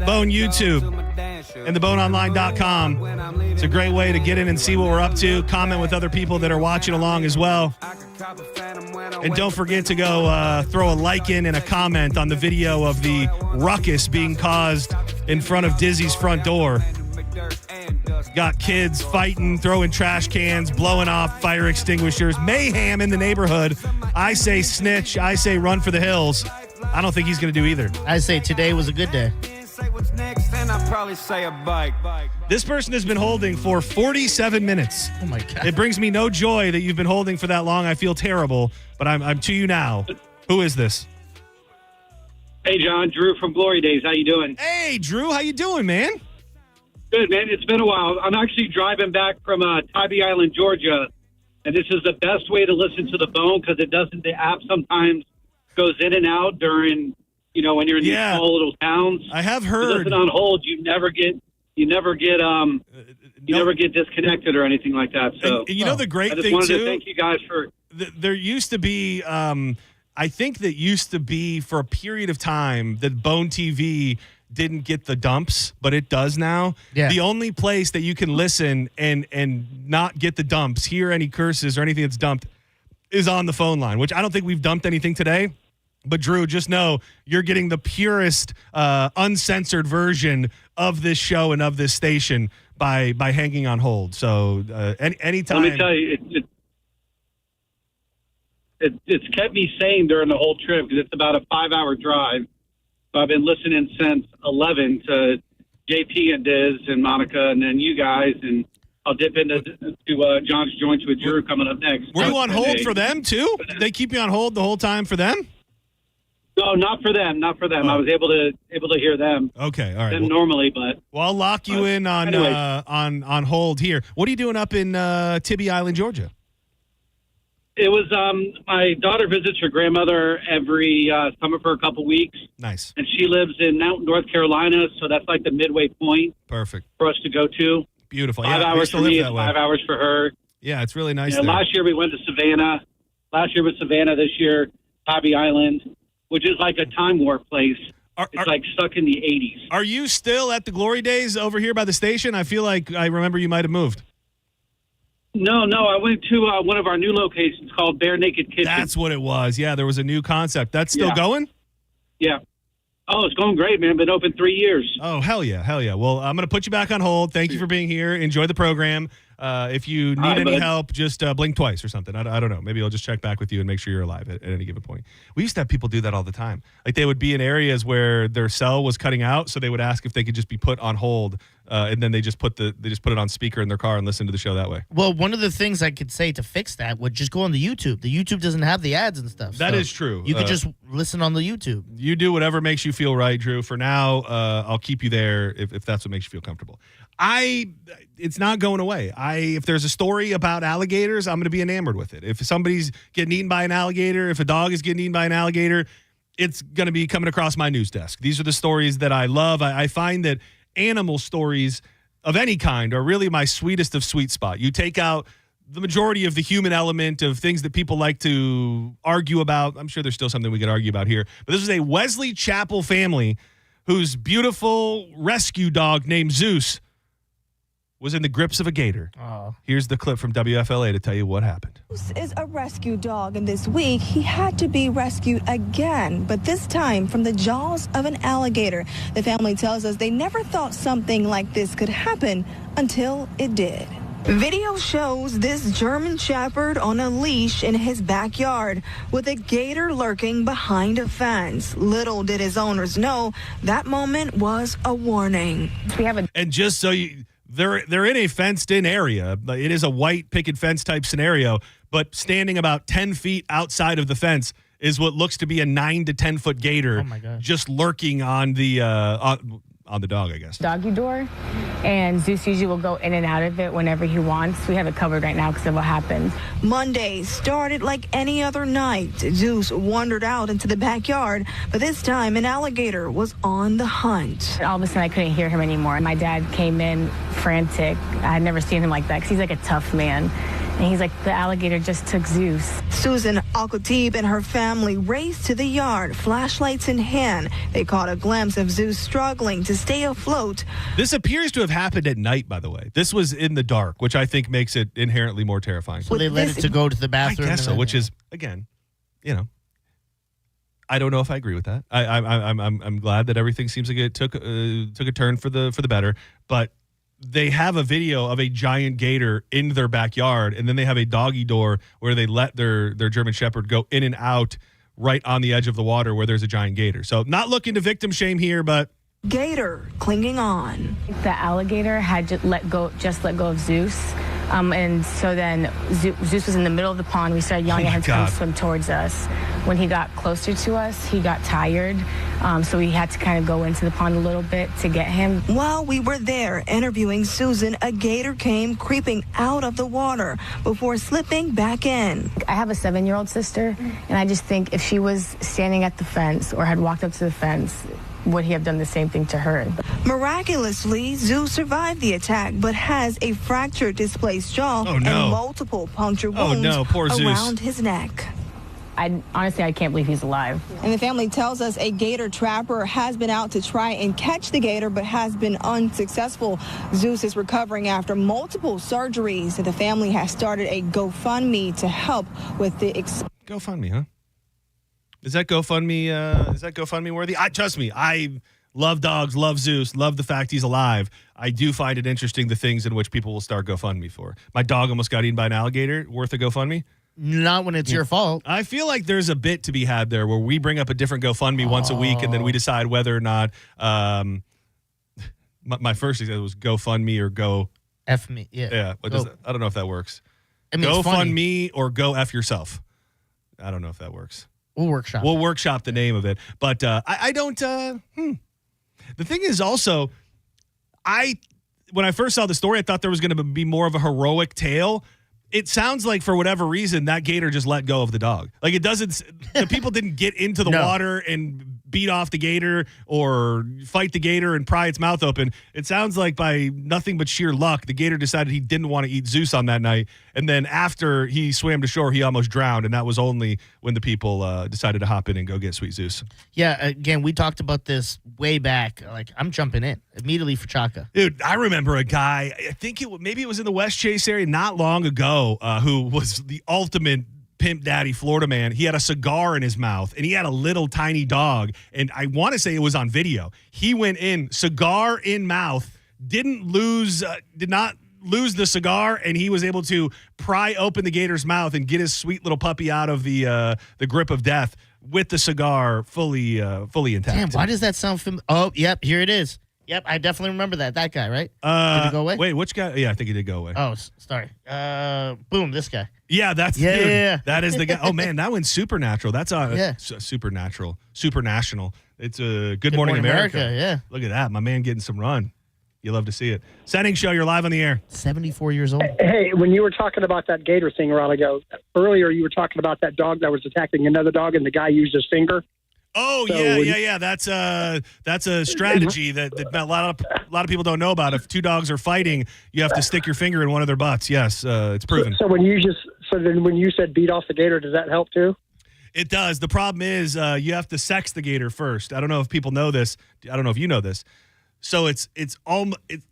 Bone YouTube, and theboneonline.com. It's a great way to get in and see what we're up to, comment with other people that are watching along as well. And don't forget to go throw a like in and a comment on the video of the ruckus being caused in front of Dizzy's front door. Got kids fighting, throwing trash cans, blowing off fire extinguishers, mayhem in the neighborhood. I say snitch. I say run for the hills. I don't think he's going to do either. I say today was a good day. This person has been holding for 47 minutes. Oh, my God. It brings me no joy that you've been holding for that long. I feel terrible, but I'm to you now. Who is this? Hey, John. Drew from Glory Days. How you doing? Hey, Drew. How you doing, man? Good, man. It's been a while. I'm actually driving back from Tybee Island, Georgia, and this is the best way to listen to the Bone because it doesn't. The app sometimes goes in and out during, when you're in these small little towns. I have heard. You listen on hold, you never get disconnected or anything like that. So and the great I just thing wanted too. to thank you guys for. There used to be, I think that used to be for a period of time that Bone TV didn't get the dumps, but it does now. Yeah. The only place that you can listen and not get the dumps, hear any curses or anything that's dumped, is on the phone line, which I don't think we've dumped anything today. But Drew, just know you're getting the purest, uncensored version of this show and of this station by hanging on hold. So anytime. Let me tell you, it's kept me sane during the whole trip because it's about a 5-hour drive. So I've been listening since 11 to JP and Diz and Monica and then you guys, and I'll dip into John's Joints with Drew coming up next. Were you on hold for them too? Did they keep you on hold the whole time for them? No, not for them. Not for them. Oh. I was able to hear them. Okay, all right. Them normally, but I'll lock you in on on hold here. What are you doing up in Tybee Island, Georgia? it was my daughter visits her grandmother every summer for a couple weeks. Nice. And she lives in North Carolina, so that's like the midway point. Perfect. For us to go to. Beautiful. 5 hours for me and 5 hours for her. Yeah, it's really nice. You know, last year we went to Savannah. Last year was Savannah. This year, Tybee Island, which is like a time warp place. It's like stuck in the 80s. Are you still at the Glory Days over here by the station? I feel like I remember you might have moved. No. I went to one of our new locations called Bare Naked Kitchen. That's what it was. Yeah, there was a new concept. That's still going? Yeah. Oh, it's going great, man. Been open 3 years. Oh, hell yeah. Hell yeah. Well, I'm going to put you back on hold. Thank you for being here. Enjoy the program. If you need any help, just blink twice or something. I don't know. Maybe I'll just check back with you and make sure you're alive at any given point. We used to have people do that all the time. Like they would be in areas where their cell was cutting out, so they would ask if they could just be put on hold, and then they just put it on speaker in their car and listen to the show that way. Well, one of the things I could say to fix that would just go on the YouTube. The YouTube doesn't have the ads and stuff. That is true. You could just listen on the YouTube. You do whatever makes you feel right, Drew. For now, I'll keep you there if that's what makes you feel comfortable. It's not going away. If there's a story about alligators, I'm going to be enamored with it. If somebody's getting eaten by an alligator, if a dog is getting eaten by an alligator, it's going to be coming across my news desk. These are the stories that I love. I find that animal stories of any kind are really my sweetest of sweet spot. You take out the majority of the human element of things that people like to argue about. I'm sure there's still something we could argue about here. But this is a Wesley Chapel family whose beautiful rescue dog named Zeus was in the grips of a gator. Oh. Here's the clip from WFLA to tell you what happened. Zeus is a rescue dog, and this week he had to be rescued again, but this time from the jaws of an alligator. The family tells us they never thought something like this could happen until it did. Video shows this German Shepherd on a leash in his backyard with a gator lurking behind a fence. Little did his owners know that moment was a warning. And just so you... They're in a fenced-in area. It is a white picket fence type scenario, but standing about 10 feet outside of the fence is what looks to be a 9 to 10 foot gator, just lurking on the on the dog, I guess. Doggy door, and Zeus usually will go in and out of it whenever he wants. We have it covered right now because of what happened. Monday started like any other night. Zeus wandered out into the backyard, but this time an alligator was on the hunt. All of a sudden, I couldn't hear him anymore. My dad came in frantic. I had never seen him like that because he's like a tough man. And he's like, the alligator just took Zeus. Susan Al-Khatib and her family raced to the yard, flashlights in hand. They caught a glimpse of Zeus struggling to stay afloat. This appears to have happened at night, by the way. This was in the dark, which I think makes it inherently more terrifying. So they let it to go to the bathroom? I guess so, which is, again, I don't know if I agree with that. I'm glad that everything seems like it took a turn for the better, but they have a video of a giant gator in their backyard, and then they have a doggy door where they let their German Shepherd go in and out right on the edge of the water where there's a giant gator. So not looking to victim shame here, but gator clinging on. The alligator had just let go of Zeus. And so then Zeus was in the middle of the pond. We started yelling at him to come swim towards us. When he got closer to us, he got tired. So we had to kind of go into the pond a little bit to get him. While we were there interviewing Susan, a gator came creeping out of the water before slipping back in. I have a 7-year-old sister, and I just think if she was standing at the fence or had walked up to the fence, would he have done the same thing to her? Miraculously, Zeus survived the attack, but has a fractured, displaced jaw and multiple puncture wounds around his neck. Honestly, I can't believe he's alive. And the family tells us a gator trapper has been out to try and catch the gator, but has been unsuccessful. Zeus is recovering after multiple surgeries. The family has started a GoFundMe to help with the GoFundMe, huh? Is that GoFundMe worthy? Trust me, I love dogs, love Zeus, love the fact he's alive. I do find it interesting the things in which people will start GoFundMe for. My dog almost got eaten by an alligator. Worth a GoFundMe? Not when it's your fault. I feel like there's a bit to be had there where we bring up a different GoFundMe once a week, and then we decide whether or not. My first example was GoFundMe or Go F me. Yeah. I don't know if that works. I mean, GoFundMe or Go F yourself. I don't know if that works. We'll workshop. We'll workshop the name of it, but I don't. The thing is also, when I first saw the story, I thought there was going to be more of a heroic tale. It sounds like for whatever reason that gator just let go of the dog. Like it doesn't. The people didn't get into the water and beat off the gator or fight the gator and pry its mouth open. It sounds like by nothing but sheer luck, the gator decided he didn't want to eat Zeus on that night. And then after he swam to shore, he almost drowned. And that was only when the people decided to hop in and go get sweet Zeus. Yeah, again, we talked about this way back. Like, I'm jumping in immediately for Chaka. Dude, I remember a guy, I think maybe it was in the West Chase area not long ago, who was the ultimate pimp daddy Florida man. He had a cigar in his mouth and he had a little tiny dog, and I want to say it was on video. He went in, cigar in mouth, did not lose the cigar, and he was able to pry open the gator's mouth and get his sweet little puppy out of the grip of death with the cigar fully intact. Damn, why does that sound familiar? Oh, yep, here it is. Yep, I definitely remember that guy, right? Did he go away? Wait, which guy? Yeah, I think he did go away. Oh, sorry. Boom, this guy. Yeah, that's dude, that is the guy. Oh man, that one's Supernatural. That's Supernatural, Supernational. It's a Good Morning America. Yeah, look at that, my man getting some run. You love to see it. Senning Show, you're live on the air. 74 years old. Hey, when you were talking about that gator thing a while ago, earlier you were talking about that dog that was attacking another dog, and the guy used his finger. Oh, so yeah. That's a strategy that a lot of people don't know about. If two dogs are fighting, you have to stick your finger in one of their butts. Yes, it's proven. So when you said beat off the gator, does that help too? It does. The problem is you have to sex the gator first. I don't know if people know this. I don't know if you know this. So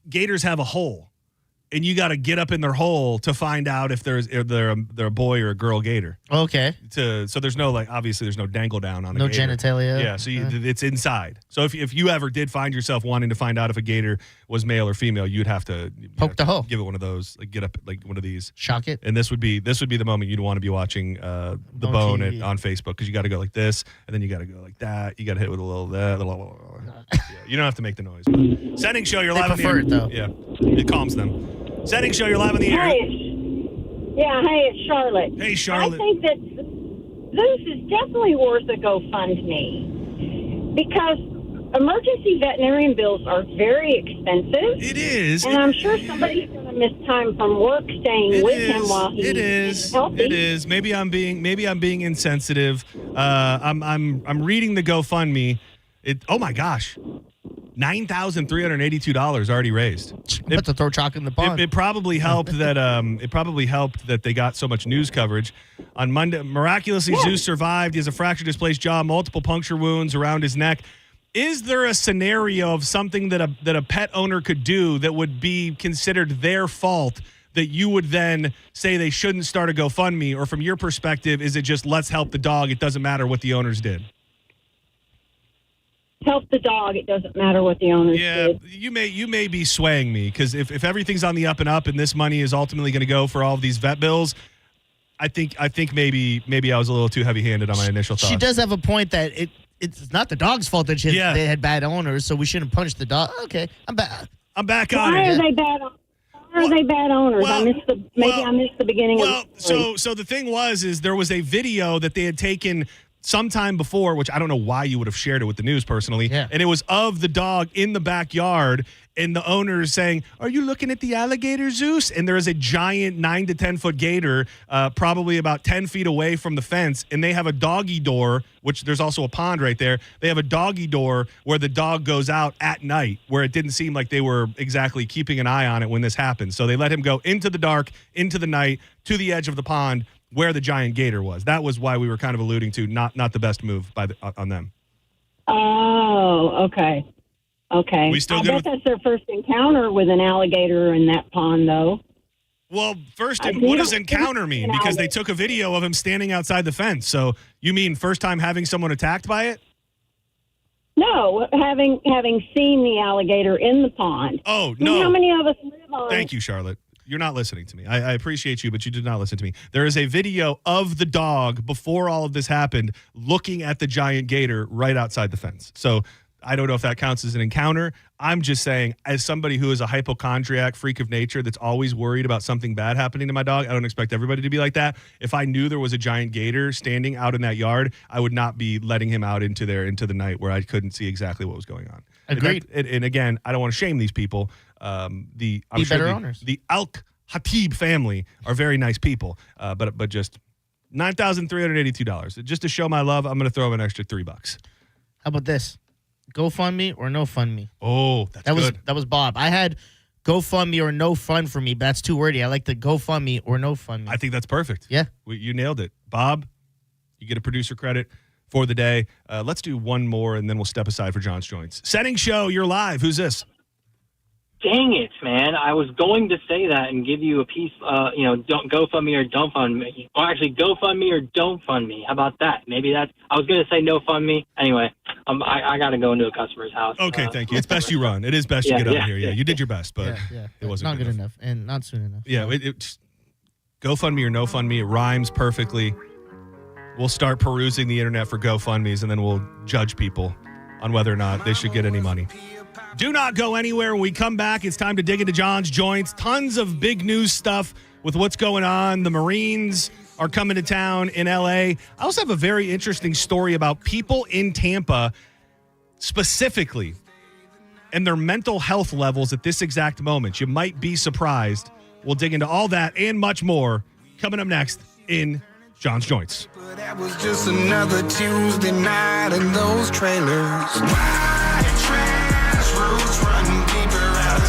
gators have a hole, and you got to get up in their hole to find out if they're a boy or a girl gator. Okay. So there's no obviously there's no dangle down on a no gator. genitalia. Yeah. So it's inside. So if you ever did find yourself wanting to find out if a gator was male or female, you'd have to poke the hole. Give it one of those. Get up one of these. Shock it. And this would be the moment you'd want to be watching the Bone on Facebook, because you got to go like this, and then you got to go like that. You got to hit with a little that. Yeah, you don't have to make the noise. But Senning Show, you're live on the air. They prefer it though. Yeah, it calms them. Senning Show, you're live on the air. Hey, it's Charlotte. Hey, Charlotte. I think that Zeus is definitely worth a GoFundMe because emergency veterinarian bills are very expensive. It is. And I'm sure somebody's going to miss time from work staying with him while he's healthy. It is. Maybe I'm being insensitive. I'm reading the GoFundMe. Oh my gosh. $9,382 already raised. Put the throw chalk in the pond. It probably helped that they got so much news coverage. On Monday, miraculously, Zeus survived. He has a fractured, displaced jaw, multiple puncture wounds around his neck. Is there a scenario of something that a pet owner could do that would be considered their fault that you would then say they shouldn't start a GoFundMe? Or from your perspective, is it just let's help the dog? It doesn't matter what the owners did. Help the dog. It doesn't matter what the owners did. You may be swaying me because if everything's on the up and up and this money is ultimately going to go for all of these vet bills, I think maybe I was a little too heavy-handed on my initial thoughts. She does have a point that it's not the dog's fault that they had bad owners, so we shouldn't punish the dog. Okay, I'm back. I'm back on it. Why are they bad owners? I missed the beginning of the story. So the thing is there was a video that they had taken sometime before, which I don't know why you would have shared it with the news personally. Yeah. And it was of the dog in the backyard and the owner is saying, "Are you looking at the alligator, Zeus?" And there is a giant 9 to 10 foot gator, probably about 10 feet away from the fence. And they have a doggy door, which there's also a pond right there. They have a doggy door where the dog goes out at night, where it didn't seem like they were exactly keeping an eye on it when this happened. So they let him go into the dark, into the night, to the edge of the pond where the giant gator was. That was why we were kind of alluding to not the best move on them. Oh, okay. Okay. We still I good bet with- that's their first encounter with an alligator in that pond, though. Well, first, what does encounter mean? Because they took a video of him standing outside the fence. So you mean first time having someone attacked by it? No, having seen the alligator in the pond. Oh, I mean, no. how many of us live on? Thank you, Charlotte. You're not listening to me. I appreciate you, but you did not listen to me. There is a video of the dog before all of this happened looking at the giant gator right outside the fence. So I don't know if that counts as an encounter. I'm just saying, as somebody who is a hypochondriac freak of nature that's always worried about something bad happening to my dog, I don't expect everybody to be like that. If I knew there was a giant gator standing out in that yard, I would not be letting him out into the night where I couldn't see exactly what was going on. Agreed. And again, I don't want to shame these people. Be better owners. The Al-Khatib family are very nice people, but just $9,382. Just to show my love, I'm going to throw them an extra $3. How about this? GoFundMe or no fund me? Oh, that was Bob. I had GoFundMe or no fund for me, but that's too wordy. I like the GoFundMe or no fund me. I think that's perfect. Yeah. You nailed it. Bob, you get a producer credit for the day. Let's do one more, and then we'll step aside for John's Joints. Senning Show, you're live. Who's this? Dang it, man. I was going to say that and give you a piece, don't GoFundMe or don't fund me. Or actually, GoFundMe or don't fund me. How about that? Maybe I was going to say no fund me. Anyway, I got to go into a customer's house. Okay, thank you. It's best you run. It is best you get out here. Yeah, you did your best, but it wasn't not good enough and not soon enough. Yeah, it's GoFundMe or no fund me. It rhymes perfectly. We'll start perusing the internet for GoFundMes, and then we'll judge people on whether or not they should get any money. Do not go anywhere. When we come back, it's time to dig into John's Joints. Tons of big news stuff with what's going on. The Marines are coming to town in L.A. I also have a very interesting story about people in Tampa specifically and their mental health levels at this exact moment. You might be surprised. We'll dig into all that and much more coming up next in John's Joints. That was just another Tuesday night in those trailers. White trash roots running deeper out of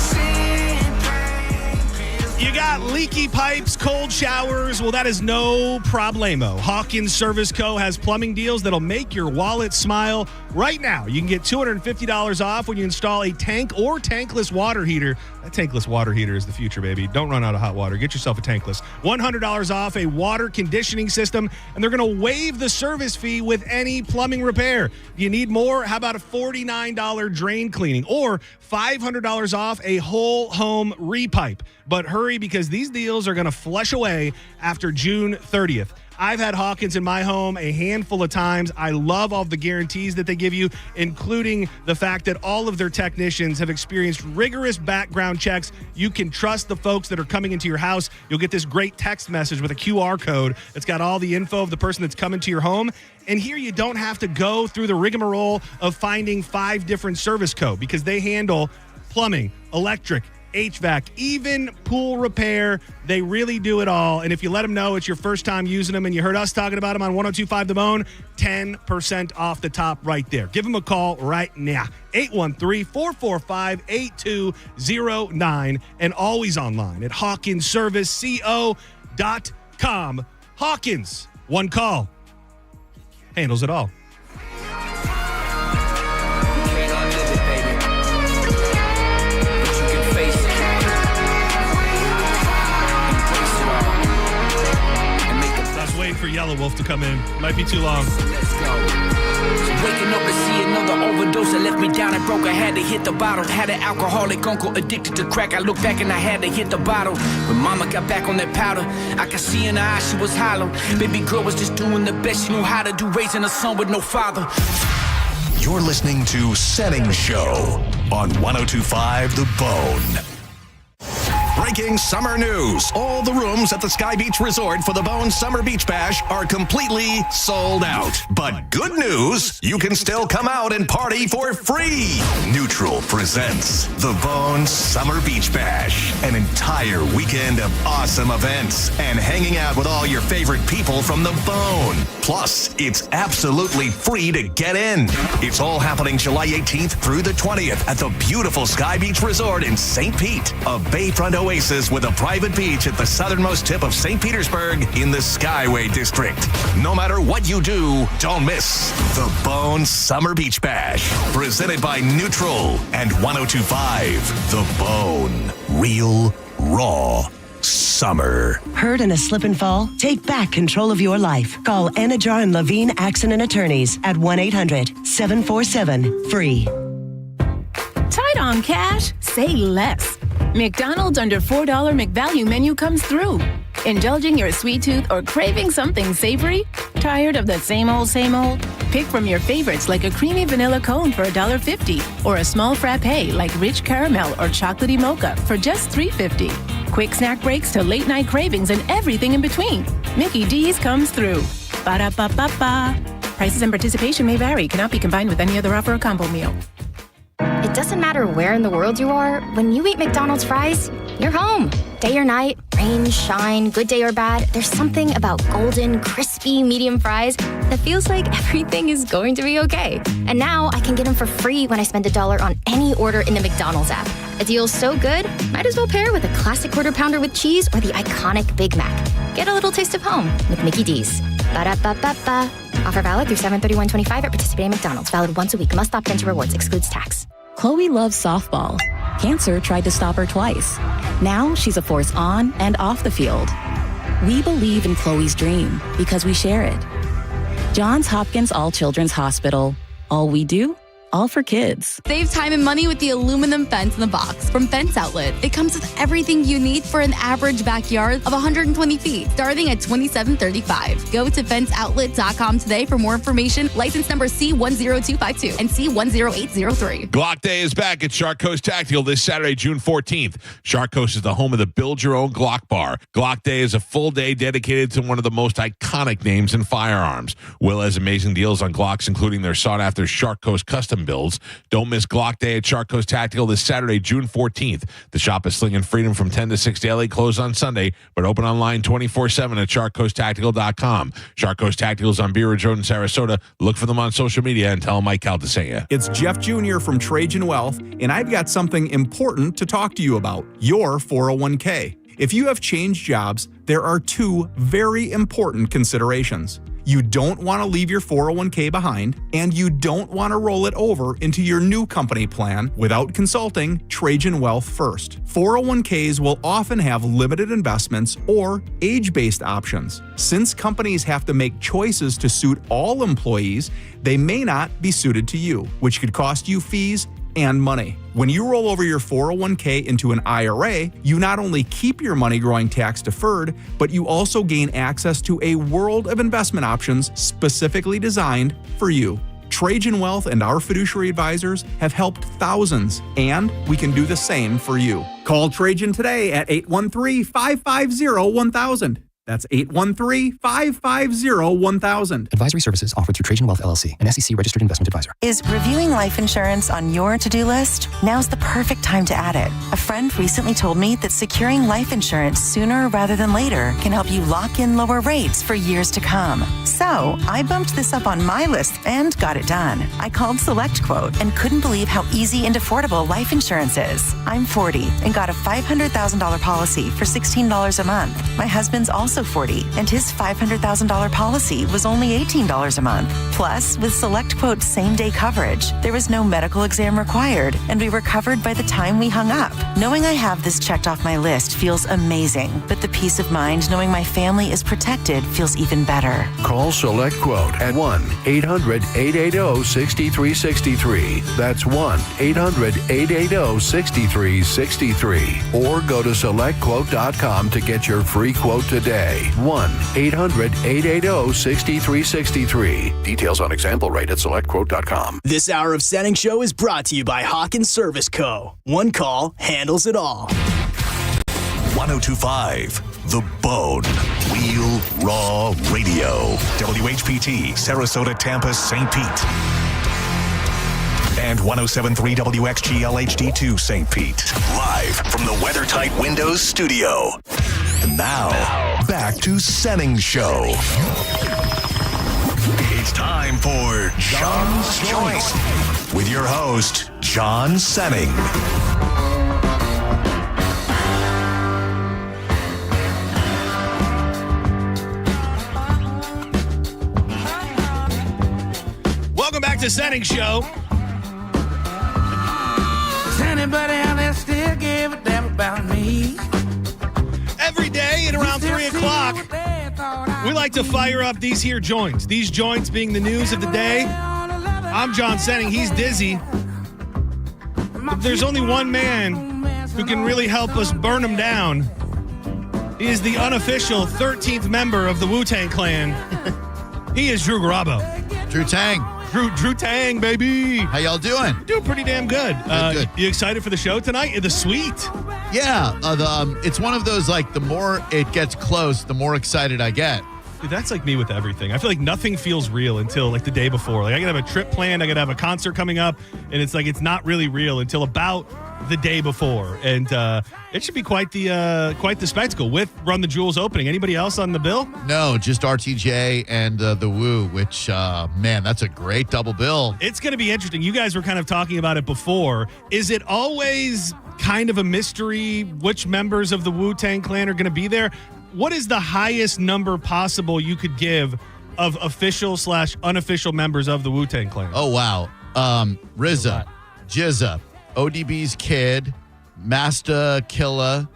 You got leaky pipes, cold showers. Well, that is no problemo. Hawkins Service Co. has plumbing deals that'll make your wallet smile. Right now, you can get $250 off when you install a tank or tankless water heater. That tankless water heater is the future, baby. Don't run out of hot water. Get yourself a tankless. $100 off a water conditioning system, and they're going to waive the service fee with any plumbing repair. You need more? How about a $49 drain cleaning or $500 off a whole home repipe? But hurry, because these deals are going to flush away after June 30th. I've had Hawkins in my home a handful of times. I love all the guarantees that they give you, including the fact that all of their technicians have experienced rigorous background checks. You can trust the folks that are coming into your house. You'll get this great text message with a QR code that's got all the info of the person that's coming to your home. And here you don't have to go through the rigmarole of finding 5 different service codes because they handle plumbing, electric, HVAC, even pool repair. They really do it all. And if you let them know it's your first time using them and you heard us talking about them on 102.5 The Bone, 10% off the top right there. Give them a call right now. 813-445-8209 and always online at HawkinsServiceCO.com. Hawkins, one call. Handles it all. For Yellow Wolf to come in. Might be too long. Let's go. Waking up to see another overdose that left me down and broke. I had to hit the bottle. Had an alcoholic uncle addicted to crack. I looked back and I had to hit the bottle. When mama got back on that powder, I could see in her eyes she was hollow. Baby girl was just doing the best she knew how to do, raising a son with no father. You're listening to Senning Show on 102.5 The Bone. Breaking summer news. All the rooms at the Sky Beach Resort for the Bone Summer Beach Bash are completely sold out. But good news, you can still come out and party for free. Neutral presents the Bone Summer Beach Bash. An entire weekend of awesome events and hanging out with all your favorite people from the Bone. Plus, it's absolutely free to get in. It's all happening July 18th through the 20th at the beautiful Sky Beach Resort in St. Pete, a bayfront oasis with a private beach at the southernmost tip of St. Petersburg in the Skyway District. No matter what you do, don't miss the Bone Summer Beach Bash. Presented by Neutral and 102.5 The Bone. Real, raw summer. Hurt in a slip and fall? Take back control of your life. Call Anajar and Levine Accident Attorneys at 1-800-747-FREE. Tight on cash? Say less. McDonald's under $4 McValue menu comes through. Indulging your sweet tooth or craving something savory? Tired of the same old, same old? Pick from your favorites like a creamy vanilla cone for $1.50 or a small frappe like rich caramel or chocolatey mocha for just $3.50. Quick snack breaks to late night cravings and everything in between. Mickey D's comes through. Ba-da-ba-ba-ba. Prices and participation may vary. Cannot be combined with any other offer or combo meal. It doesn't matter where in the world you are, when you eat McDonald's fries, you're home. Day or night, rain, shine, good day or bad, there's something about golden, crispy, medium fries that feels like everything is going to be okay. And now I can get them for free when I spend $1 on any order in the McDonald's app. A deal so good, might as well pair with a classic Quarter Pounder with cheese or the iconic Big Mac. Get a little taste of home with Mickey D's. Ba-da-ba-ba-ba. Offer valid through 7/31/25 at participating McDonald's. Valid once a week. Must opt into rewards. Excludes tax. Chloe loves softball. Cancer tried to stop her twice. Now she's a force on and off the field. We believe in Chloe's dream because we share it. Johns Hopkins All Children's Hospital. All we do, all for kids. Save time and money with the aluminum fence in the box from Fence Outlet. It comes with everything you need for an average backyard of 120 feet, starting at $27.35. Go to fenceoutlet.com today for more information. License number C10252 and C10803. Glock Day is back at Shark Coast Tactical this Saturday, June 14th. Shark Coast is the home of the Build Your Own Glock Bar. Glock Day is a full day dedicated to one of the most iconic names in firearms. Will has amazing deals on Glocks, including their sought-after Shark Coast custom builds. Don't miss Glock Day at Shark Coast Tactical this Saturday, June 14th. The shop is slinging freedom from 10 to 6 daily, closed on Sunday, but open online 24/7 at sharkcoasttactical.com. Shark Coast Tactical is on Bee Ridge Road in Sarasota. Look for them on social media and tell them Mike Calta sent you. It's Jeff Jr. from Trajan Wealth, and I've got something important to talk to you about, your 401k. If you have changed jobs, there are two very important considerations. You don't want to leave your 401k behind, and you don't want to roll it over into your new company plan without consulting Trajan Wealth first. 401ks will often have limited investments or age-based options. Since companies have to make choices to suit all employees, they may not be suited to you, which could cost you fees and money. When you roll over your 401k into an IRA, you not only keep your money growing tax deferred, but you also gain access to a world of investment options specifically designed for you. Trajan Wealth and our fiduciary advisors have helped thousands, and we can do the same for you. Call Trajan today at 813-550-1000. That's 813-550-1000. Advisory services offered through Trajan Wealth LLC, an SEC registered investment advisor. Is reviewing life insurance on your to-do list? Now's the perfect time to add it. A friend recently told me that securing life insurance sooner rather than later can help you lock in lower rates for years to come. So I bumped this up on my list and got it done. I called Select Quote and couldn't believe how easy and affordable life insurance is. I'm 40 and got a $500,000 policy for $16 a month. My husband's also 40 and his $500,000 policy was only $18 a month. Plus, with Select Quote's same-day coverage, there was no medical exam required and we were covered by the time we hung up. Knowing I have this checked off my list feels amazing, but the peace of mind knowing my family is protected feels even better. Call Select Quote at 1-800-880-6363. That's 1-800-880-6363. Or go to SelectQuote.com to get your free quote today. 1-800-880-6363. Details on example rate at SelectQuote.com. This hour of Senning Show is brought to you by Hawkins Service Co. One call handles it all. 1025 The Bone. Real Raw Radio. WHPT, Sarasota, Tampa, St. Pete. And 1073 WXGL HD2 St. Pete. Live from the WeatherTight Windows studio. And now, back to Senning Show. It's time for John's Joint with your host, John Senning. Welcome back to Senning Show. Does anybody out there still give a damn about me? Every day at around 3 o'clock, we like to fire up these here joints. These joints being the news of the day. I'm John Senning. He's Dizzy. But there's only one man who can really help us burn them down. He is the unofficial 13th member of the Wu-Tang Clan. He is Drew Garabo. Drew Tang. Drew Tang, baby. How y'all doing? Doing pretty damn good. Good. You excited for the show tonight? The suite? Yeah. It's one of those, like, the more it gets close, the more excited I get. Dude, that's like me with everything. I feel like nothing feels real until like the day before. Like I could have a trip planned, I could have a concert coming up, and it's like it's not really real until about the day before. And it should be quite the spectacle with Run the Jewels opening. Anybody else on the bill? No, just RTJ and the Woo, which man, that's a great double bill. It's going to be interesting. You guys were kind of talking about it before. Is it always kind of a mystery which members of the Wu-Tang Clan are going to be there? What is the highest number possible you could give of official/unofficial members of the Wu-Tang Clan? Oh, wow. RZA, Jizza, ODB's Kid, Master Killa,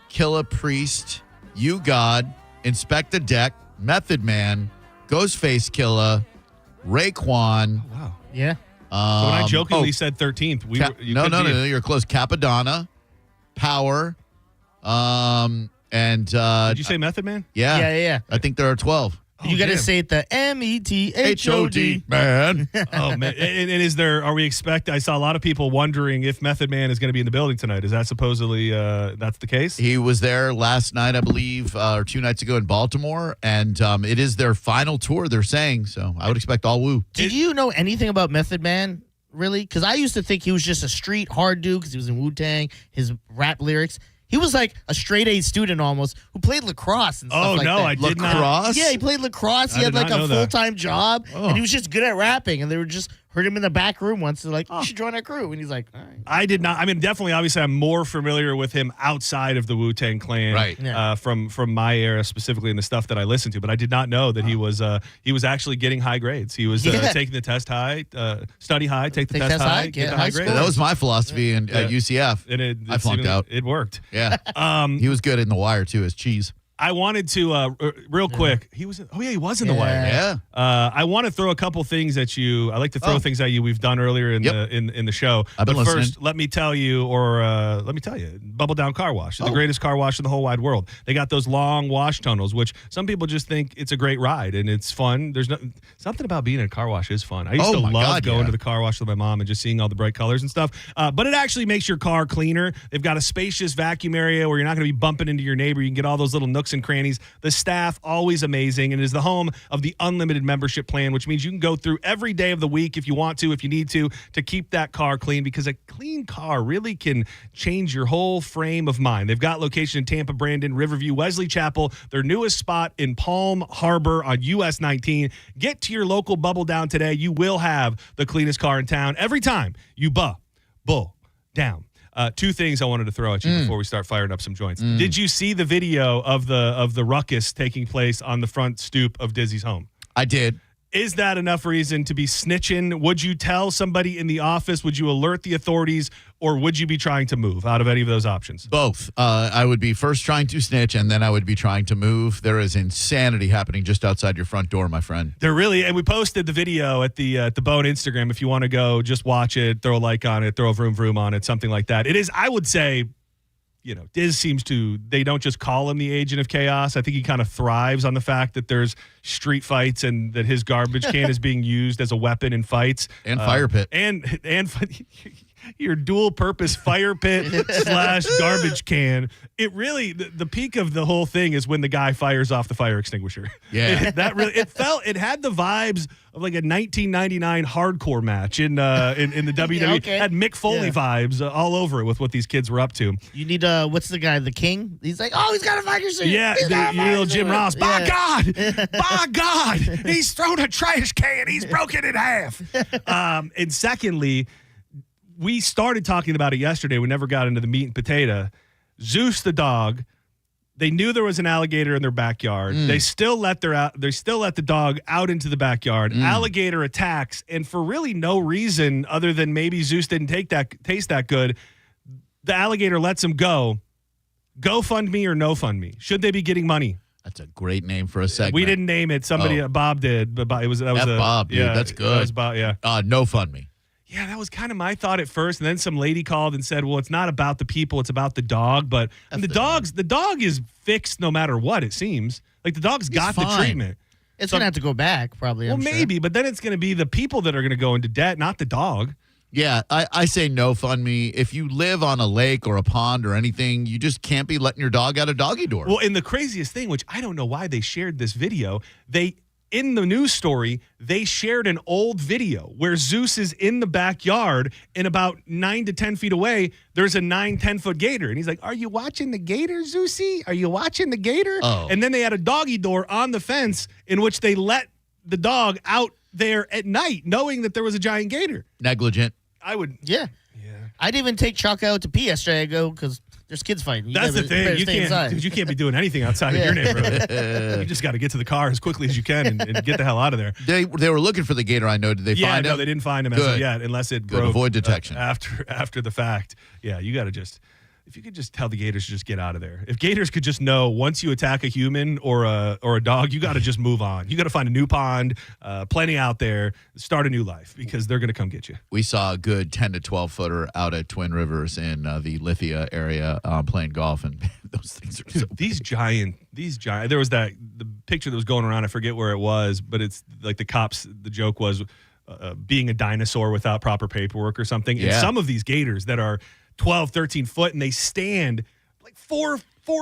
Killa Priest, You God, Inspector Deck, Method Man, Ghostface Killa, Raekwon. Oh, wow. Yeah. So when I jokingly said 13th, No, you're close. Capadonna, Power, and did you say Method Man? Yeah. I think there are 12. You got to say it the METHOD. Man. Oh man! And is there? Are we expect? I saw a lot of people wondering if Method Man is going to be in the building tonight. Is that supposedly that's the case? He was there last night, I believe, or 2 nights ago in Baltimore, and it is their final tour. They're saying so. I would expect all Woo. Did you know anything about Method Man? Really? Because I used to think he was just a street hard dude because he was in Wu-Tang. His rap lyrics. He was like a straight-A student almost who played lacrosse and stuff like that. I did not. Lacrosse? Yeah, he played lacrosse. He had like a full-time job, and he was just good at rapping. And they were just heard him in the back room once. They're like, you should join our crew. And he's like, all right. I did not. I mean, definitely, obviously, I'm more familiar with him outside of the Wu-Tang Clan, right? From my era, specifically in the stuff that I listened to. But I did not know that he was actually getting high grades. He was taking the test high, study high, take the test high, get the high grade. That was my philosophy at UCF. And I flunked out. It worked. Yeah. He was good in The Wire too, as Cheese. I wanted to real quick. He was. He was in The Wire. Yeah. I want to throw a couple things at you. I like to throw things at you. We've done earlier in the show. I've been listening. First, let me tell you, Bubble Down Car Wash, the greatest car wash in the whole wide world. They got those long wash tunnels, which some people just think it's a great ride and it's fun. There's something about being in a car wash is fun. I used to love going to the car wash with my mom and just seeing all the bright colors and stuff. But it actually makes your car cleaner. They've got a spacious vacuum area where you're not going to be bumping into your neighbor. You can get all those little nooks nooks and crannies. The staff, always amazing, and is the home of the unlimited membership plan, which means you can go through every day of the week if you want to, if you need to keep that car clean, because a clean car really can change your whole frame of mind. They've got location in Tampa, Brandon, Riverview, Wesley Chapel, their newest spot in Palm Harbor on US 19. Get to your local Bubble Down today. You will have the cleanest car in town every time you bull down. Two things I wanted to throw at you before we start firing up some joints. Did you see the video of the ruckus taking place on the front stoop of Dizzy's home? I did. Is that enough reason to be snitching? Would you tell somebody in the office? Would you alert the authorities? Or would you be trying to move out of any of those options? Both. I would be first trying to snitch, and then I would be trying to move. There is insanity happening just outside your front door, my friend. There really, and we posted the video at the Bone Instagram. If you want to go, just watch it, throw a like on it, throw a vroom vroom on it, something like that. It is, I would say, Diz seems to, they don't just call him the agent of chaos. I think he kind of thrives on the fact that there's street fights and that his garbage can is being used as a weapon in fights. And fire pit. And your dual purpose fire pit / garbage can. It really, the peak of the whole thing is when the guy fires off the fire extinguisher. Yeah. It had the vibes of like a 1999 hardcore match in the WWE. Okay. Had Mick Foley vibes all over it with what these kids were up to. You need what's the guy, the King? He's like, he's got a fire suit. Yeah, little Jim Ross. By God, he's thrown a trash can. He's broken in half. And secondly, we started talking about it yesterday. We never got into the meat and potato. Zeus the dog. They knew there was an alligator in their backyard. They still let the dog out into the backyard. Alligator attacks, and for really no reason other than maybe Zeus didn't taste that good, the alligator lets him go. GoFundMe or no fund me? Should they be getting money? That's a great name for a segment. We didn't name it. Somebody, Bob did, but that was Bob, dude. Yeah, that's good. That was Bob, yeah. No fund me. Yeah, that was kind of my thought at first, and then some lady called and said, "Well, it's not about the people; it's about the dog." But the dog is fixed no matter what. It seems like the dog's got the treatment. It's gonna have to go back, probably. Well, I'm sure. maybe, but then it's gonna be the people that are gonna go into debt, not the dog. Yeah, I say no fund me. If you live on a lake or a pond or anything, you just can't be letting your dog out a doggy door. Well, and the craziest thing, which I don't know why they shared this video, in the news story, they shared an old video where Zeus is in the backyard and about 9 to 10 feet away, there's a 9-10 foot gator. And he's like, "Are you watching the gator, Zeusy? Are you watching the gator?" Oh. And then they had a doggy door on the fence in which they let the dog out there at night, knowing that there was a giant gator. Negligent. I would. Yeah. I'd even take Chuck out to pee yesterday. I go, because there's kids fighting. That's the thing. You can't be doing anything outside of your neighborhood. You just got to get to the car as quickly as you can and get the hell out of there. They were looking for the gator, I know. Did they find him? No, they didn't find him as of yet, unless it broke. Avoid detection. After the fact. Yeah, you got to just... If you could just tell the gators to just get out of there. If gators could just know once you attack a human or a dog, you got to just move on. You got to find a new pond, plenty out there, start a new life because they're going to come get you. We saw a good 10 to 12 footer out at Twin Rivers in the Lithia area playing golf, and those things are so big. These giant. There was the picture that was going around. I forget where it was, but it's like the cops. The joke was being a dinosaur without proper paperwork or something. Yeah. And some of these gators that are 12, 13 foot, and they stand like four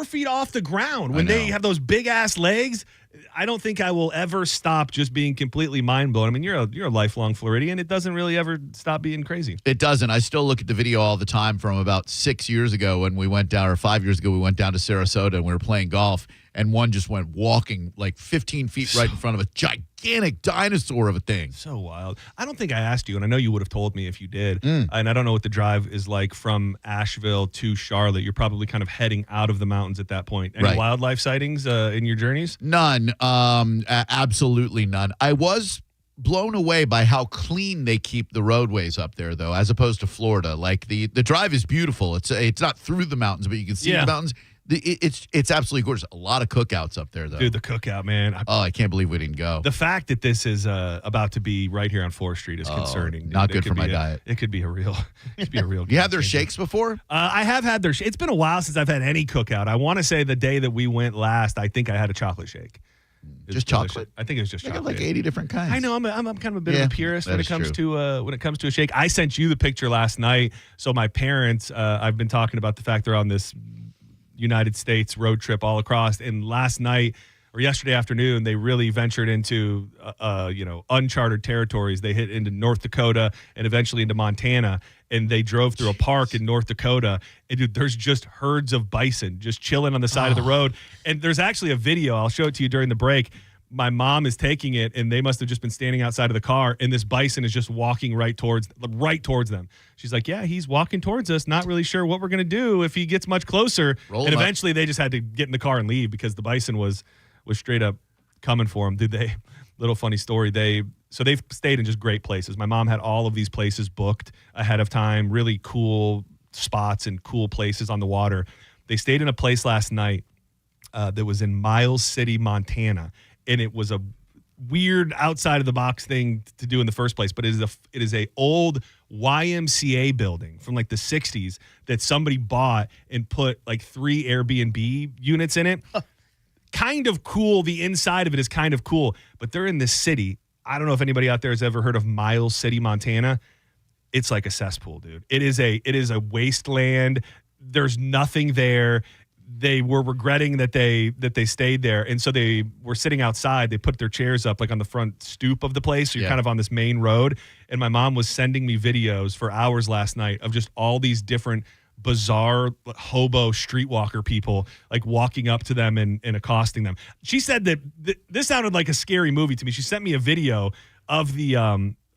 feet off the ground when they have those big ass legs. I don't think I will ever stop just being completely mind blown. I mean, you're a lifelong Floridian. It doesn't really ever stop being crazy. It doesn't. I still look at the video all the time from about 6 years ago when we went down, or 5 years ago, we went down to Sarasota and we were playing golf, and one just went walking like 15 feet right in front of a gigantic dinosaur of a thing. So wild. I don't think I asked you, and I know you would have told me if you did. And I don't know what the drive is like from Asheville to Charlotte. You're probably kind of heading out of the mountains at that point. Any wildlife sightings in your journeys? None. Absolutely none. I was blown away by how clean they keep the roadways up there, though, as opposed to Florida. Like the drive is beautiful. It's not through the mountains, but you can see the mountains. It's absolutely gorgeous. A lot of cookouts up there, though. Dude, the cookout, man. I can't believe we didn't go. The fact that this is about to be right here on 4th Street is concerning. Dude. Not good for my diet. It could be a real. You had their shakes before? I have had their. It's been a while since I've had any cookout. I want to say the day that we went last, I think I had a chocolate shake. Just chocolate? I think it was just chocolate. Like 80 different kinds. I know. I'm kind of a bit of a purist when it comes to a shake. I sent you the picture last night. So my parents, I've been talking about the fact they're on this United States road trip all across. And last night or yesterday afternoon, they really ventured into, uncharted territories. They hit into North Dakota and eventually into Montana. And they drove through a park in North Dakota. And dude, there's just herds of bison just chilling on the side of the road. And there's actually a video. I'll show it to you during the break. My mom is taking it, and they must have just been standing outside of the car, and this bison is just walking right towards them. She's like, yeah, he's walking towards us, not really sure what we're going to do if he gets much closer. And eventually they just had to get in the car and leave because the bison was straight up coming for him. Little funny story. They've stayed in just great places. My mom had all of these places booked ahead of time, really cool spots and cool places on the water. They stayed in a place last night that was in Miles City, Montana. And it was a weird outside of the box thing to do in the first place, but it is a old YMCA building from like the 60s that somebody bought and put like 3 Airbnb units in it. Kind of cool. The inside of it is kind of cool, but they're in this city. I don't know if anybody out there has ever heard of Miles City, Montana. It's like a cesspool, dude. It is a wasteland. There's nothing there. They were regretting that they stayed there. And so they were sitting outside. They put their chairs up like on the front stoop of the place. So you're kind of on this main road. And my mom was sending me videos for hours last night of just all these different bizarre hobo streetwalker people like walking up to them and accosting them. She said that this sounded like a scary movie to me. She sent me a video of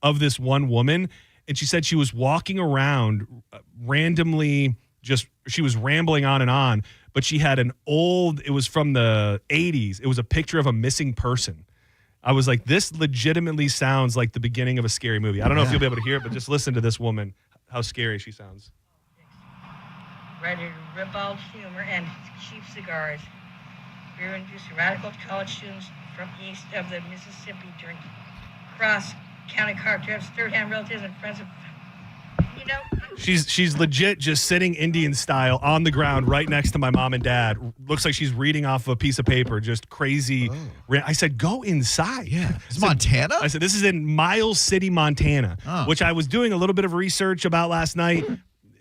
of this one woman, and she said she was walking around randomly, she was rambling on, but she had it was from the 80s. It was a picture of a missing person. I was like, this legitimately sounds like the beginning of a scary movie. I don't know if you'll be able to hear it, but just listen to this woman, how scary she sounds. Ready to rip out humor and cheap cigars. Beer-induced radical college students from east of the Mississippi during cross-county car trips, third-hand relatives and friends of, She's legit just sitting Indian style on the ground right next to my mom and dad. Looks like she's reading off a piece of paper, just crazy. I said, go inside. Yeah. It's Montana? I said, this is in Miles City, Montana, which I was doing a little bit of research about last night.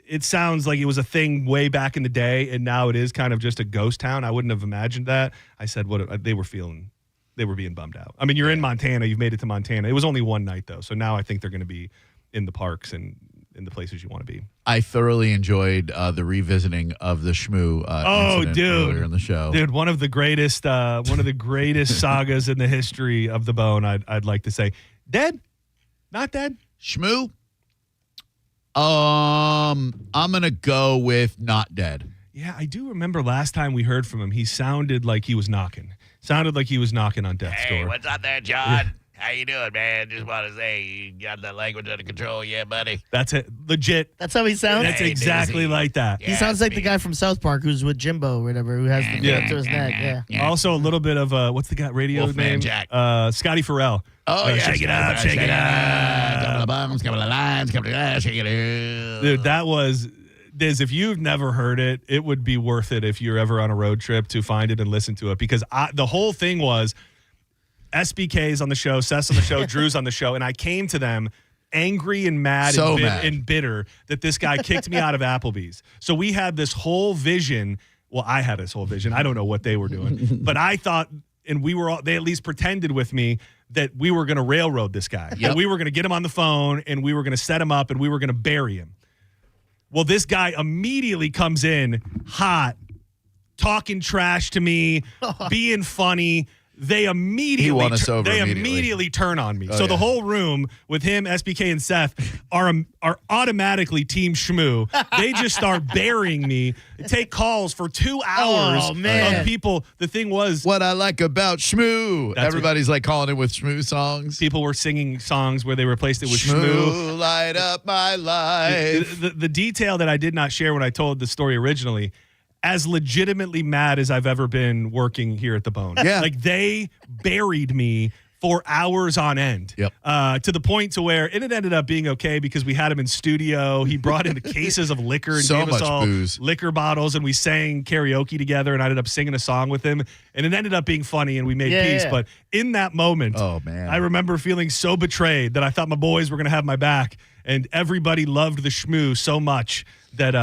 It sounds like it was a thing way back in the day, and now it is kind of just a ghost town. I wouldn't have imagined that. I said what they were feeling. They were being bummed out. I mean, you're in Montana. You've made it to Montana. It was only one night, though. So now I think they're going to be in the parks and in the places you want to be. I thoroughly enjoyed the revisiting of the Shmoo incident earlier in the show. Dude, one of the greatest sagas in the history of the Bone, I'd like to say. Dead? Not dead? Shmoo? I'm going to go with not dead. Yeah, I do remember last time we heard from him, he sounded like he was knocking. Sounded like he was knocking on death's door. Hey, what's up there, John? How you doing, man? Just want to say you got that language under control, yeah, buddy? That's it. Legit. That's how he sounds? That's exactly like that. He sounds like the guy from South Park who's with Jimbo or whatever, who has the gun to his neck. Yeah. Also, a little bit of, what's the guy radio Wolfman name? Jack. Scotty Farrell. Oh, yeah. Shake it up, shake it up. Couple of bums, couple of lines, couple of shake it up. Dude, that was... Diz, if you've never heard it, it would be worth it if you're ever on a road trip to find it and listen to it. Because the whole thing was SBK's on the show, Seth's on the show, Drew's on the show, and I came to them angry and mad and bitter that this guy kicked me out of Applebee's. So we had this whole vision. Well, I had this whole vision. I don't know what they were doing. But I thought, and they at least pretended with me that we were going to railroad this guy. That we were going to get him on the phone, and we were going to set him up, and we were going to bury him. Well, this guy immediately comes in hot, talking trash to me, being funny. They immediately turn on me. So the whole room with him, SBK, and Seth are automatically Team Shmoo. They just start burying me. Take calls for 2 hours of people. The thing was, what I like about Shmoo. Everybody's like calling it with Shmoo songs. People were singing songs where they replaced it with Shmoo. Light up my life. The detail that I did not share when I told the story originally, as legitimately mad as I've ever been working here at the Bone. Yeah. Like they buried me for hours on end. Yep. To the point to where it ended up being okay because we had him in studio. He brought in cases of liquor and gave us all liquor bottles, and we sang karaoke together, and I ended up singing a song with him, and it ended up being funny, and we made peace. But in that moment, I remember feeling so betrayed that I thought my boys were going to have my back, and everybody loved the Shmoo so much that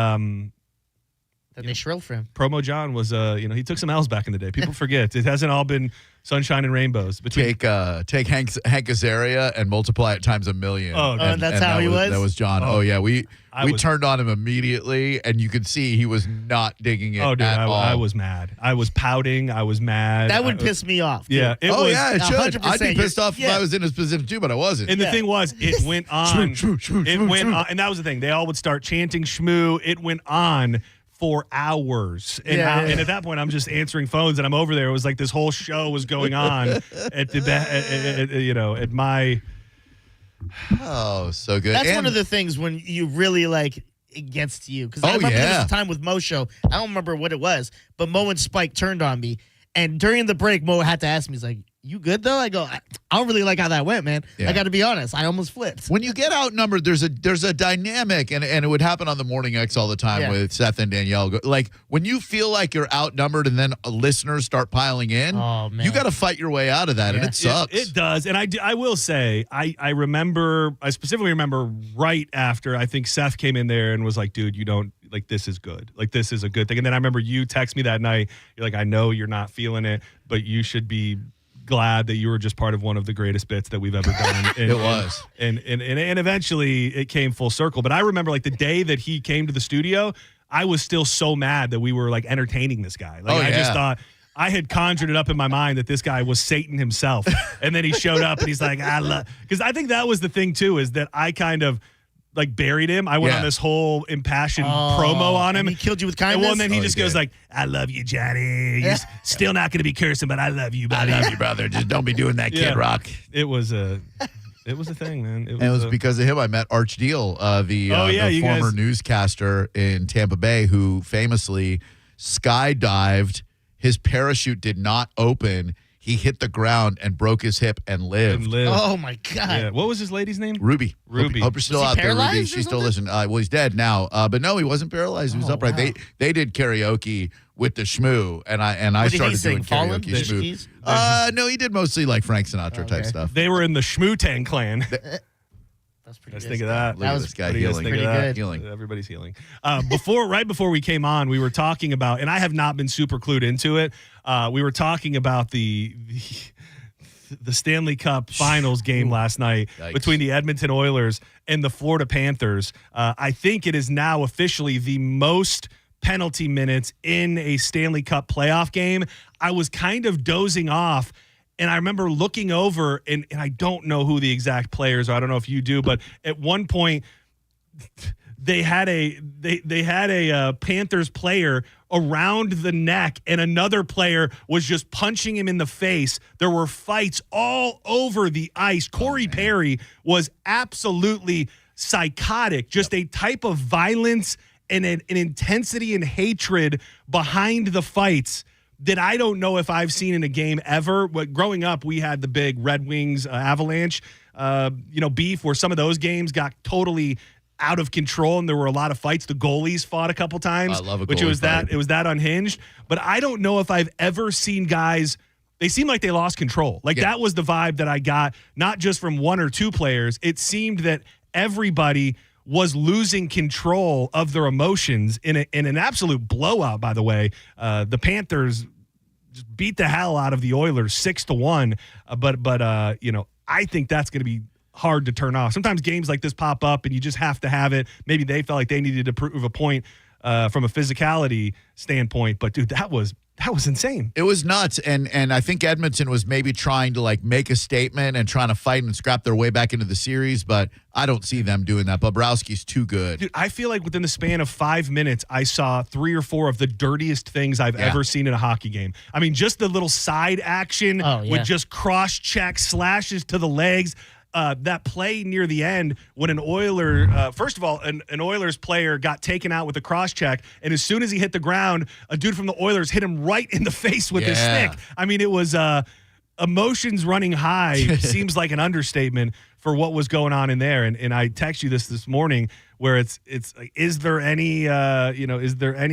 Then they shrill for him. Promo John was, he took some L's back in the day. People forget. It hasn't all been sunshine and rainbows. Take Hank Azaria and multiply it times 1,000,000. Oh, that's how he was? That was John. Oh yeah, we was- turned on him immediately, and you could see he was not digging it at all. I was mad. I was pouting. I was mad. That would piss me off. Yeah. Dude. It should. 100%. I'd be pissed off if I was in his position too, but I wasn't. And the thing was, it went on. Shmoo, went on, and that was the thing. They all would start chanting "shmoo." It went on for hours, and and at that point, I'm just answering phones, and I'm over there. It was like this whole show was going on at my. Oh, so good. That's one of the things when you really like it gets to you. Because I remember there was a time with Mo show. I don't remember what it was, but Mo and Spike turned on me, and during the break, Mo had to ask me, he's like, "You good though?" I go, "I don't really like how that went, man. Yeah. I got to be honest. I almost flipped." When you get outnumbered, there's a dynamic, and it would happen on the Morning X all the time with Seth and Danielle. Like when you feel like you're outnumbered, and then listeners start piling in, you got to fight your way out of that, and it sucks. It does, and I will say, I specifically remember right after I think Seth came in there and was like, "Dude, you don't." Like, this is good. Like, this is a good thing. And then I remember you text me that night. You're like, "I know you're not feeling it, but you should be glad that you were just part of one of the greatest bits that we've ever done." And, it was. And eventually it came full circle. But I remember, like, the day that he came to the studio, I was still so mad that we were, like, entertaining this guy. Like, I just thought I had conjured it up in my mind that this guy was Satan himself. And then he showed up and he's like, because I think that was the thing, too, is that I kind of, like, buried him. I went on this whole impassioned promo on him. And he killed you with kindness? And then he just goes like, "I love you, Johnny. You're still not going to be cursing, but I love you, buddy. I love you, brother. Just don't be doing that, Kid Rock." It was a thing, man. It was because of him I met Arch Deal, the former newscaster in Tampa Bay, who famously skydived. His parachute did not open. He hit the ground and broke his hip and lived. Oh, my God. Yeah. What was his lady's name? Ruby. Ruby. Hope you're still out there, Ruby. She's still listening. Well, he's dead now. But no, he wasn't paralyzed. He was upright. Wow. They did karaoke with the shmoo, and I started doing karaoke shmoo. No, he did mostly like Frank Sinatra type stuff. They were in the Schmootang clan. That's pretty good. Think of that. Look at this guy healing. Pretty good. Healing. Everybody's healing. Right before we came on, we were talking about, and I have not been super clued into it. We were talking about the Stanley Cup Finals game last night between the Edmonton Oilers and the Florida Panthers. I think it is now officially the most penalty minutes in a Stanley Cup playoff game. I was kind of dozing off, and I remember looking over, and I don't know who the exact players are. I don't know if you do, but at one point they had a Panthers player around the neck, and another player was just punching him in the face. There were fights all over the ice. Corey Perry was absolutely psychotic, just a type of violence and an intensity and hatred behind the fights that I don't know if I've seen in a game ever. But growing up, we had the big Red Wings Avalanche, beef, where some of those games got totally out of control, and there were a lot of fights. The goalies fought a couple times, I love a which goalie was fight. It was that unhinged. But I don't know if I've ever seen guys. They seemed like they lost control. That was the vibe that I got, not just from one or two players. It seemed that everybody was losing control of their emotions in an absolute blowout. By the way, the Panthers just beat the hell out of the Oilers 6-1. But I think that's going to be hard to turn off. Sometimes games like this pop up and you just have to have it. Maybe they felt like they needed to prove a point from a physicality standpoint. But dude, that was insane. It was nuts, and I think Edmonton was maybe trying to like make a statement and trying to fight and scrap their way back into the series, but I don't see them doing that. Bobrovsky's too good. Dude, I feel like within the span of 5 minutes, I saw 3 or 4 of the dirtiest things I've ever seen in a hockey game. I mean, just the little side action with just cross-check slashes to the legs. That play near the end when an Oiler, first of all, an Oilers player got taken out with a cross-check, and as soon as he hit the ground, a dude from the Oilers hit him right in the face with his stick. I mean, it was emotions running high. Seems like an understatement for what was going on in there. And I text you this morning where it's like, is there any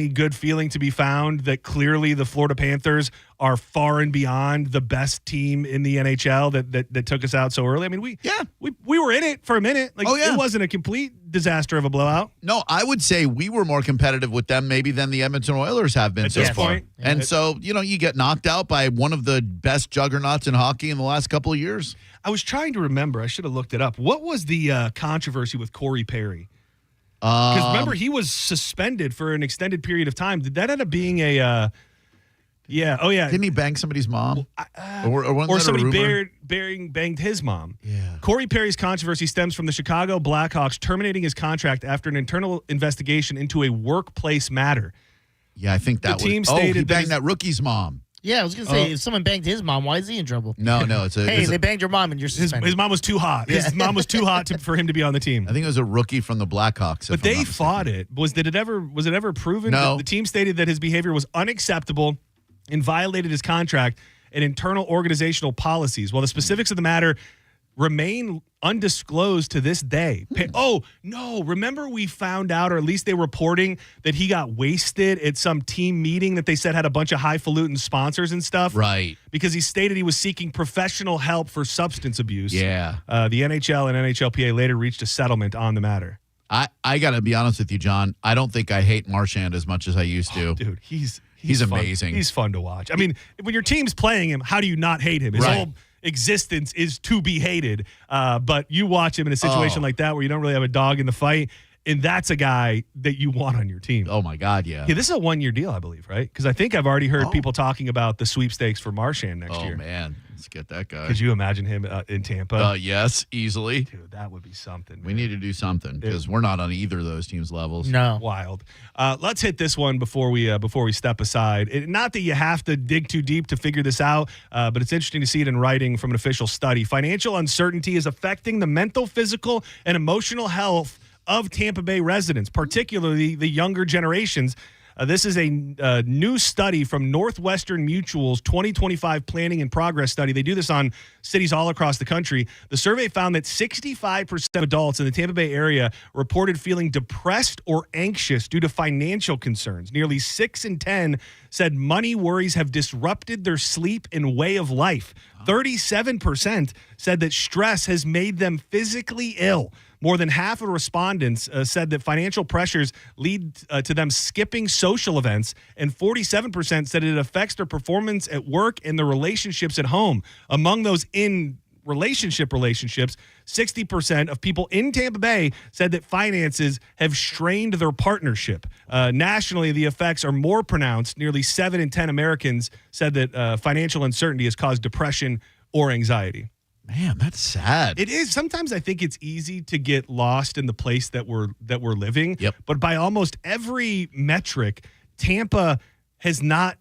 good feeling to be found that clearly the Florida Panthers are far and beyond the best team in the NHL that took us out so early? I mean, we were in it for a minute. Like, it wasn't a complete disaster of a blowout. No, I would say we were more competitive with them maybe than the Edmonton Oilers have been at so this far. point. And so, you get knocked out by one of the best juggernauts in hockey in the last couple of years. I was trying to remember. I should have looked it up. What was the controversy with Corey Perry? Because remember, he was suspended for an extended period of time. Did that end up being a yeah. Oh, yeah. Didn't he bang somebody's mom? Or somebody banged his mom. Yeah. Corey Perry's controversy stems from the Chicago Blackhawks terminating his contract after an internal investigation into a workplace matter. Yeah, I think that the team was. stated he banged that rookie's mom. Yeah, I was going to say, if someone banged his mom, why is he in trouble? No, it's a... Hey, they banged your mom and you're suspended. His mom was too hot. His mom was too hot for him to be on the team. I think it was a rookie from the Blackhawks. But they fought it. Was it ever proven? No. The team stated that his behavior was unacceptable and violated his contract and internal organizational policies. While the specifics of the matter remain undisclosed to this day. Oh, no. Remember we found out, or at least they were reporting, that he got wasted at some team meeting that they said had a bunch of highfalutin sponsors and stuff? Right. Because he stated he was seeking professional help for substance abuse. Yeah. The NHL and NHLPA later reached a settlement on the matter. I got to be honest with you, John. I don't think I hate Marchand as much as I used to. Dude, he's fun. amazing. He's fun to watch. I mean, when your team's playing him, how do you not hate him? His whole existence is to be hated. But you watch him in a situation like that where you don't really have a dog in the fight, and that's a guy that you want on your team. Oh, my God, yeah. Yeah, this is a one-year deal, I believe, right? Because I think I've already heard people talking about the sweepstakes for Marchand next year. Oh, man. Let's get that guy. Could you imagine him in Tampa? Yes, easily. Dude, that would be something. Man. We need to do something because we're not on either of those teams' levels. No. Wild. Let's hit this one before we step aside. Not that you have to dig too deep to figure this out, but it's interesting to see it in writing from an official study. Financial uncertainty is affecting the mental, physical, and emotional health of Tampa Bay residents, particularly the younger generations. This is a new study from Northwestern Mutual's 2025 Planning and Progress Study. They do this on cities all across the country. The survey found that 65% of adults in the Tampa Bay area reported feeling depressed or anxious due to financial concerns. Nearly 6 in 10 said money worries have disrupted their sleep and way of life. 37% said that stress has made them physically ill. More than half of respondents said that financial pressures lead to them skipping social events, and 47% said it affects their performance at work and their relationships at home. Among those in relationships, 60% of people in Tampa Bay said that finances have strained their partnership. Nationally, the effects are more pronounced. Nearly 7 in 10 Americans said that financial uncertainty has caused depression or anxiety. Man, that's sad. It is. Sometimes I think it's easy to get lost in the place that we're living. Yep. But by almost every metric, Tampa has not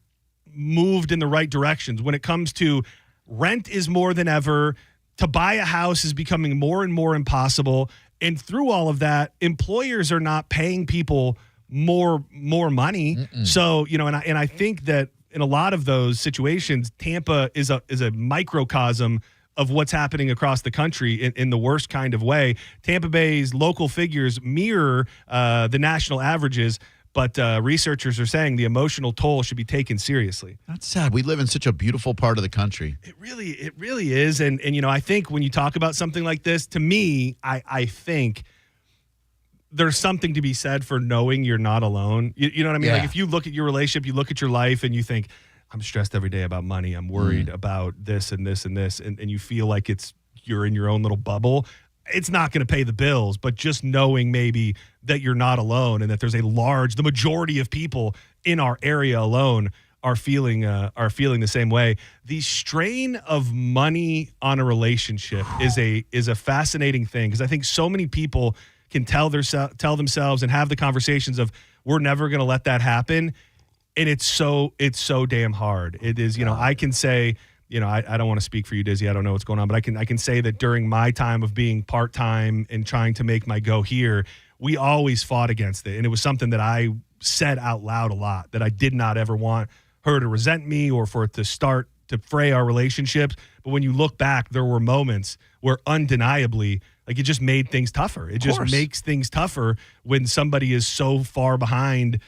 moved in the right directions. When it comes to rent is more than ever, to buy a house is becoming more and more impossible. And through all of that, employers are not paying people more money. So, and I think that in a lot of those situations, Tampa is a microcosm of what's happening across the country in the worst kind of way. Tampa Bay's local figures mirror the national averages, but researchers are saying the emotional toll should be taken seriously. That's sad. We live in such a beautiful part of the country. It really is. And I think when you talk about something like this, to me, I think there's something to be said for knowing you're not alone. You know what I mean? Yeah. Like if you look at your relationship, you look at your life and you think, I'm stressed every day about money. I'm worried about this and this and this. And you feel like you're in your own little bubble. It's not going to pay the bills, but just knowing maybe that you're not alone and that there's the majority of people in our area alone are feeling the same way. The strain of money on a relationship is a fascinating thing because I think so many people can tell themselves and have the conversations of we're never going to let that happen. And it's so damn hard. It is, I can say, I don't want to speak for you, Dizzy. I don't know what's going on, but I can say that during my time of being part-time and trying to make my go here, we always fought against it. And it was something that I said out loud a lot, that I did not ever want her to resent me or for it to start to fray our relationships. But when you look back, there were moments where undeniably, like, it just made things tougher. It just makes things tougher when somebody is so far behind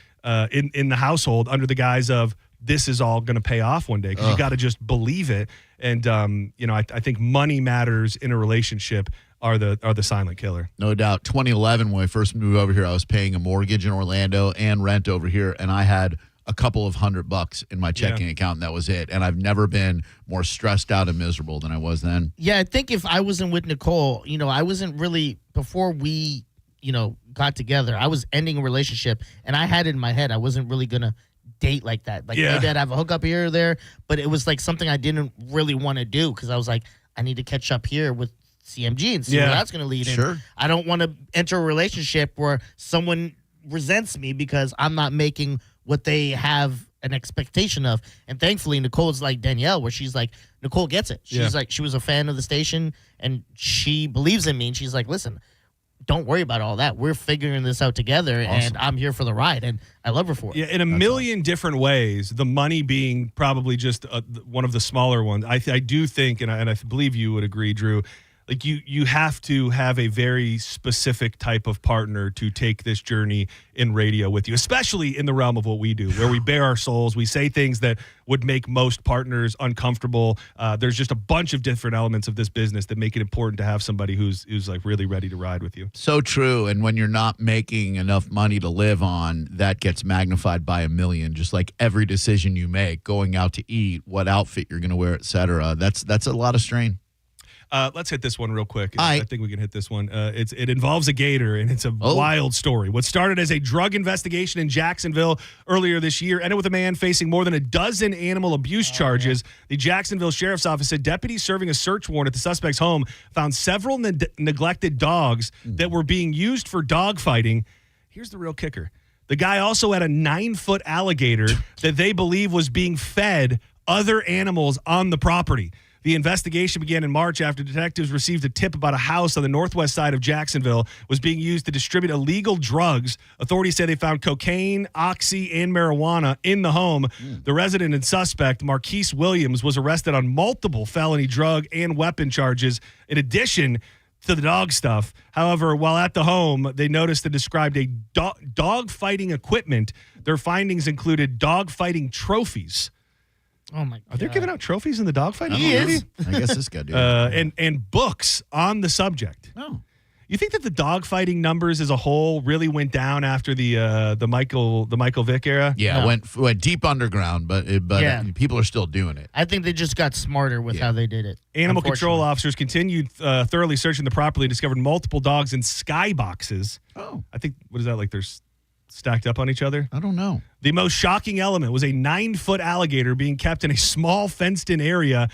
in the household under the guise of this is all going to pay off one day, because you got to just believe it. And I think money matters in a relationship are the silent killer. No doubt. 2011, when I first moved over here, I was paying a mortgage in Orlando and rent over here, and I had a couple of $100 in my checking account, and that was it. And I've never been more stressed out and miserable than I was then. Yeah, I think if I wasn't with Nicole, I wasn't really, before we, got together, I was ending a relationship, and I had it in my head I wasn't really going to date like that. Like, maybe I'd have a hookup here or there, but it was like something I didn't really want to do, because I was like, I need to catch up here with CMG and see where that's going to lead. Sure. I don't want to enter a relationship where someone resents me because I'm not making what they have an expectation of. And thankfully, Nicole's like Danielle, where she's like, Nicole gets it. She's like, she was a fan of the station, and she believes in me, and she's like, listen, don't worry about all that. We're figuring this out together, and I'm here for the ride, and I love her for it. Yeah, in a million different ways, the money being probably just one of the smaller ones. I do think, and I believe you would agree, Drew, like you have to have a very specific type of partner to take this journey in radio with you, especially in the realm of what we do, where we bare our souls. We say things that would make most partners uncomfortable. There's just a bunch of different elements of this business that make it important to have somebody who's like really ready to ride with you. So true. And when you're not making enough money to live on, that gets magnified by a million. Just like every decision you make, going out to eat, what outfit you're going to wear, et cetera. That's a lot of strain. Let's hit this one real quick. I think we can hit this one. It involves a gator, and it's a wild story. What started as a drug investigation in Jacksonville earlier this year ended with a man facing more than a dozen animal abuse charges. The Jacksonville Sheriff's Office said deputies serving a search warrant at the suspect's home found several neglected dogs that were being used for dog fighting. Here's the real kicker. The guy also had a 9-foot alligator that they believe was being fed other animals on the property. The investigation began in March after detectives received a tip about a house on the northwest side of Jacksonville was being used to distribute illegal drugs. Authorities say they found cocaine, oxy, and marijuana in the home. The resident and suspect, Marquise Williams, was arrested on multiple felony drug and weapon charges in addition to the dog stuff. However, while at the home, they noticed and described a dog fighting equipment. Their findings included dog fighting trophies. Oh my God. Are they giving out trophies in the dogfighting? I guess this guy did. And books on the subject. Oh. You think that the dogfighting numbers as a whole really went down after the Michael Vick era? Yeah, went deep underground, but people are still doing it. I think they just got smarter with how they did it. Animal control officers continued thoroughly searching the property and discovered multiple dogs in skyboxes. Oh. I think, what is that, like there's stacked up on each other? I don't know. The most shocking element was a 9-foot alligator being kept in a small fenced-in area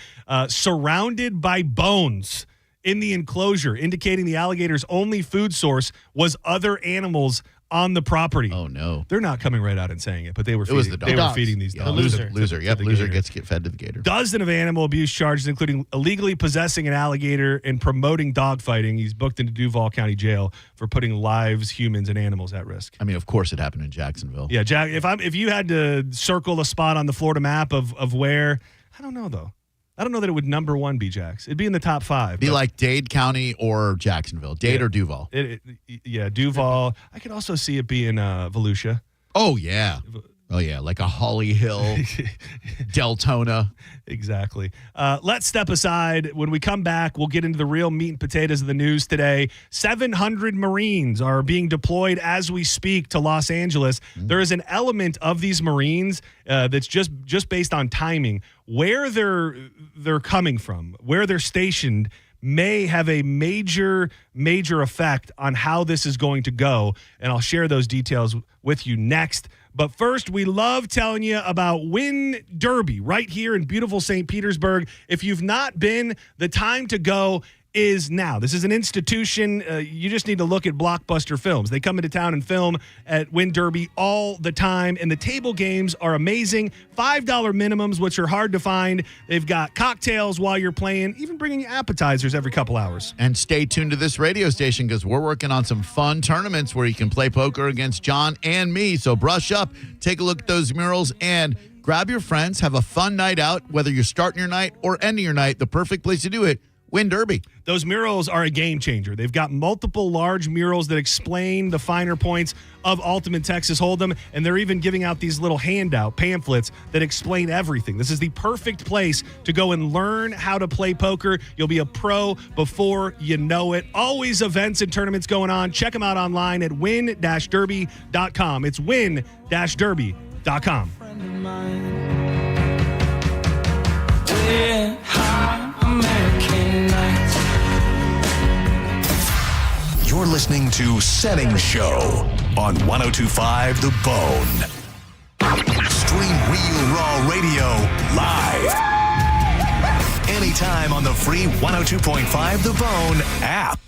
surrounded by bones in the enclosure, indicating the alligator's only food source was other animals on the property. Oh, no. They're not coming right out and saying it, but they were It was the dogs. They were feeding these dogs. Loser. To the Loser gator. gets fed to the gator. Dozen of animal abuse charges, including illegally possessing an alligator and promoting dogfighting. He's booked into Duval County Jail for putting lives, humans, and animals at risk. I mean, of course it happened in Jacksonville. Yeah, Jack. If you had to circle a spot on the Florida map of where, I don't know though. I don't know that it would number one be Jax. It'd be in the top 5. Be like Dade County or Jacksonville. Dade or Duval. Duval. I could also see it being Volusia. Oh, yeah. Oh, yeah, like a Holly Hill, Deltona. Exactly. Let's step aside. When we come back, we'll get into the real meat and potatoes of the news today. 700 Marines are being deployed as we speak to Los Angeles. There is an element of these Marines that's just based on timing. Where they're coming from, where they're stationed, may have a major effect on how this is going to go. And I'll share those details with you next. But first, we love telling you about Win Derby right here in beautiful St. Petersburg. If you've not been, the time to go is now. This is an institution. You just need to look at Blockbuster Films. They come into town and film at Win Derby all the time, and the table games are amazing. $5 minimums, which are hard to find. They've got cocktails while you're playing, even bringing you appetizers every couple hours. And stay tuned to this radio station because we're working on some fun tournaments where you can play poker against John and me. So brush up, take a look at those murals, and Grab your friends, have a fun night out, whether you're starting your night or ending your night. The perfect place to do it, Win Derby. Those murals are a game changer. They've got multiple large murals that explain the finer points of Ultimate Texas Hold'em, and they're even giving out these little handout pamphlets that explain everything. This is the perfect place to go and learn how to play poker. You'll be a pro before you know it. Always events and tournaments going on. Check them out online at win-derby.com. It's win-derby.com. You're listening to Senning Show on 102.5 The Bone. Stream Real Raw Radio live. Anytime on the free 102.5 The Bone app.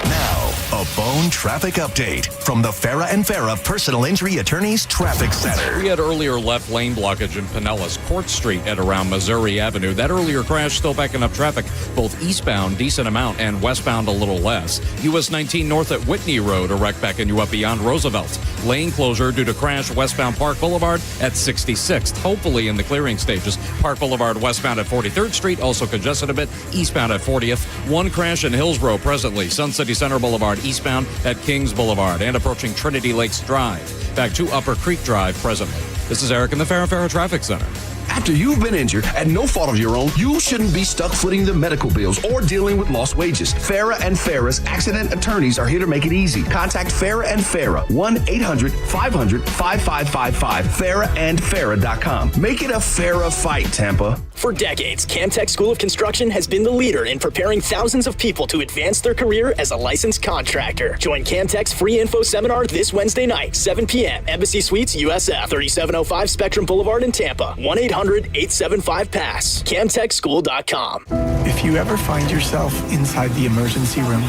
Now, a Bone traffic update from the Farah and Farah Personal Injury Attorneys Traffic Center. We had earlier left lane blockage in Pinellas Court Street at around Missouri Avenue. That earlier crash still backing up traffic, both eastbound, decent amount, and westbound a little less. US 19 north at Whitney Road, a wreck backing you up beyond Roosevelt. Lane closure due to crash westbound Park Boulevard at 66th, hopefully in the clearing stages. Park Boulevard westbound at 43rd Street, also congested a bit, eastbound at 40th. One crash in Hillsborough presently, Sun City Center Boulevard eastbound at Kings Boulevard and approaching Trinity Lakes Drive. Back to Upper Creek Drive presently. This is Eric in the Farah Traffic Center. After you've been injured at no fault of your own, you shouldn't be stuck footing the medical bills or dealing with lost wages. Farah and Farah's accident attorneys are here to make it easy. Contact Farah and Farah, 1-800-500-5555, farahandfarah.com. Make it a Farah fight, Tampa. For decades, Camtech School of Construction has been the leader in preparing thousands of people to advance their career as a licensed contractor. Join Camtech's free info seminar this Wednesday night, 7 p.m. Embassy Suites, USF, 3705 Spectrum Boulevard in Tampa, 1-800-875-PASS, camtechschool.com. If you ever find yourself inside the emergency room,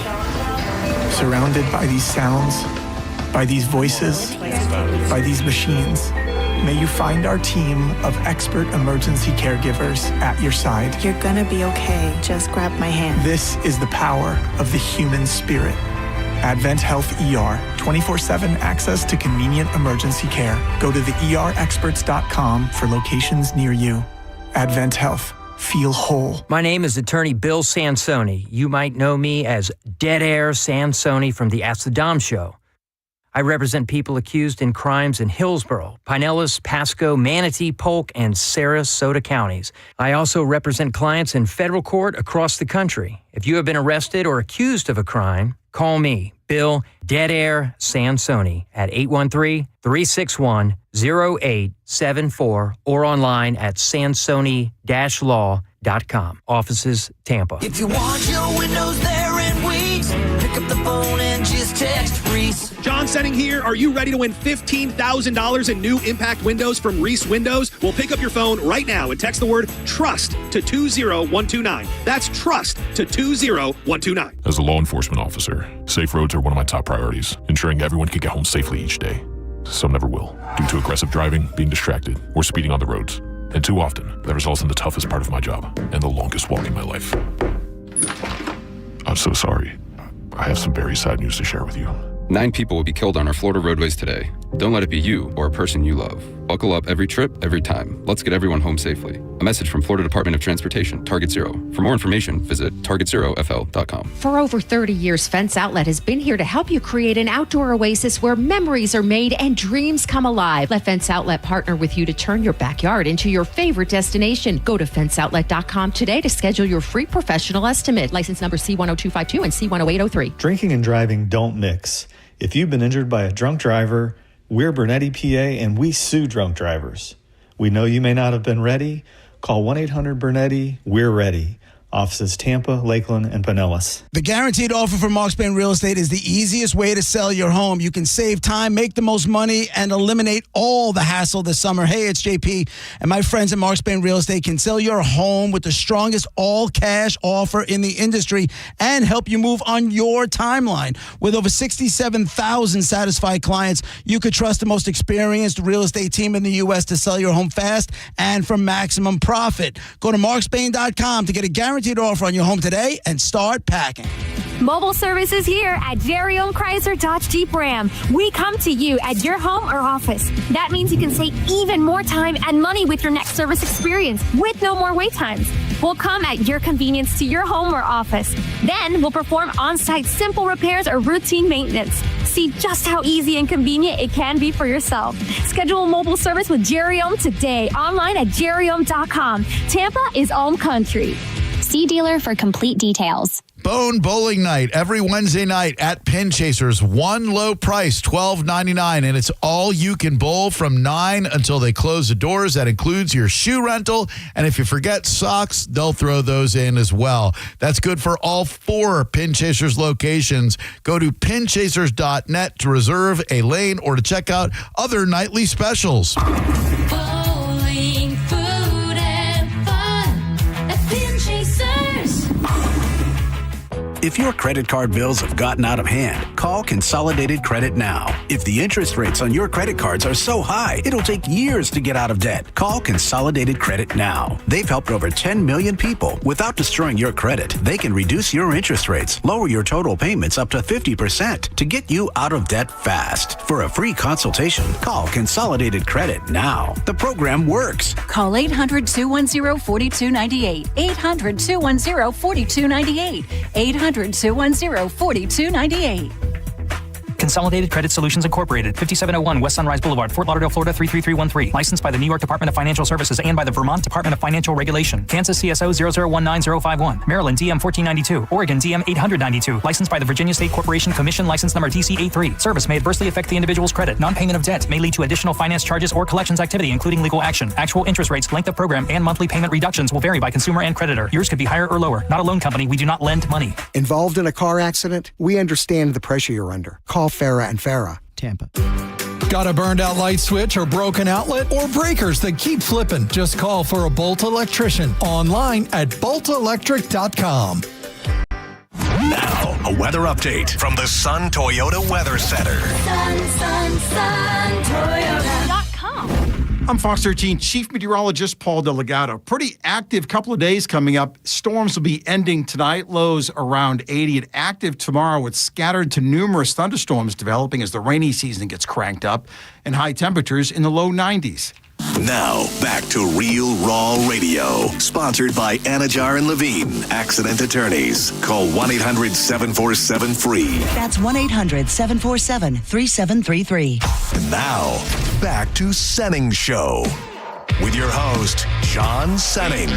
surrounded by these sounds, by these voices, by these machines, may you find our team of expert emergency caregivers at your side. You're gonna be okay. Just grab my hand. This is the power of the human spirit. Advent Health ER, 24/7 access to convenient emergency care. Go to theerexperts.com for locations near you. Advent Health. Feel whole. My name is Attorney Bill Sansoni. You might know me as Dead Air Sansoni from the Ask the Dom Show. I represent people accused in crimes in Hillsborough, Pinellas, Pasco, Manatee, Polk, and Sarasota counties. I also represent clients in federal court across the country. If you have been arrested or accused of a crime, call me, Bill Dead Air Sansoni, at 813-361-0874 or online at sansoni-law.com. Offices, Tampa. If you want your windows there in weeks, pick up the phone and just text Reese. John Senning here. Are you ready to win $15,000 in new impact windows from Reese Windows? Well, pick up your phone right now and text the word TRUST to 20129. That's TRUST to 20129. As a law enforcement officer, safe roads are one of my top priorities, ensuring everyone can get home safely each day. Some never will, due to aggressive driving, being distracted, or speeding on the roads. And too often, that results in the toughest part of my job and the longest walk in my life. I'm so sorry. I have some very sad news to share with you. 9 people will be killed on our Florida roadways today. Don't let it be you or a person you love. Buckle up every trip, every time. Let's get everyone home safely. A message from Florida Department of Transportation, Target Zero. For more information, visit targetzerofl.com. For over 30 years, Fence Outlet has been here to help you create an outdoor oasis where memories are made and dreams come alive. Let Fence Outlet partner with you to turn your backyard into your favorite destination. Go to fenceoutlet.com today to schedule your free professional estimate. License number C10252 and C10803. Drinking and driving don't mix. If you've been injured by a drunk driver, we're Bernetti PA and we sue drunk drivers. We know you may not have been ready. Call 1-800-BERNETTI. We're ready. Offices Tampa, Lakeland, and Pinellas. The guaranteed offer from Mark Spain Real Estate is the easiest way to sell your home. You can save time, make the most money, and eliminate all the hassle this summer. Hey, it's JP, and my friends at Mark Spain Real Estate can sell your home with the strongest all-cash offer in the industry and help you move on your timeline. With over 67,000 satisfied clients, you could trust the most experienced real estate team in the U.S. to sell your home fast and for maximum profit. Go to markspain.com to get a guaranteed offer on your home today and start packing. Mobile service is here at Jerry-owned Chrysler Dodge Jeep Ram. We come to you at your home or office. That means you can save even more time and money with your next service experience with no more wait times. We'll come at your convenience to your home or office. Then we'll perform on-site simple repairs or routine maintenance. See just how easy and convenient it can be for yourself. Schedule a mobile service with Jerry Ohm today online at jerryohm.com. Tampa is Ohm Country. See dealer for complete details. Bone Bowling Night every Wednesday night at Pin Chasers. One low price, $12.99, and it's all you can bowl from 9 until they close the doors. That includes your shoe rental, and if you forget socks, they'll throw those in as well. That's good for all 4 Pin Chasers locations. Go to pinchasers.net to reserve a lane or to check out other nightly specials. Bowling, food, and fun at Pin Chasers. If your credit card bills have gotten out of hand, call Consolidated Credit now. If the interest rates on your credit cards are so high, it'll take years to get out of debt. Call Consolidated Credit now. They've helped over 10 million people. Without destroying your credit, they can reduce your interest rates, lower your total payments up to 50% to get you out of debt fast. For a free consultation, call Consolidated Credit now. The program works. Call 800-210-4298. 800-210-4298. 800-210-4298. Consolidated Credit Solutions Incorporated, 5701 West Sunrise Boulevard, Fort Lauderdale, Florida 33313. Licensed by the New York Department of Financial Services and by the Vermont Department of Financial Regulation. Kansas CSO 0019051. Maryland DM 1492. Oregon DM 892. Licensed by the Virginia State Corporation Commission License Number DC83. Service may adversely affect the individual's credit. Non-payment of debt may lead to additional finance charges or collections activity, including legal action. Actual interest rates, length of program, and monthly payment reductions will vary by consumer and creditor. Yours could be higher or lower. Not a loan company. We do not lend money. Involved in a car accident? We understand the pressure you're under. Call Farah and Farah, Tampa. Got a burned out light switch or broken outlet or breakers that keep flipping? Just call for a Bolt electrician online at boltelectric.com. Now, a weather update from the Sun Toyota Weather Center. Sun, Toyota.com. I'm Fox 13 Chief Meteorologist Paul DeLegato. Pretty active couple of days coming up. Storms will be ending tonight, lows around 80, and active tomorrow with scattered to numerous thunderstorms developing as the rainy season gets cranked up, and high temperatures in the low 90s. Now, back to Real Raw Radio, sponsored by Anajar and Levine, Accident Attorneys. Call 1-800-747-FREE. That's 1-800-747-3733. And now, back to Senning Show with your host, John Senning.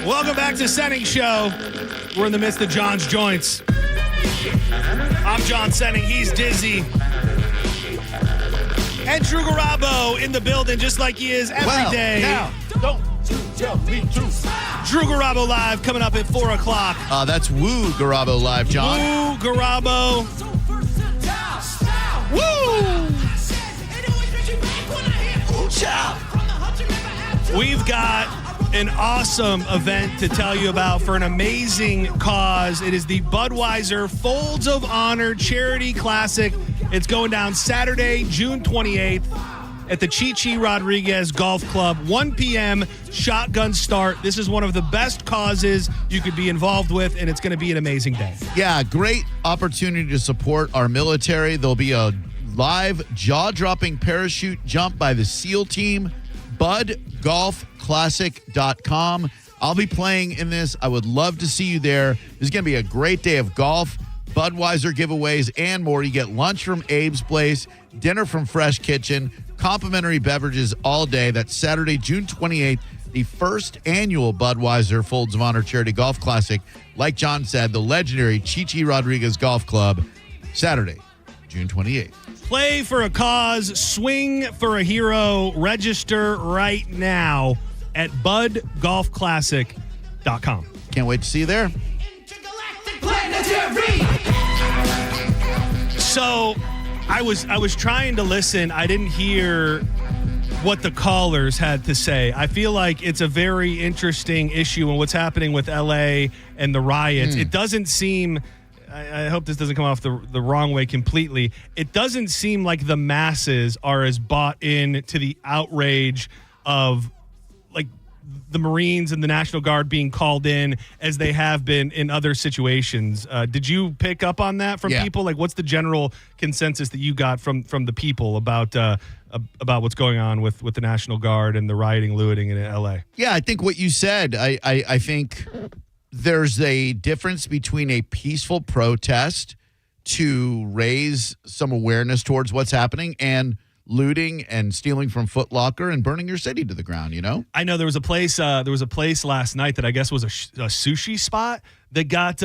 Welcome back to Senning Show. We're in the midst of John's joints. I'm John Senning. He's Dizzy. And Drew Garabo in the building, just like he is every day. Now, don't tell me to. Drew Garabo live coming up at 4 o'clock. That's Woo Garabo live, John. Woo Garabo. Woo! We've got an awesome event to tell you about for an amazing cause. It is the Budweiser Folds of Honor Charity Classic. It's going down Saturday, June 28th at the Chichi Rodriguez Golf Club, 1 p.m. shotgun start. This is one of the best causes you could be involved with, and it's going to be an amazing day. Yeah, great opportunity to support our military. There'll be a live jaw-dropping parachute jump by the SEAL team. BudGolfClassic.com. I'll be playing in this. I would love to see you there. This is going to be a great day of golf, Budweiser giveaways, and more. You get lunch from Abe's Place, dinner from Fresh Kitchen, complimentary beverages all day. That's Saturday, June 28th, the first annual Budweiser Folds of Honor Charity Golf Classic. Like John said, the legendary Chichi Rodriguez Golf Club, Saturday, June 28th. Play for a cause, swing for a hero. Register right now at budgolfclassic.com. Can't wait to see you there. So I was trying to listen. I didn't hear what the callers had to say. I feel like it's a very interesting issue and what's happening with LA and the riots. It doesn't seem, I hope this doesn't come off the wrong way completely. It doesn't seem like the masses are as bought in to the outrage of like the Marines and the National Guard being called in as they have been in other situations. Did you pick up on that from people? Like, what's the general consensus that you got from the people about what's going on with the National Guard and the rioting, looting in LA? Yeah, I think what you said, I think there's a difference between a peaceful protest to raise some awareness towards what's happening and looting and stealing from Foot Locker and burning your city to the ground, you know? I know there was a place last night that I guess was a sushi spot that got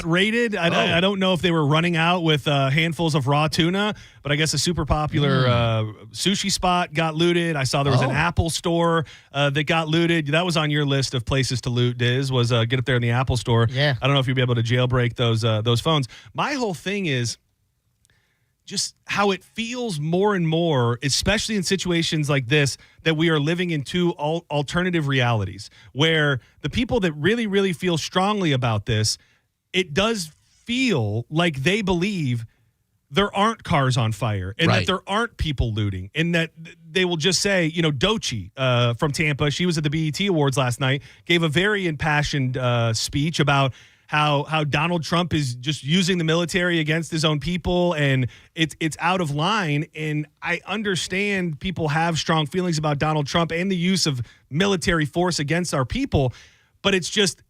raided. I don't know if they were running out with handfuls of raw tuna, but I guess a super popular sushi spot got looted. I saw there was an Apple store that got looted. That was on your list of places to loot, Diz, was get up there in the Apple store. Yeah. I don't know if you'll be able to jailbreak those phones. My whole thing is just how it feels more and more, especially in situations like this, that we are living in two alternative realities where the people that really, really feel strongly about this, it does feel like they believe there aren't cars on fire and that there aren't people looting and that they will just say, you know, Doechii from Tampa, she was at the BET Awards last night, gave a very impassioned speech about how Donald Trump is just using the military against his own people, and it's out of line. And I understand people have strong feelings about Donald Trump and the use of military force against our people, but it's just,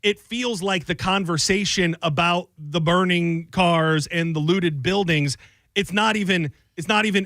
it feels like the conversation about the burning cars and the looted buildings, it's not even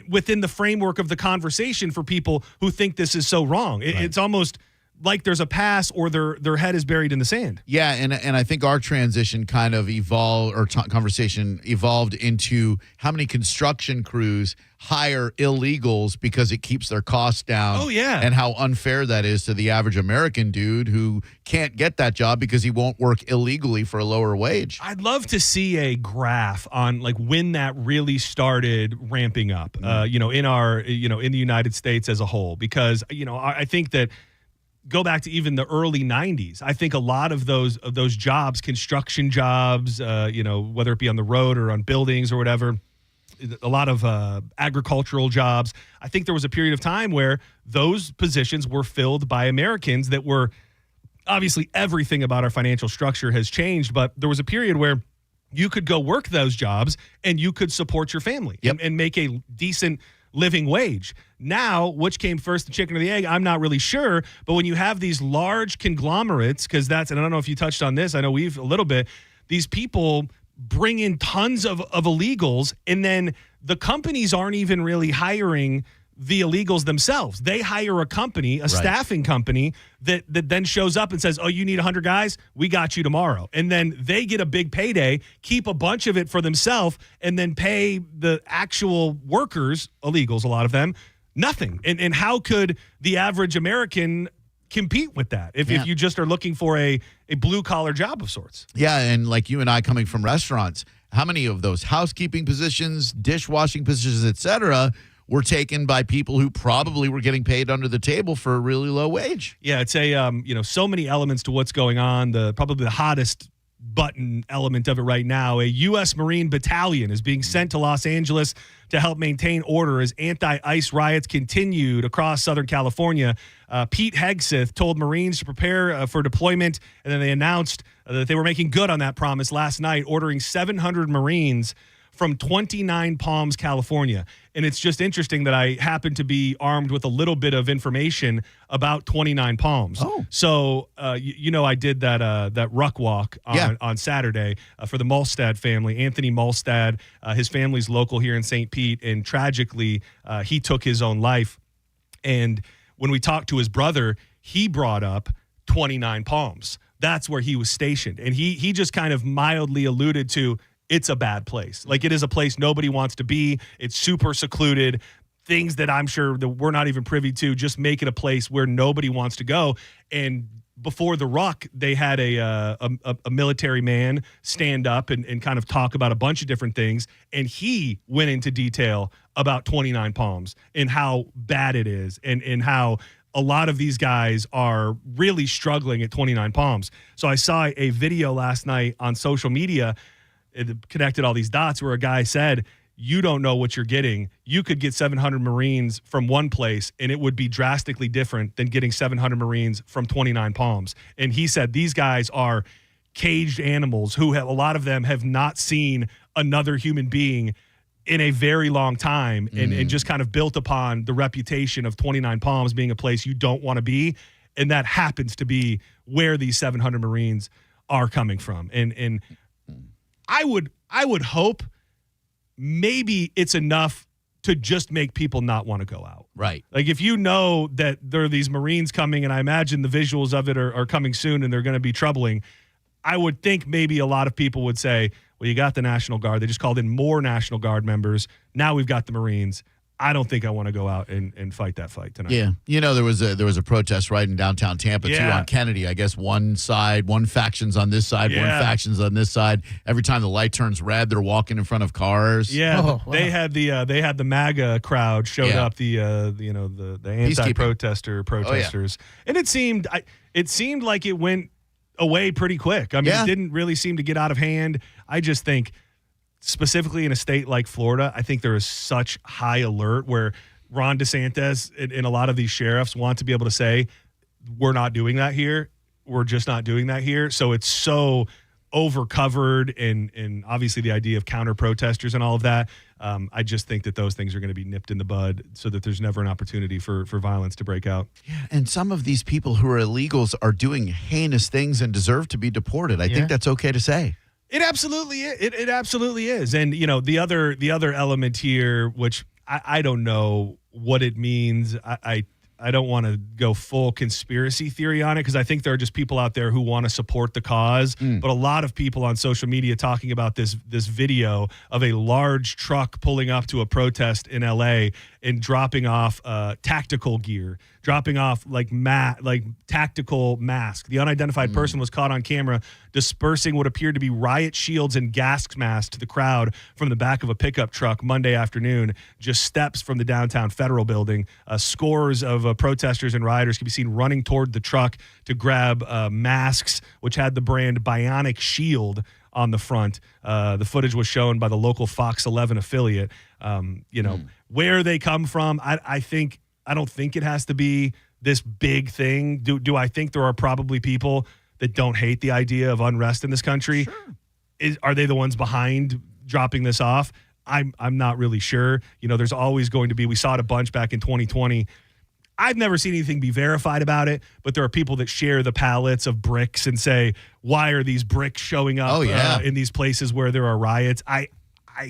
within the framework of the conversation for people who think this is so wrong. It's almost like there's a pass or their head is buried in the sand. Yeah, and I think our transition kind of evolved, or conversation evolved into how many construction crews hire illegals because it keeps their costs down. Oh, yeah. And how unfair that is to the average American dude who can't get that job because he won't work illegally for a lower wage. I'd love to see a graph on like when that really started ramping up, in the United States as a whole, because, I think that go back to even the early 90s. I think a lot of those jobs, construction jobs, whether it be on the road or on buildings or whatever, a lot of agricultural jobs. I think there was a period of time where those positions were filled by Americans that were, obviously everything about our financial structure has changed, but there was a period where you could go work those jobs and you could support your family and make a decent living wage. Now, which came first, the chicken or the egg? I'm not really sure. But when you have these large conglomerates, and I don't know if you touched on this, I know we've a little bit, these people bring in tons of illegals, and then the companies aren't even really hiring the illegals themselves. They hire a company, a staffing company that then shows up and says, oh, you need 100 guys? We got you tomorrow. And then they get a big payday, keep a bunch of it for themselves, and then pay the actual workers, illegals, a lot of them, nothing. And how could the average American compete with that if you just are looking for a blue-collar job of sorts? Yeah, and like you and I coming from restaurants, how many of those housekeeping positions, dishwashing positions, et cetera, were taken by people who probably were getting paid under the table for a really low wage? Yeah, it's so many elements to what's going on. Probably the hottest button element of it right now, a U.S. Marine battalion is being sent to Los Angeles to help maintain order as anti-ICE riots continued across Southern California. Pete Hegseth told Marines to prepare for deployment, and then they announced that they were making good on that promise last night, ordering 700 Marines from 29 Palms, California. And it's just interesting that I happen to be armed with a little bit of information about 29 Palms. Oh. So, I did that ruck walk on Saturday for the Mulstad family. Anthony Mulstad, his family's local here in St. Pete, and tragically, he took his own life. And when we talked to his brother, he brought up 29 Palms. That's where he was stationed. And he just kind of mildly alluded to, it's a bad place. Like, it is a place nobody wants to be. It's super secluded. Things that I'm sure that we're not even privy to just make it a place where nobody wants to go. And before the ruck, they had a military man stand up and kind of talk about a bunch of different things, and he went into detail about 29 Palms and how bad it is, and how a lot of these guys are really struggling at 29 Palms. So I saw a video last night on social media. It connected all these dots where a guy said, you don't know what you're getting. You could get 700 Marines from one place, and it would be drastically different than getting 700 Marines from 29 Palms. And he said these guys are caged animals who have, a lot of them have not seen another human being in a very long time, and just kind of built upon the reputation of 29 Palms being a place you don't want to be. And that happens to be where these 700 Marines are coming from. And I would hope maybe it's enough to just make people not want to go out. Right. Like if you know that there are these Marines coming, and I imagine the visuals of it are coming soon and they're going to be troubling, I would think maybe a lot of people would say, well, you got the National Guard. They just called in more National Guard members. Now we've got the Marines. I don't think I want to go out and fight that fight tonight. Yeah. You know, there was a protest right in downtown Tampa, too, on Kennedy. I guess one faction's on this side, one faction's on this side. Every time the light turns red, they're walking in front of cars. Yeah. They had the MAGA crowd showed up, the anti-protesters. And it seemed like it went away pretty quick. I mean, it didn't really seem to get out of hand. I just think, specifically in a state like Florida, I think there is such high alert where Ron DeSantis and a lot of these sheriffs want to be able to say, we're not doing that here. We're just not doing that here. So it's so overcovered, and obviously the idea of counter protesters and all of that. I just think that those things are going to be nipped in the bud so that there's never an opportunity for violence to break out. Yeah, and some of these people who are illegals are doing heinous things and deserve to be deported. I think that's okay to say. It absolutely is. It absolutely is. And, you know, the other element here, which I don't know what it means. I don't want to go full conspiracy theory on it, because I think there are just people out there who want to support the cause. But a lot of people on social media talking about this video of a large truck pulling up to a protest in LA and dropping off tactical gear, dropping off like tactical mask. The unidentified person was caught on camera dispersing what appeared to be riot shields and gas masks to the crowd from the back of a pickup truck Monday afternoon, just steps from the downtown Federal Building. Scores of protesters and rioters can be seen running toward the truck to grab masks, which had the brand Bionic Shield on the front. The footage was shown by the local Fox 11 affiliate. Where they come from, I don't think it has to be this big thing. Do I think there are probably people that don't hate the idea of unrest in this country? Sure. Are they the ones behind dropping this off? I'm not really sure. You know, there's always going to be, we saw it a bunch back in 2020. I've never seen anything be verified about it, but there are people that share the pallets of bricks and say, why are these bricks showing up in these places where there are riots? I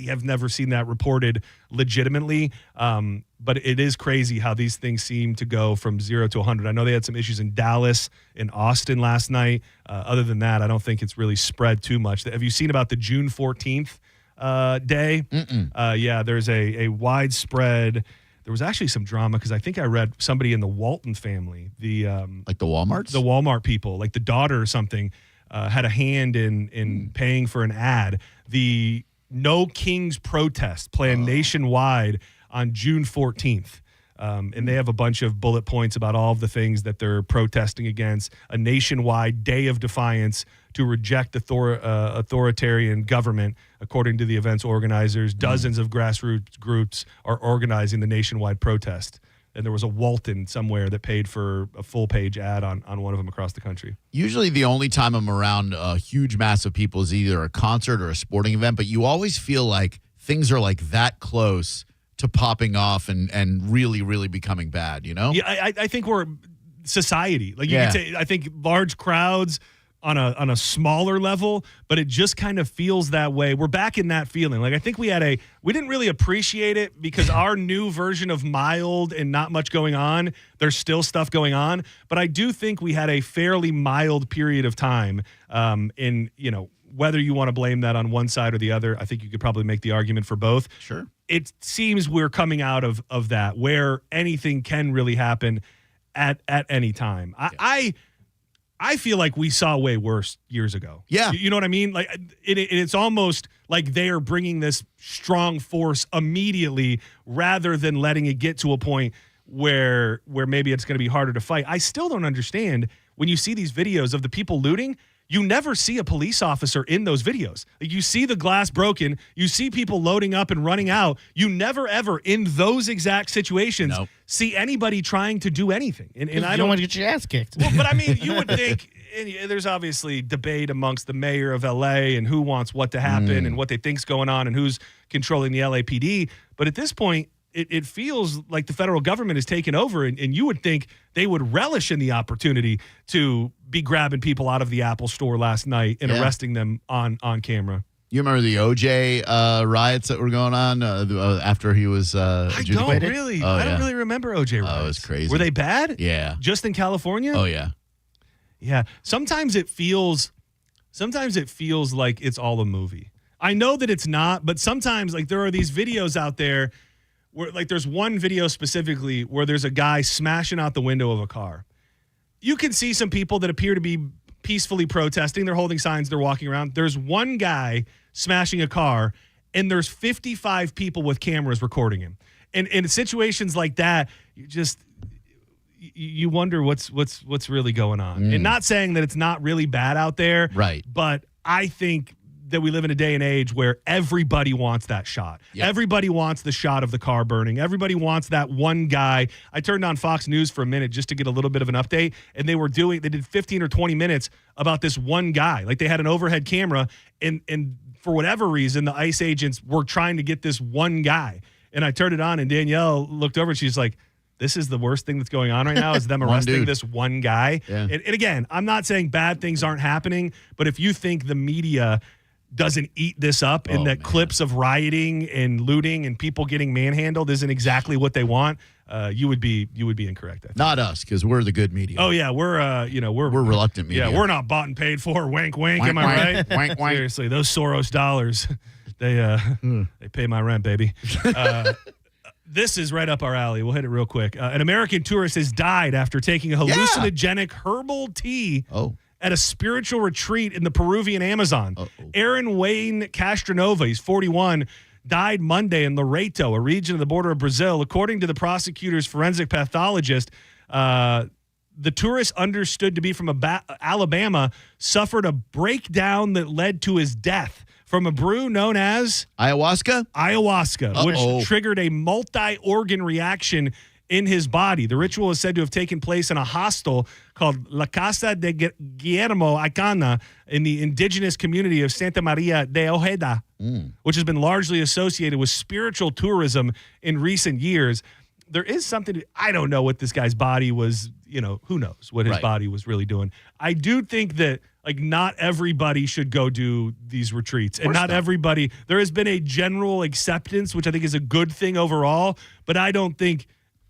have never seen that reported legitimately, but it is crazy how these things seem to go from 0 to 100. I know they had some issues in Dallas, in Austin last night. Other than that, I don't think it's really spread too much. Have you seen about the June 14th day? There's a widespread. There was actually some drama because I think I read somebody in the Walton family, like the Walmarts, the Walmart people, like the daughter or something, had a hand in paying for an ad. The No Kings protest planned nationwide on June 14th. And they have a bunch of bullet points about all of the things that they're protesting against. A nationwide day of defiance to reject authoritarian government, according to the event's organizers. Dozens of grassroots groups are organizing the nationwide protest. And there was a Walton somewhere that paid for a full-page ad on one of them across the country. Usually the only time I'm around a huge mass of people is either a concert or a sporting event, but you always feel like things are like that close to popping off and really, really becoming bad, you know? Yeah, I think we're society. Like, you could say, I think large crowds on a smaller level, but it just kind of feels that way. We're back in that feeling. Like, I think we didn't really appreciate it because our new version of mild and not much going on, there's still stuff going on, but I do think we had a fairly mild period of time whether you want to blame that on one side or the other, I think you could probably make the argument for both. Sure. It seems we're coming out of that, where anything can really happen at any time. I feel like we saw way worse years ago. Yeah. You know what I mean? Like it's almost like they are bringing this strong force immediately rather than letting it get to a point where maybe it's going to be harder to fight. I still don't understand when you see these videos of the people looting, you never see a police officer in those videos. Like you see the glass broken, you see people loading up and running out. You never ever in those exact situations see anybody trying to do anything. And I don't want to get your ass kicked. Well, but I mean, you would think and there's obviously debate amongst the mayor of LA and who wants what to happen and what they think's going on and who's controlling the LAPD. But at this point, it feels like the federal government is taking over, and you would think they would relish in the opportunity to be grabbing people out of the Apple store last night and arresting them on camera. You remember the OJ riots that were going on after he was adjudicated? I don't really remember OJ riots. Oh, it was crazy. Were they bad? Yeah. Just in California? Oh, yeah. Yeah. Sometimes it feels like it's all a movie. I know that it's not, but sometimes like there are these videos out there where like there's one video specifically where there's a guy smashing out the window of a car. You can see some people that appear to be peacefully protesting. They're holding signs. They're walking around. There's one guy smashing a car, and there's 55 people with cameras recording him. And in situations like that, you wonder what's really going on. And not saying that it's not really bad out there, right? But I think that we live in a day and age where everybody wants that shot. Yep. Everybody wants the shot of the car burning. Everybody wants that one guy. I turned on Fox News for a minute just to get a little bit of an update, and they did 15 or 20 minutes about this one guy. Like they had an overhead camera, and for whatever reason, the ICE agents were trying to get this one guy. And I turned it on, and Danielle looked over, and she's like, this is the worst thing that's going on right now is them arresting this one guy. Yeah. And again, I'm not saying bad things aren't happening, but if you think the media doesn't eat this up and that clips of rioting and looting and people getting manhandled isn't exactly what they want, you would be incorrect. I think. Not us, because we're the good media. Oh yeah, we're reluctant media. Yeah, we're not bought and paid for. Wink, wink. Wink, Am I right? wink, wink. Seriously, those Soros dollars, they pay my rent, baby. This is right up our alley. We'll hit it real quick. An American tourist has died after taking a hallucinogenic herbal tea at a spiritual retreat in the Peruvian Amazon. Aaron Wayne Castronova, he's 41, died Monday in Loreto, a region of the border of Brazil. According to the prosecutor's forensic pathologist, the tourist, understood to be from Alabama, suffered a breakdown that led to his death from a brew known as ayahuasca, which triggered a multi-organ reaction in his body. The ritual is said to have taken place in a hostel called La Casa de Guillermo Icana in the indigenous community of Santa Maria de Ojeda, which has been largely associated with spiritual tourism in recent years. There is something, I don't know what this guy's body was, who knows what his body was really doing. I do think that not everybody should go do these retreats, and not everybody, there has been a general acceptance, which I think is a good thing overall, but I don't think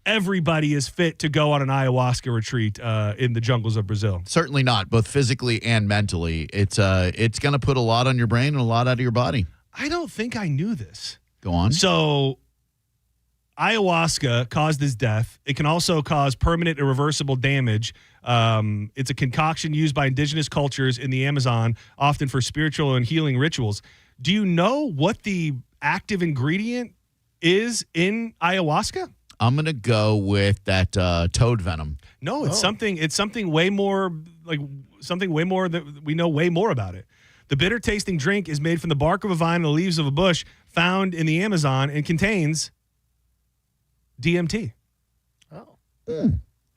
everybody is fit to go on an ayahuasca retreat in the jungles of Brazil. Certainly not, both physically and mentally. It's going to put a lot on your brain and a lot out of your body. I don't think I knew this. Go on. So ayahuasca caused his death. It can also cause permanent irreversible damage. It's a concoction used by indigenous cultures in the Amazon, often for spiritual and healing rituals. Do you know what the active ingredient is in ayahuasca? I'm gonna go with that toad venom. No, it's something. It's something way more that we know way more about it. The bitter tasting drink is made from the bark of a vine and the leaves of a bush found in the Amazon and contains DMT.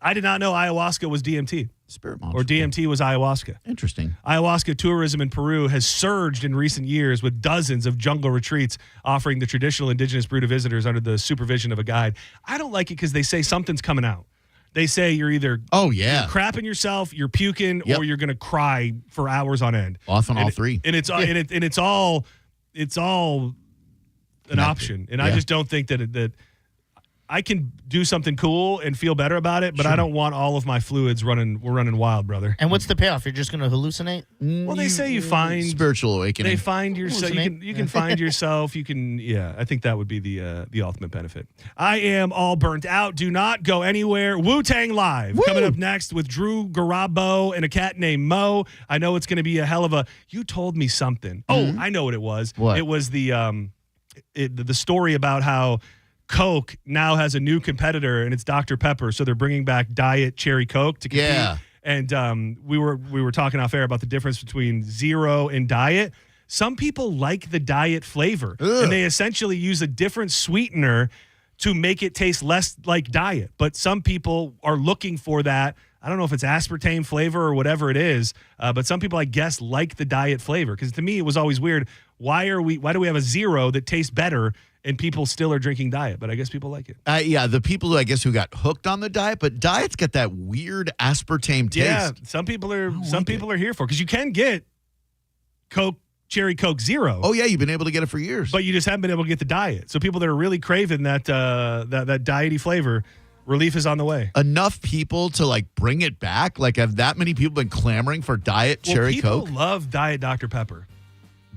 I did not know ayahuasca was DMT. Spirit monster. Or DMT was ayahuasca. Interesting. Ayahuasca tourism in Peru has surged in recent years with dozens of jungle retreats offering the traditional indigenous brew to visitors under the supervision of a guide. I don't like it because they say something's coming out. They say you're either you're crapping yourself, you're puking, or you're going to cry for hours on end. Often all three. And it's all an option. And I just don't think that I can do something cool and feel better about it, but I don't want all of my fluids running wild, brother. And what's the payoff? You're just going to hallucinate? Well, they say you find spiritual awakening. They find yourself. You can find yourself. You can. Yeah, I think that would be the ultimate benefit. I am all burnt out. Do not go anywhere. Wu-Tang Live coming up next with Drew Garabo and a cat named Mo. I know it's going to be a hell of a. You told me something. Oh, I know what it was. What? It was the story about how Coke now has a new competitor, and it's Dr. Pepper. So they're bringing back Diet Cherry Coke to compete. Yeah. And we were talking off air about the difference between Zero and Diet. Some people like the Diet flavor, and they essentially use a different sweetener to make it taste less like Diet. But some people are looking for that. I don't know if it's aspartame flavor or whatever it is, but some people, I guess, like the Diet flavor. Because to me, it was always weird. Why do we have a Zero that tastes better and people still are drinking Diet? But I guess people like it. Yeah, the people who I guess who got hooked on the Diet, but Diet's got that weird aspartame taste. Yeah, some people are here for it because you can get Coke, Cherry Coke Zero. Oh yeah, you've been able to get it for years, but you just haven't been able to get the Diet. So people that are really craving that diety flavor, relief is on the way. Enough people to like bring it back. Like, have that many people been clamoring for Diet Cherry Coke? People love Diet Dr. Pepper.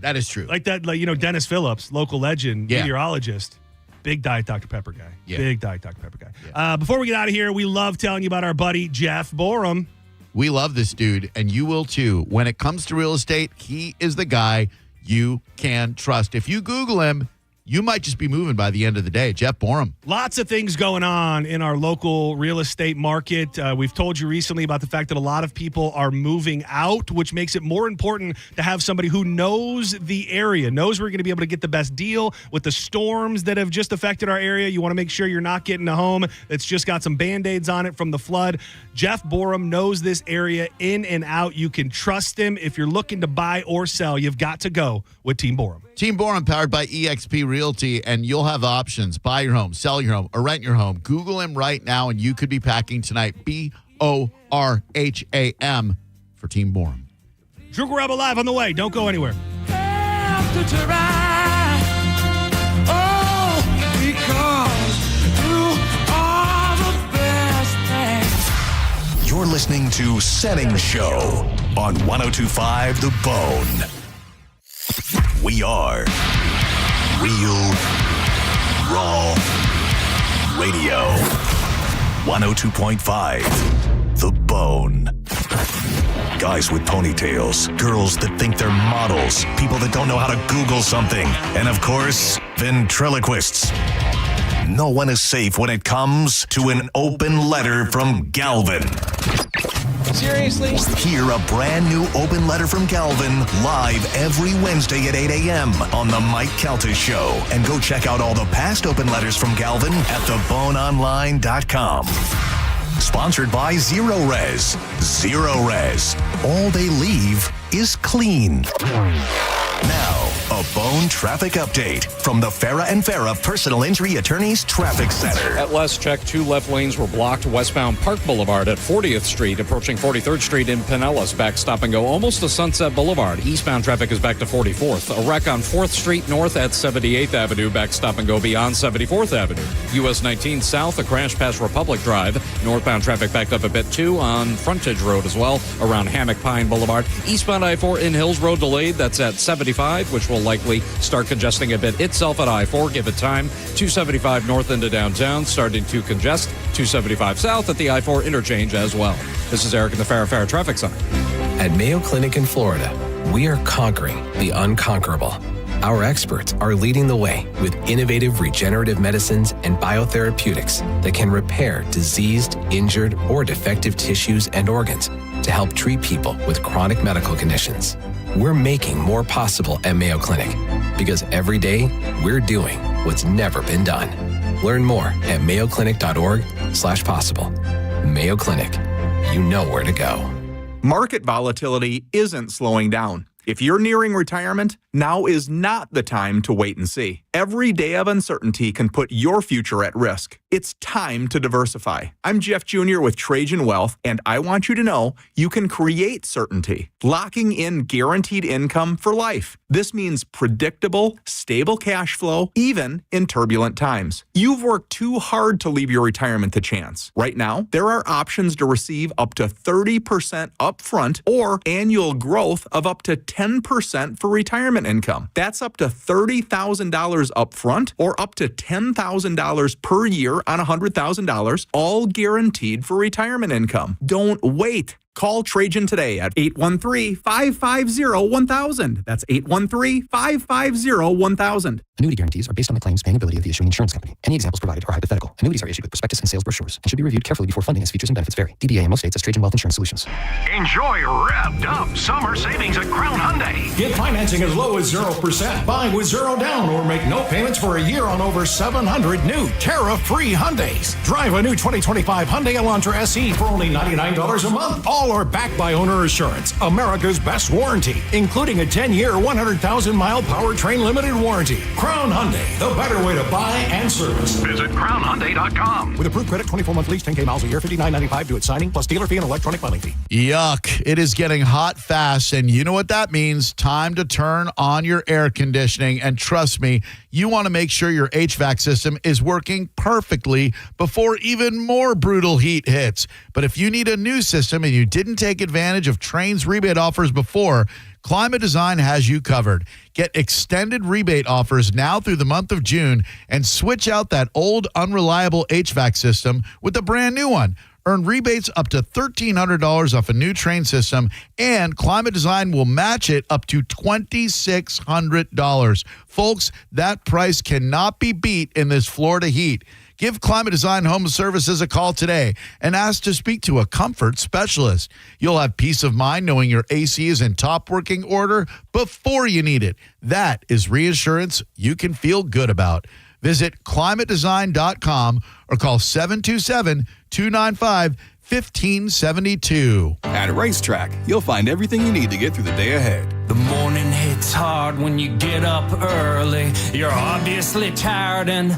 That is true. Like that, Dennis Phillips, local legend, meteorologist, big Diet Dr. Pepper guy. Yeah. Big Diet Dr. Pepper guy. Yeah. Before we get out of here, we love telling you about our buddy Jeff Borum. We love this dude, and you will too. When it comes to real estate, he is the guy you can trust. If you Google him, you might just be moving by the end of the day. Jeff Borum. Lots of things going on in our local real estate market. We've told you recently about the fact that a lot of people are moving out, which makes it more important to have somebody who knows the area, knows we're going to be able to get the best deal with the storms that have just affected our area. You want to make sure you're not getting a home that's just got some Band-Aids on it from the flood. Jeff Borum knows this area in and out. You can trust him. If you're looking to buy or sell, you've got to go with Team Borum. Team Borum, powered by eXp Realty, and you'll have options. Buy your home, sell your home, or rent your home. Google him right now, and you could be packing tonight. BORHAM for Team Borum. Drew Garabo Live on the way. Don't go anywhere. You're listening to Senning Show on 102.5 The Bone. We are Real Raw Radio. 102.5 The Bone. Guys with ponytails, girls that think they're models, people that don't know how to Google something, and of course, ventriloquists. No one is safe when it comes to an open letter from Galvin. Seriously? Hear a brand new open letter from Galvin live every Wednesday at 8 a.m. on The Mike Calta Show. And go check out all the past open letters from Galvin at theboneonline.com. Sponsored by Zero Res. Zero Res. All they leave is clean. Now, a Bone traffic update from the Farah and Farah Personal Injury Attorneys Traffic Center. At Last Check, 2 left lanes were blocked westbound Park Boulevard at 40th Street, approaching 43rd Street in Pinellas. Back stop and go almost to Sunset Boulevard. Eastbound traffic is back to 44th. A wreck on 4th Street north at 78th Avenue. Back stop and go beyond 74th Avenue. US 19 south, a crash past Republic Drive. Northbound traffic backed up a bit too on Frontage Road as well, around Hammock Pine Boulevard. Eastbound I-4 in Hills Road delayed. That's at 75, which will likely start congesting a bit itself at I-4. Give it time. 275 north into downtown, starting to congest. 275 south at the I-4 interchange as well. This is Eric in the Farah Traffic Center. At Mayo Clinic in Florida, we are conquering the unconquerable. Our experts are leading the way with innovative regenerative medicines and biotherapeutics that can repair diseased, injured, or defective tissues and organs to help treat people with chronic medical conditions. We're making more possible at Mayo Clinic because every day we're doing what's never been done. Learn more at mayoclinic.org/possible. Mayo Clinic, you know where to go. Market volatility isn't slowing down. If you're nearing retirement, now is not the time to wait and see. Every day of uncertainty can put your future at risk. It's time to diversify. I'm Jeff Jr. with Trajan Wealth, and I want you to know you can create certainty, locking in guaranteed income for life. This means predictable, stable cash flow, even in turbulent times. You've worked too hard to leave your retirement to chance. Right now, there are options to receive up to 30% upfront or annual growth of up to 10% for retirement income. That's up to $30,000 upfront or up to $10,000 per year on $100,000, all guaranteed for retirement income. Don't wait. Call Trajan today at 813-550-1000. That's 813-550-1000. Annuity guarantees are based on the claims paying ability of the issuing insurance company. Any examples provided are hypothetical. Annuities are issued with prospectus and sales brochures and should be reviewed carefully before funding as features and benefits vary. DBA in most states as Trajan Wealth Insurance Solutions. Enjoy revved up summer savings at Crown Hyundai. Get financing as low as 0%. Buy with zero down or make no payments for a year on over 700 new tariff-free Hyundais. Drive a new 2025 Hyundai Elantra SE for only $99 a month. All are backed by Owner Assurance, America's best warranty, including a 10-year, 100,000-mile powertrain limited warranty. Crown Hyundai, the better way to buy and service. Visit crownhyundai.com. With approved credit, 24-month lease, 10K miles a year, $59.95 due at signing, plus dealer fee and electronic filing fee. Yuck. It is getting hot fast, and you know what that means. Time to turn on your air conditioning, and trust me, you want to make sure your HVAC system is working perfectly before even more brutal heat hits. But if you need a new system and you didn't take advantage of Trane's rebate offers before, Climate Design has you covered. Get extended rebate offers now through the month of June and switch out that old, unreliable HVAC system with a brand new one. Earn rebates up to $1,300 off a new Trane system, and Climate Design will match it up to $2,600. Folks, that price cannot be beat in this Florida heat. Give Climate Design Home Services a call today and ask to speak to a comfort specialist. You'll have peace of mind knowing your AC is in top working order before you need it. That is reassurance you can feel good about. Visit climatedesign.com or call 727-295-1572. At Racetrack, you'll find everything you need to get through the day ahead. The morning hits hard when you get up early. You're obviously tired and